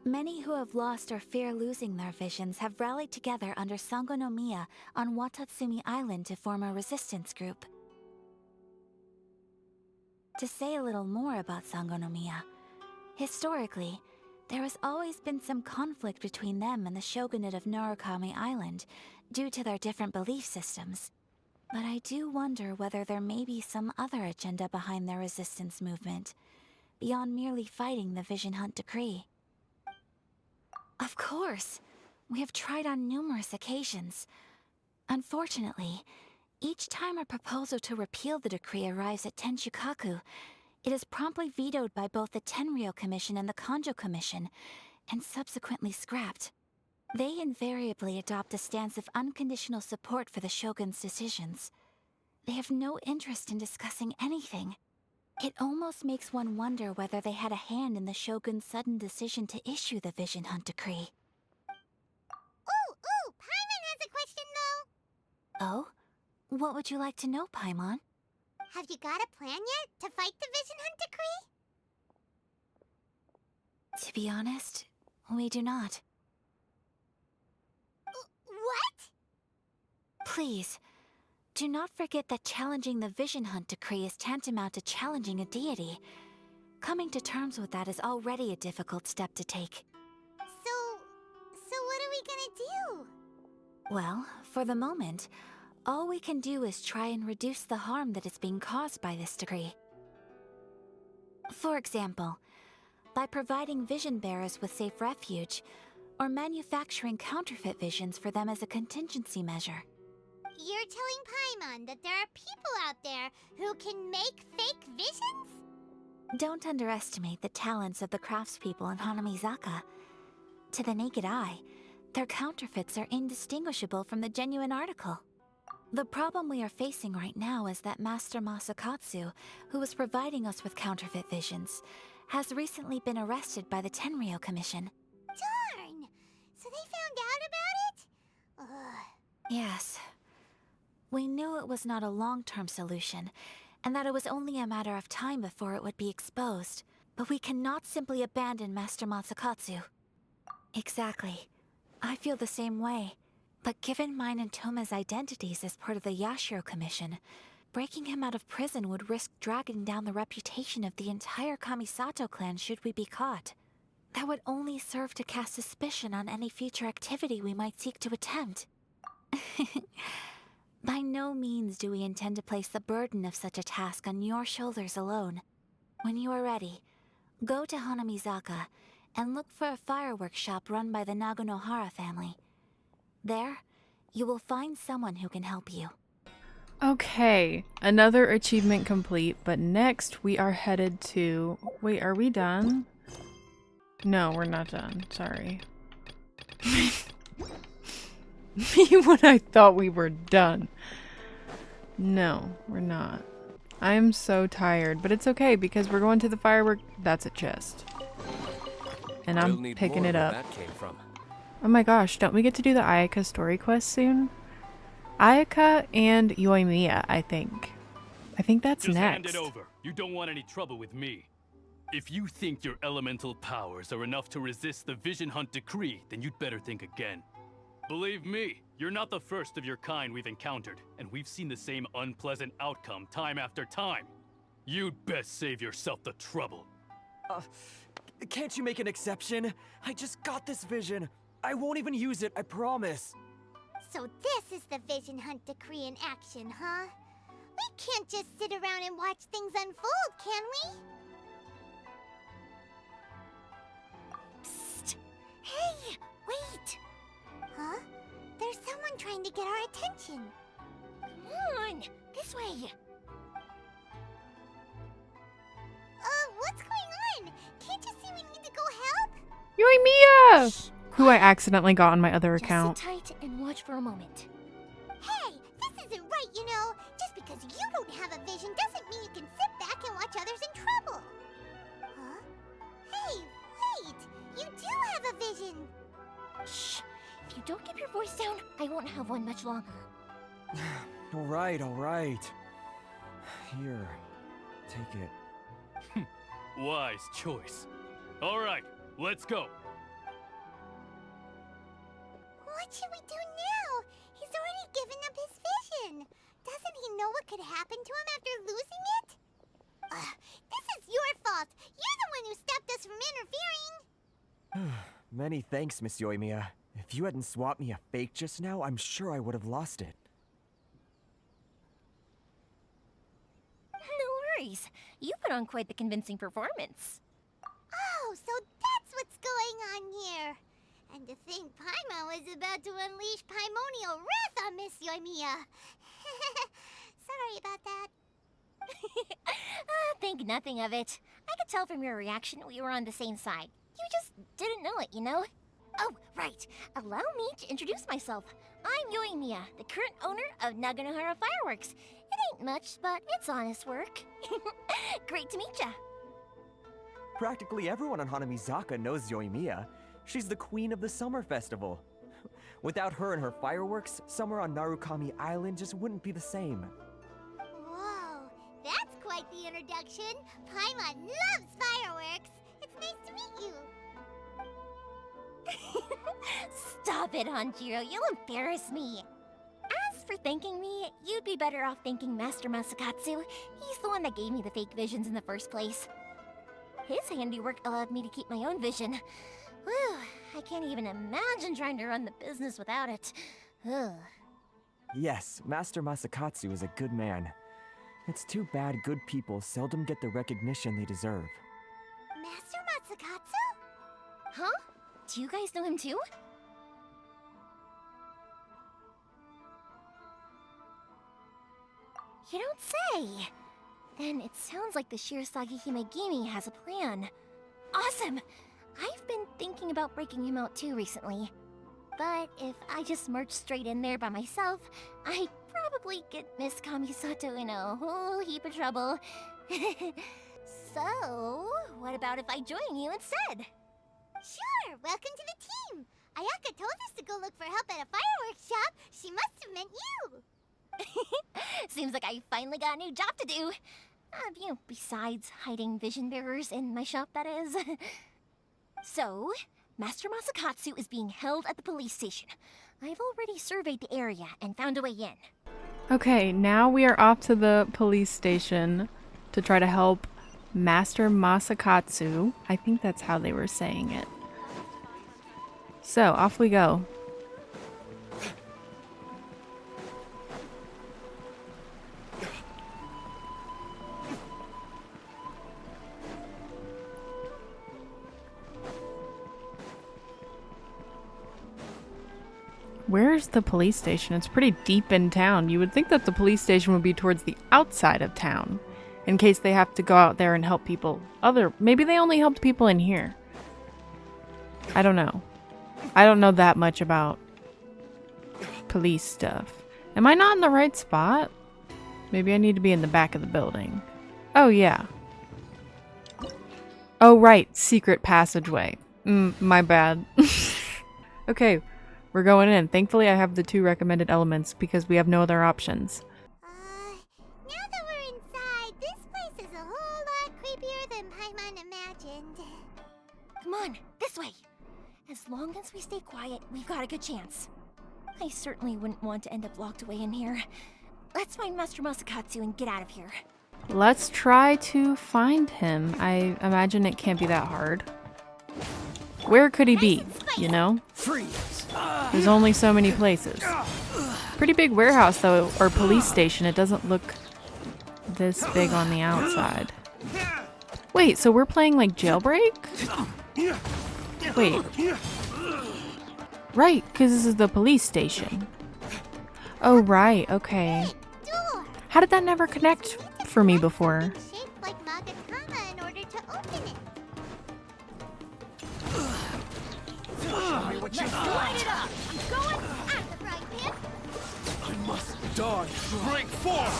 Many who have lost or fear losing their visions have rallied together under Sangonomiya on Watatsumi Island to form a resistance group. To say a little more about Sangonomiya, historically, there has always been some conflict between them and the shogunate of Narukami Island due to their different belief systems. But I do wonder whether there may be some other agenda behind their resistance movement, beyond merely fighting the Vision Hunt Decree. Of course, we have tried on numerous occasions. Unfortunately, each time a proposal to repeal the decree arrives at Tenshukaku, it is promptly vetoed by both the Tenryou Commission and the Kanjou Commission, and subsequently scrapped. They invariably adopt a stance of unconditional support for the Shogun's decisions. They have no interest in discussing anything. It almost makes one wonder whether they had a hand in the Shogun's sudden decision to issue the Vision Hunt Decree. Ooh, Paimon has a question though. Oh? What would you like to know, Paimon? Have you got a plan yet to fight the Vision Hunt Decree? To be honest, we do not. What? Please, do not forget that challenging the Vision Hunt Decree is tantamount to challenging a deity. Coming to terms with that is already a difficult step to take. So what are we gonna do? Well, for the moment, all we can do is try and reduce the harm that is being caused by this decree. For example, by providing vision bearers with safe refuge, or manufacturing counterfeit visions for them as a contingency measure. You're telling Paimon that there are people out there who can make fake visions? Don't underestimate the talents of the craftspeople in Hanamizaka. To the naked eye, their counterfeits are indistinguishable from the genuine article. The problem we are facing right now is that Master Masakatsu, who was providing us with counterfeit visions, has recently been arrested by the Tenryou Commission. Darn! So they found out about it? Ugh. Yes. We knew it was not a long-term solution, and that it was only a matter of time before it would be exposed. But we cannot simply abandon Master Masakatsu. Exactly. I feel the same way. But given mine and Toma's identities as part of the Yashiro Commission, breaking him out of prison would risk dragging down the reputation of the entire Kamisato clan should we be caught. That would only serve to cast suspicion on any future activity we might seek to attempt. By no means do we intend to place the burden of such a task on your shoulders alone. When you are ready, go to Hanamizaka and look for a fireworks shop run by the Naganohara family. There, you will find someone who can help you. Okay, another achievement complete, but next we are headed to... Wait, are we done? No, we're not done. Sorry. Me when I thought we were done. No, we're not. I am so tired, but it's okay because we're going to the firework. That's a chest. And I'm picking it up. That came from. Oh my gosh, don't we get to do the Ayaka story quest soon? Ayaka and Euthymia, I think. I think that's Just next. hand it over. You don't want any trouble with me. If you think your elemental powers are enough to resist the Vision Hunt Decree, then you'd better think again. Believe me, you're not the first of your kind we've encountered, and we've seen the same unpleasant outcome time after time. You'd best save yourself the trouble. Can't you make an exception? I just got this vision. I won't even use it, I promise. So this is the vision hunt decree in action, huh? We can't just sit around and watch things unfold, can we? Psst! Hey, wait! Huh? There's someone trying to get our attention. Come on, this way. What's going on? Can't you see we need to go help? Euthymia! Who I accidentally got on my other account. Just sit tight and watch for a moment. Hey, this isn't right, you know. Just because you don't have a vision doesn't mean you can sit back and watch others in trouble. Huh? Hey, wait! You do have a vision! Shh! If you don't keep your voice down, I won't have one much longer. All right. Here, take it. Wise choice. All right, let's go. What should we do now? He's already given up his vision. Doesn't he know what could happen to him after losing it? This is your fault. You're the one who stopped us from interfering. Many thanks, Miss Euthymia. If you hadn't swapped me a fake just now, I'm sure I would have lost it. No worries. You put on quite the convincing performance. Oh, so that's what's going on here. And to think Paimon was about to unleash Paimonial wrath on Miss Euthymia. Sorry about that. Think nothing of it. I could tell from your reaction we were on the same side. You just didn't know it, you know? Oh, right. Allow me to introduce myself. I'm Euthymia, the current owner of Naganohara Fireworks. It ain't much, but it's honest work. Great to meet ya. Practically everyone on Hanamizaka knows Euthymia. She's the queen of the summer festival. Without her and her fireworks, summer on Narukami Island just wouldn't be the same. Whoa, that's quite the introduction. Paimon loves fireworks. It's nice to meet you. Stop it, Hanjiro. You'll embarrass me. As for thanking me, you'd be better off thanking Master Masakatsu. He's the one that gave me the fake visions in the first place. His handiwork allowed me to keep my own vision. Whew, I can't even imagine trying to run the business without it. Ugh. Yes, Master Masakatsu is a good man. It's too bad good people seldom get the recognition they deserve. Master Masakatsu? Huh? Do you guys know him too? You don't say! Then it sounds like the Shirasagi Himegimi has a plan. Awesome! I've been thinking about breaking him out too recently. But if I just march straight in there by myself, I'd probably get Miss Kamisato in a whole heap of trouble. So, what about if I join you instead? Sure! Welcome to the team! Ayaka told us to go look for help at a fireworks shop. She must have meant you! Seems like I finally got a new job to do. Besides hiding vision bearers in my shop, that is. So, Master Masakatsu is being held at the police station. I've already surveyed the area and found a way in. Okay, now we are off to the police station to try to help Master Masakatsu. I think that's how they were saying it. So, off we go. Where's the police station? It's pretty deep in town. You would think that the police station would be towards the outside of town, in case they have to go out there and help people. Maybe they only helped people in here. I don't know. I don't know that much about police stuff. Am I not in the right spot? Maybe I need to be in the back of the building. Oh, yeah. Oh, right. Secret passageway. My bad. Okay. We're going in. Thankfully, I have the 2 recommended elements because we have no other options. Now that we're inside, this place is a whole lot creepier than Paimon imagined. Come on, this way. As long as we stay quiet, we've got a good chance. I certainly wouldn't want to end up locked away in here. Let's find Master Masakatsu and get out of here. Let's try to find him. I imagine it can't be that hard. Where could he be, you know? There's only so many places. Pretty big warehouse, though, or police station. It doesn't look this big on the outside. Wait, so we're playing, like, Jailbreak? Wait. Right, because this is the police station. Oh, right, okay. How did that never connect for me before? Light it up! I'm going at the frying pan! I must dodge. Break forth!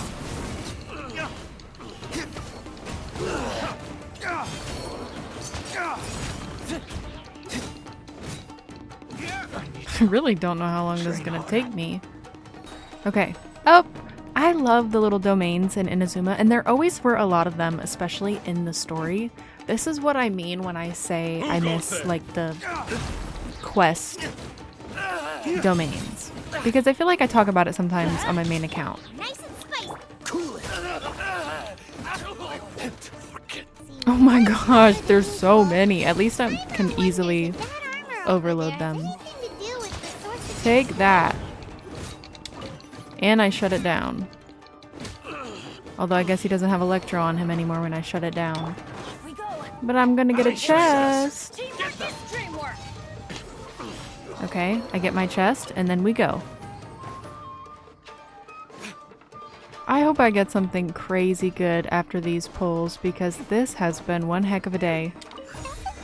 I really don't know how long this is gonna take me. Okay. Oh! I love the little domains in Inazuma, and there always were a lot of them, especially in the story. This is what I mean when I say I miss, like, the quest domains. Because I feel like I talk about it sometimes on my main account. Oh my gosh, there's so many. At least I can easily overload them. Take that. And I shut it down. Although I guess he doesn't have Electro on him anymore when I shut it down. But I'm gonna get a chest. Okay, I get my chest, and then we go. I hope I get something crazy good after these pulls, because this has been one heck of a day. Doesn't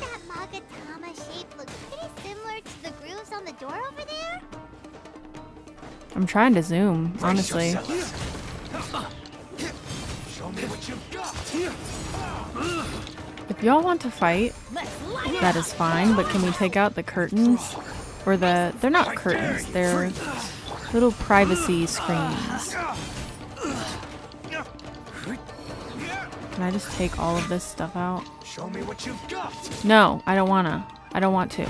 that Magatama shape look pretty similar to the grooves on the door over there? I'm trying to zoom, honestly. Show me what you've got. If y'all want to fight, that is fine, but can we take out the curtains? Or they're not curtains, they're little privacy screens. Can I just take all of this stuff out? Show me what you've got. No, I don't wanna. I don't want to.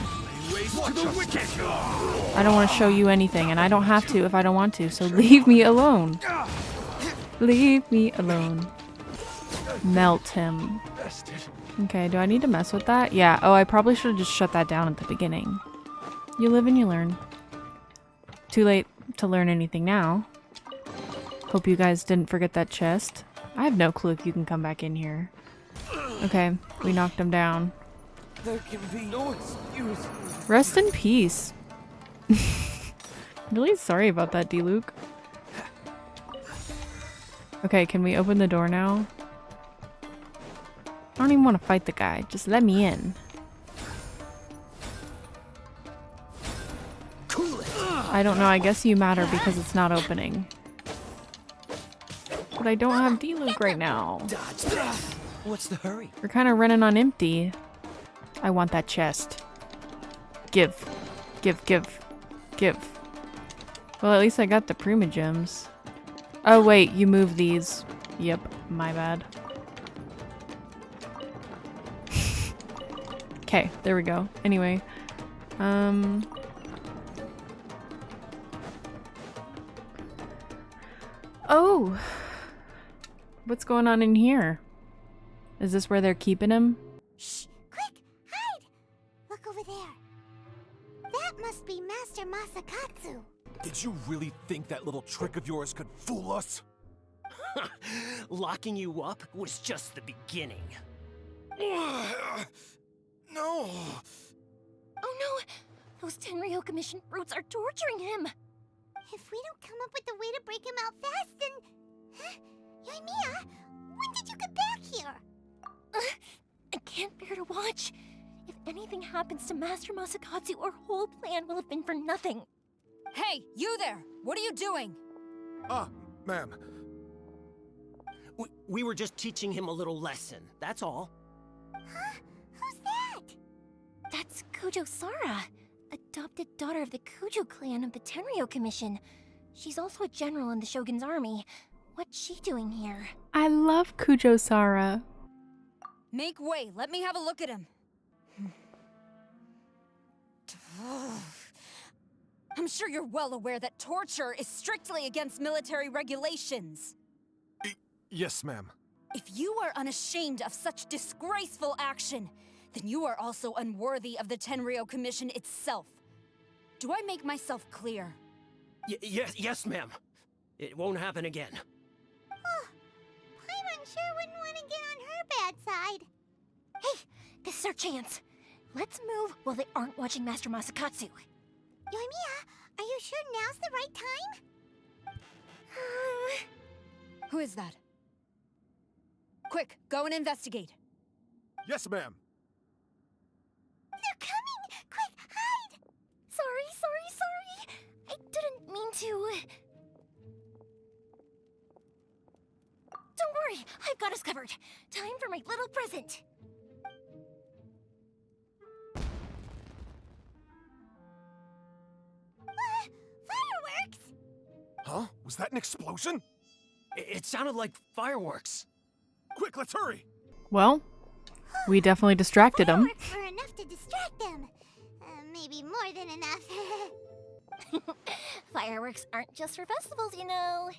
I don't want to show you anything, and I don't have to if I don't want to, so leave me alone. Leave me alone. Melt him. Okay, do I need to mess with that? Yeah, oh, I probably should have just shut that down at the beginning. You live and you learn. Too late to learn anything now. Hope you guys didn't forget that chest. I have no clue if you can come back in here. Okay, we knocked him down. There can be no excuse. Rest in peace. Really sorry about that, D-Luke. Okay, can we open the door now? I don't even want to fight the guy. Just let me in. I don't know. I guess you matter because it's not opening. But I don't have D-Luke right now. What's the hurry? We're kind of running on empty. I want that chest. Give. Give, give, give. Well, at least I got the Prima gems. Oh, wait. You move these. Yep. My bad. Okay. There we go. Anyway. Oh. What's going on in here? Is this where they're keeping him? Shh! Quick! Hide! Look over there. That must be Master Masakatsu. Did you really think that little trick of yours could fool us? Locking you up was just the beginning. No! Oh no! Those Tenryo Commission brutes are torturing him! If we don't come up with a way to break him out fast, then... Huh? Yoimiya, when did you get back here? I can't bear to watch. If anything happens to Master Masakatsu, our whole plan will have been for nothing. Hey, you there! What are you doing? Ma'am. We were just teaching him a little lesson, that's all. Huh? Who's that? That's Kujo Sara, adopted daughter of the Kujo clan of the Tenryo Commission. She's also a general in the Shogun's army. What's she doing here? I love Kujo Sara. Make way, let me have a look at him. I'm sure you're well aware that torture is strictly against military regulations. Yes, ma'am. If you are unashamed of such disgraceful action, then you are also unworthy of the Tenryou Commission itself. Do I make myself clear? Yes, ma'am. It won't happen again. Paimon sure wouldn't want to get on her bad side. Hey, this is our chance. Let's move while they aren't watching Master Masakatsu. Yoimiya, are you sure now's the right time? Who is that? Quick, go and investigate. Yes, ma'am. They're coming! Quick, hide! Sorry. I didn't mean to. Don't worry, I've got us covered. Time for my little present. Fireworks? Huh? Was that an explosion? It sounded like fireworks. Quick, let's hurry! Well, we definitely distracted him. Fireworks were enough to distract them. Maybe more than enough. Fireworks aren't just for festivals, you know.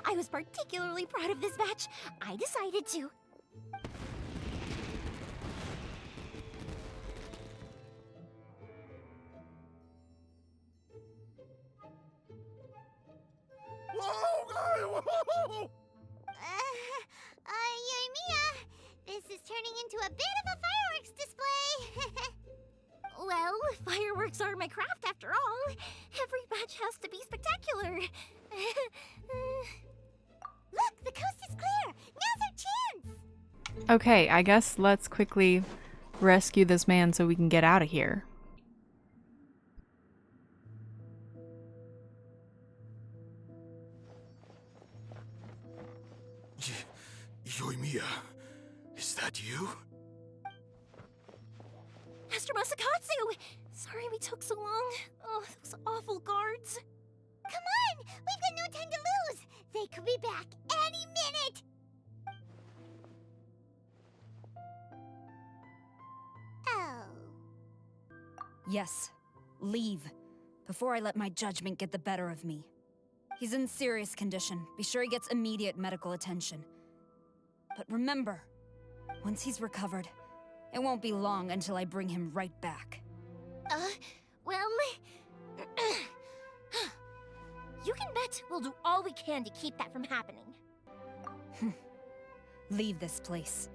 I was particularly proud of this batch. I decided to. Whoa! Yoimiya, this is turning into a bit of a fireworks display. Well, fireworks are my craft after all. Every batch has to be spectacular. Look, the coast is clear. Now's our chance. Okay, I guess let's quickly rescue this man so we can get out of here. Yoimiya, is that you? Master Masakatsu! Sorry we took so long. Oh, those awful guards. Come on! We've got no time to lose! They could be back any minute! Oh. Yes, leave. Before I let my judgment get the better of me. He's in serious condition. Be sure he gets immediate medical attention. But remember, once he's recovered, it won't be long until I bring him right back. Well... you can bet we'll do all we can to keep that from happening. Leave this place.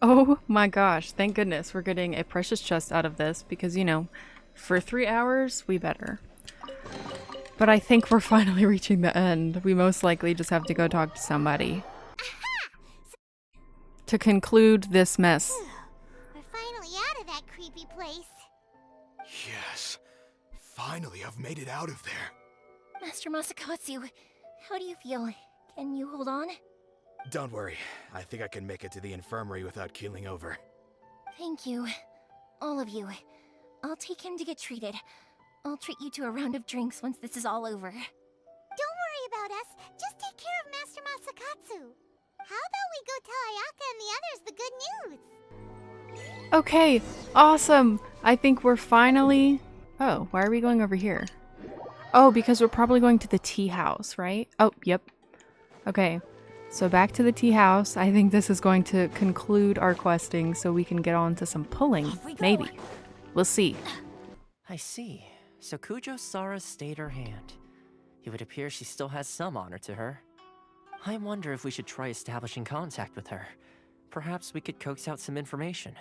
Oh my gosh, thank goodness we're getting a precious chest out of this because, you know, for 3 hours, we better. But I think we're finally reaching the end. We most likely just have to go talk to somebody. To conclude this mess. We're finally out of that creepy place. Yes. Finally, I've made it out of there. Master Masakatsu, how do you feel? Can you hold on? Don't worry. I think I can make it to the infirmary without keeling over. Thank you. All of you. I'll take him to get treated. I'll treat you to a round of drinks once this is all over. Don't worry about us. Just take care of Master Masakatsu. How about we go tell Ayaka and the others the good news? Okay, awesome. I think we're finally... Oh, why are we going over here? Oh, because we're probably going to the tea house, right? Oh, yep. Okay, so back to the tea house. I think this is going to conclude our questing so we can get on to some pulling. Maybe. We'll see. I see. So Kujo-Sara stayed her hand. It would appear she still has some honor to her. I wonder if we should try establishing contact with her. Perhaps we could coax out some information.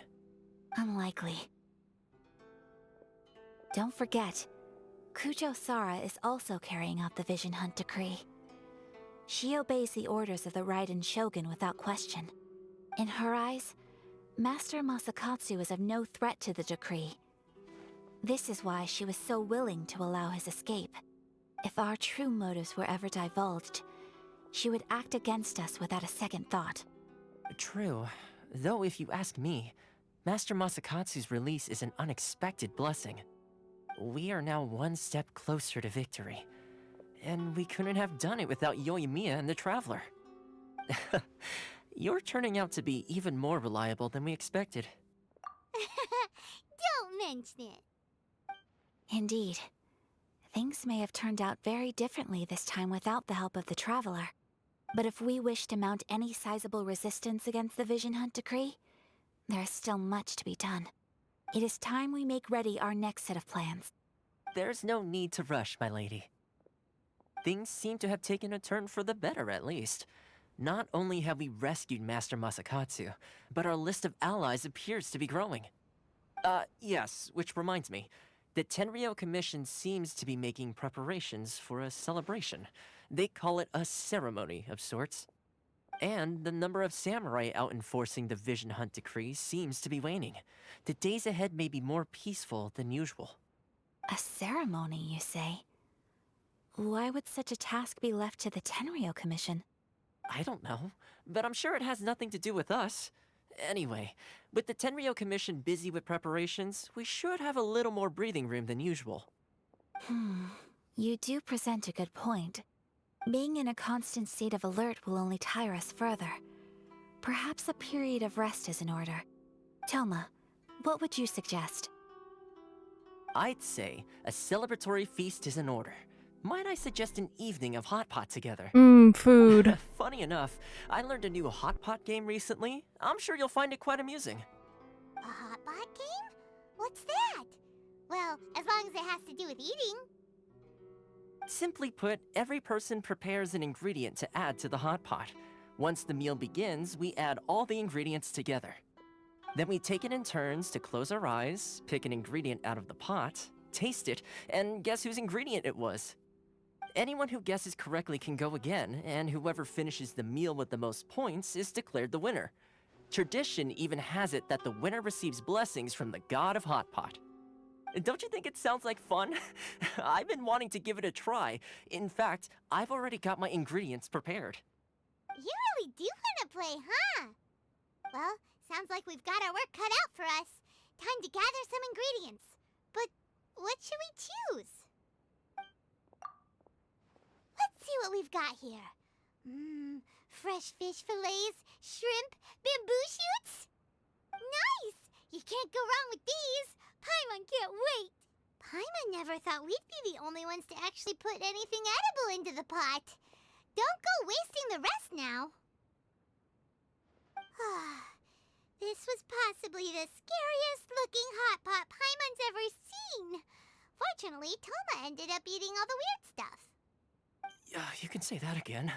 Unlikely. Don't forget, Kujo-Sara is also carrying out the Vision Hunt decree. She obeys the orders of the Raiden Shogun without question. In her eyes, Master Masakatsu is of no threat to the decree. This is why she was so willing to allow his escape. If our true motives were ever divulged, she would act against us without a second thought. True. Though if you ask me, Master Masakatsu's release is an unexpected blessing. We are now one step closer to victory. And we couldn't have done it without Yoimiya and the Traveler. You're turning out to be even more reliable than we expected. Don't mention it. Indeed. Things may have turned out very differently this time without the help of the Traveler. But if we wish to mount any sizable resistance against the Vision Hunt decree, there is still much to be done. It is time we make ready our next set of plans. There's no need to rush, my lady. Things seem to have taken a turn for the better, at least. Not only have we rescued Master Masakatsu, but our list of allies appears to be growing. Yes, which reminds me. The Tenryou Commission seems to be making preparations for a celebration. They call it a ceremony of sorts. And the number of samurai out enforcing the Vision Hunt decree seems to be waning. The days ahead may be more peaceful than usual. A ceremony, you say? Why would such a task be left to the Tenryou Commission? I don't know, but I'm sure it has nothing to do with us. Anyway, with the Tenryou Commission busy with preparations, we should have a little more breathing room than usual. You do present a good point. Being in a constant state of alert will only tire us further. Perhaps a period of rest is in order. Toma, what would you suggest? I'd say a celebratory feast is in order. Might I suggest an evening of hot pot together? Food. Funny enough, I learned a new hot pot game recently. I'm sure you'll find it quite amusing. A hot pot game? What's that? Well, as long as it has to do with eating. Simply put, every person prepares an ingredient to add to the hot pot. Once the meal begins, we add all the ingredients together. Then we take it in turns to close our eyes, pick an ingredient out of the pot, taste it, and guess whose ingredient it was. Anyone who guesses correctly can go again, and whoever finishes the meal with the most points is declared the winner. Tradition even has it that the winner receives blessings from the god of hot pot. Don't you think it sounds like fun? I've been wanting to give it a try. In fact, I've already got my ingredients prepared. You really do want to play, huh? Well, sounds like we've got our work cut out for us. Time to gather some ingredients. But what should we choose? Let's see what we've got here. Fresh fish fillets, shrimp, bamboo shoots. Nice! You can't go wrong with these. Paimon can't wait. Paimon never thought we'd be the only ones to actually put anything edible into the pot. Don't go wasting the rest now. This was possibly the scariest looking hot pot Paimon's ever seen. Fortunately, Toma ended up eating all the weird stuff. You can say that again.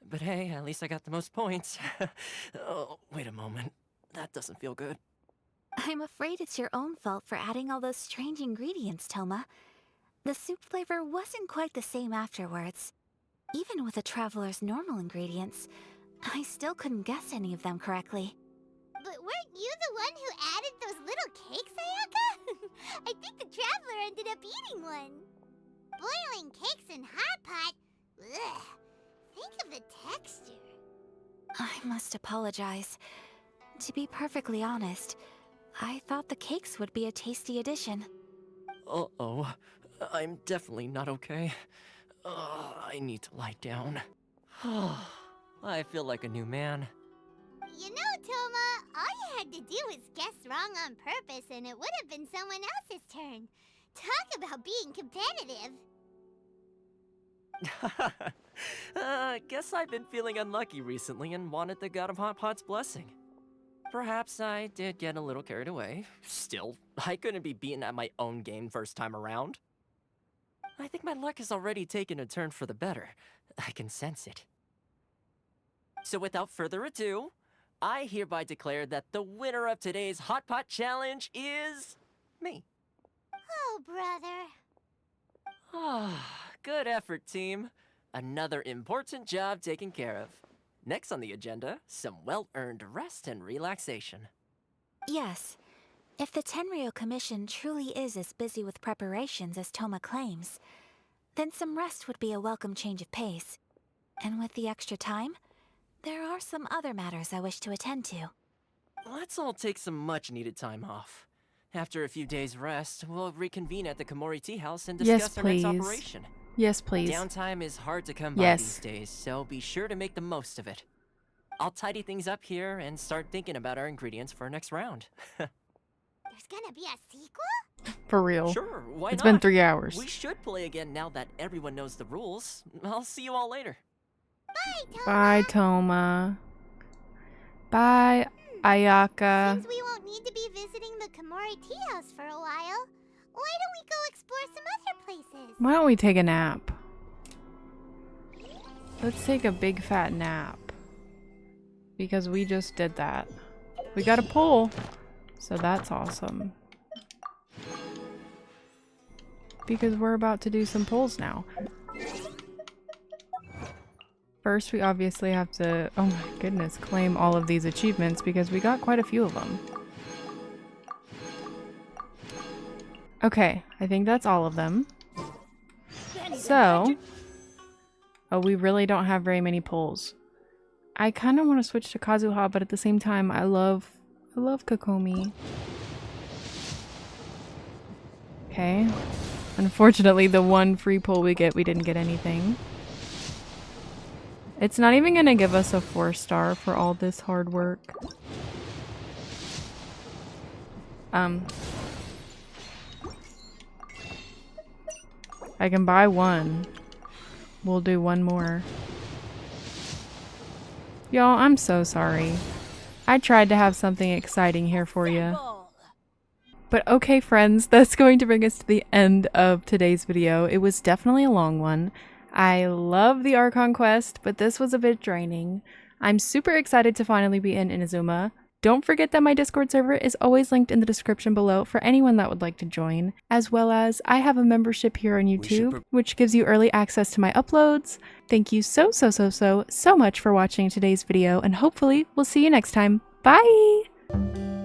But hey, at least I got the most points. Oh, wait a moment. That doesn't feel good. I'm afraid it's your own fault for adding all those strange ingredients, Toma. The soup flavor wasn't quite the same afterwards. Even with the Traveler's normal ingredients, I still couldn't guess any of them correctly. But weren't you the one who added those little cakes, Ayaka? I think the Traveler ended up eating one. Boiling cakes in hot pot? Ugh. Think of the texture. I must apologize. To be perfectly honest, I thought the cakes would be a tasty addition. Uh-oh. I'm definitely not okay. I need to lie down. I feel like a new man. You know, Toma, all you had to do was guess wrong on purpose and it would have been someone else's turn. Talk about being competitive. Guess I've been feeling unlucky recently and wanted the god of hot pot's blessing. Perhaps I did get a little carried away. Still, I couldn't be beaten at my own game first time around. I think my luck has already taken a turn for the better. I can sense it. So without further ado, I hereby declare that the winner of today's Hot Pot Challenge is... me. Oh, brother. Good effort, team. Another important job taken care of. Next on the agenda, some well-earned rest and relaxation. Yes. If the Tenryou Commission truly is as busy with preparations as Toma claims, then some rest would be a welcome change of pace. And with the extra time, there are some other matters I wish to attend to. Let's all take some much-needed time off. After a few days' rest, we'll reconvene at the Komore teahouse and discuss our next operation. Yes, please. Downtime is hard to come by these days, so be sure to make the most of it. I'll tidy things up here and start thinking about our ingredients for our next round. There's gonna be a sequel? For real. Sure, why It's not? been 3 hours. We should play again now that everyone knows the rules. I'll see you all later. Bye, Toma. Bye, Ayaka. Since we won't need to be visiting the Komore teahouse for a while, why don't we go explore some other places? Why don't we take a nap? Let's take a big fat nap. Because we just did that. We got a pull. So that's awesome. Because we're about to do some pulls now. First, we obviously have to, oh my goodness, claim all of these achievements because we got quite a few of them. Okay, I think that's all of them. So, oh, we really don't have very many pulls. I kind of want to switch to Kazuha, but at the same time, I love Kokomi. Okay. Unfortunately, the one free pull we didn't get anything. It's not even gonna give us a 4-star for all this hard work. I can buy one. We'll do one more. Y'all, I'm so sorry. I tried to have something exciting here for you. But okay, friends, that's going to bring us to the end of today's video. It was definitely a long one. I love the Archon quest, but this was a bit draining. I'm super excited to finally be in Inazuma. Don't forget that my Discord server is always linked in the description below for anyone that would like to join, as well as I have a membership here on YouTube, which gives you early access to my uploads. Thank you so much for watching today's video, and hopefully we'll see you next time. Bye!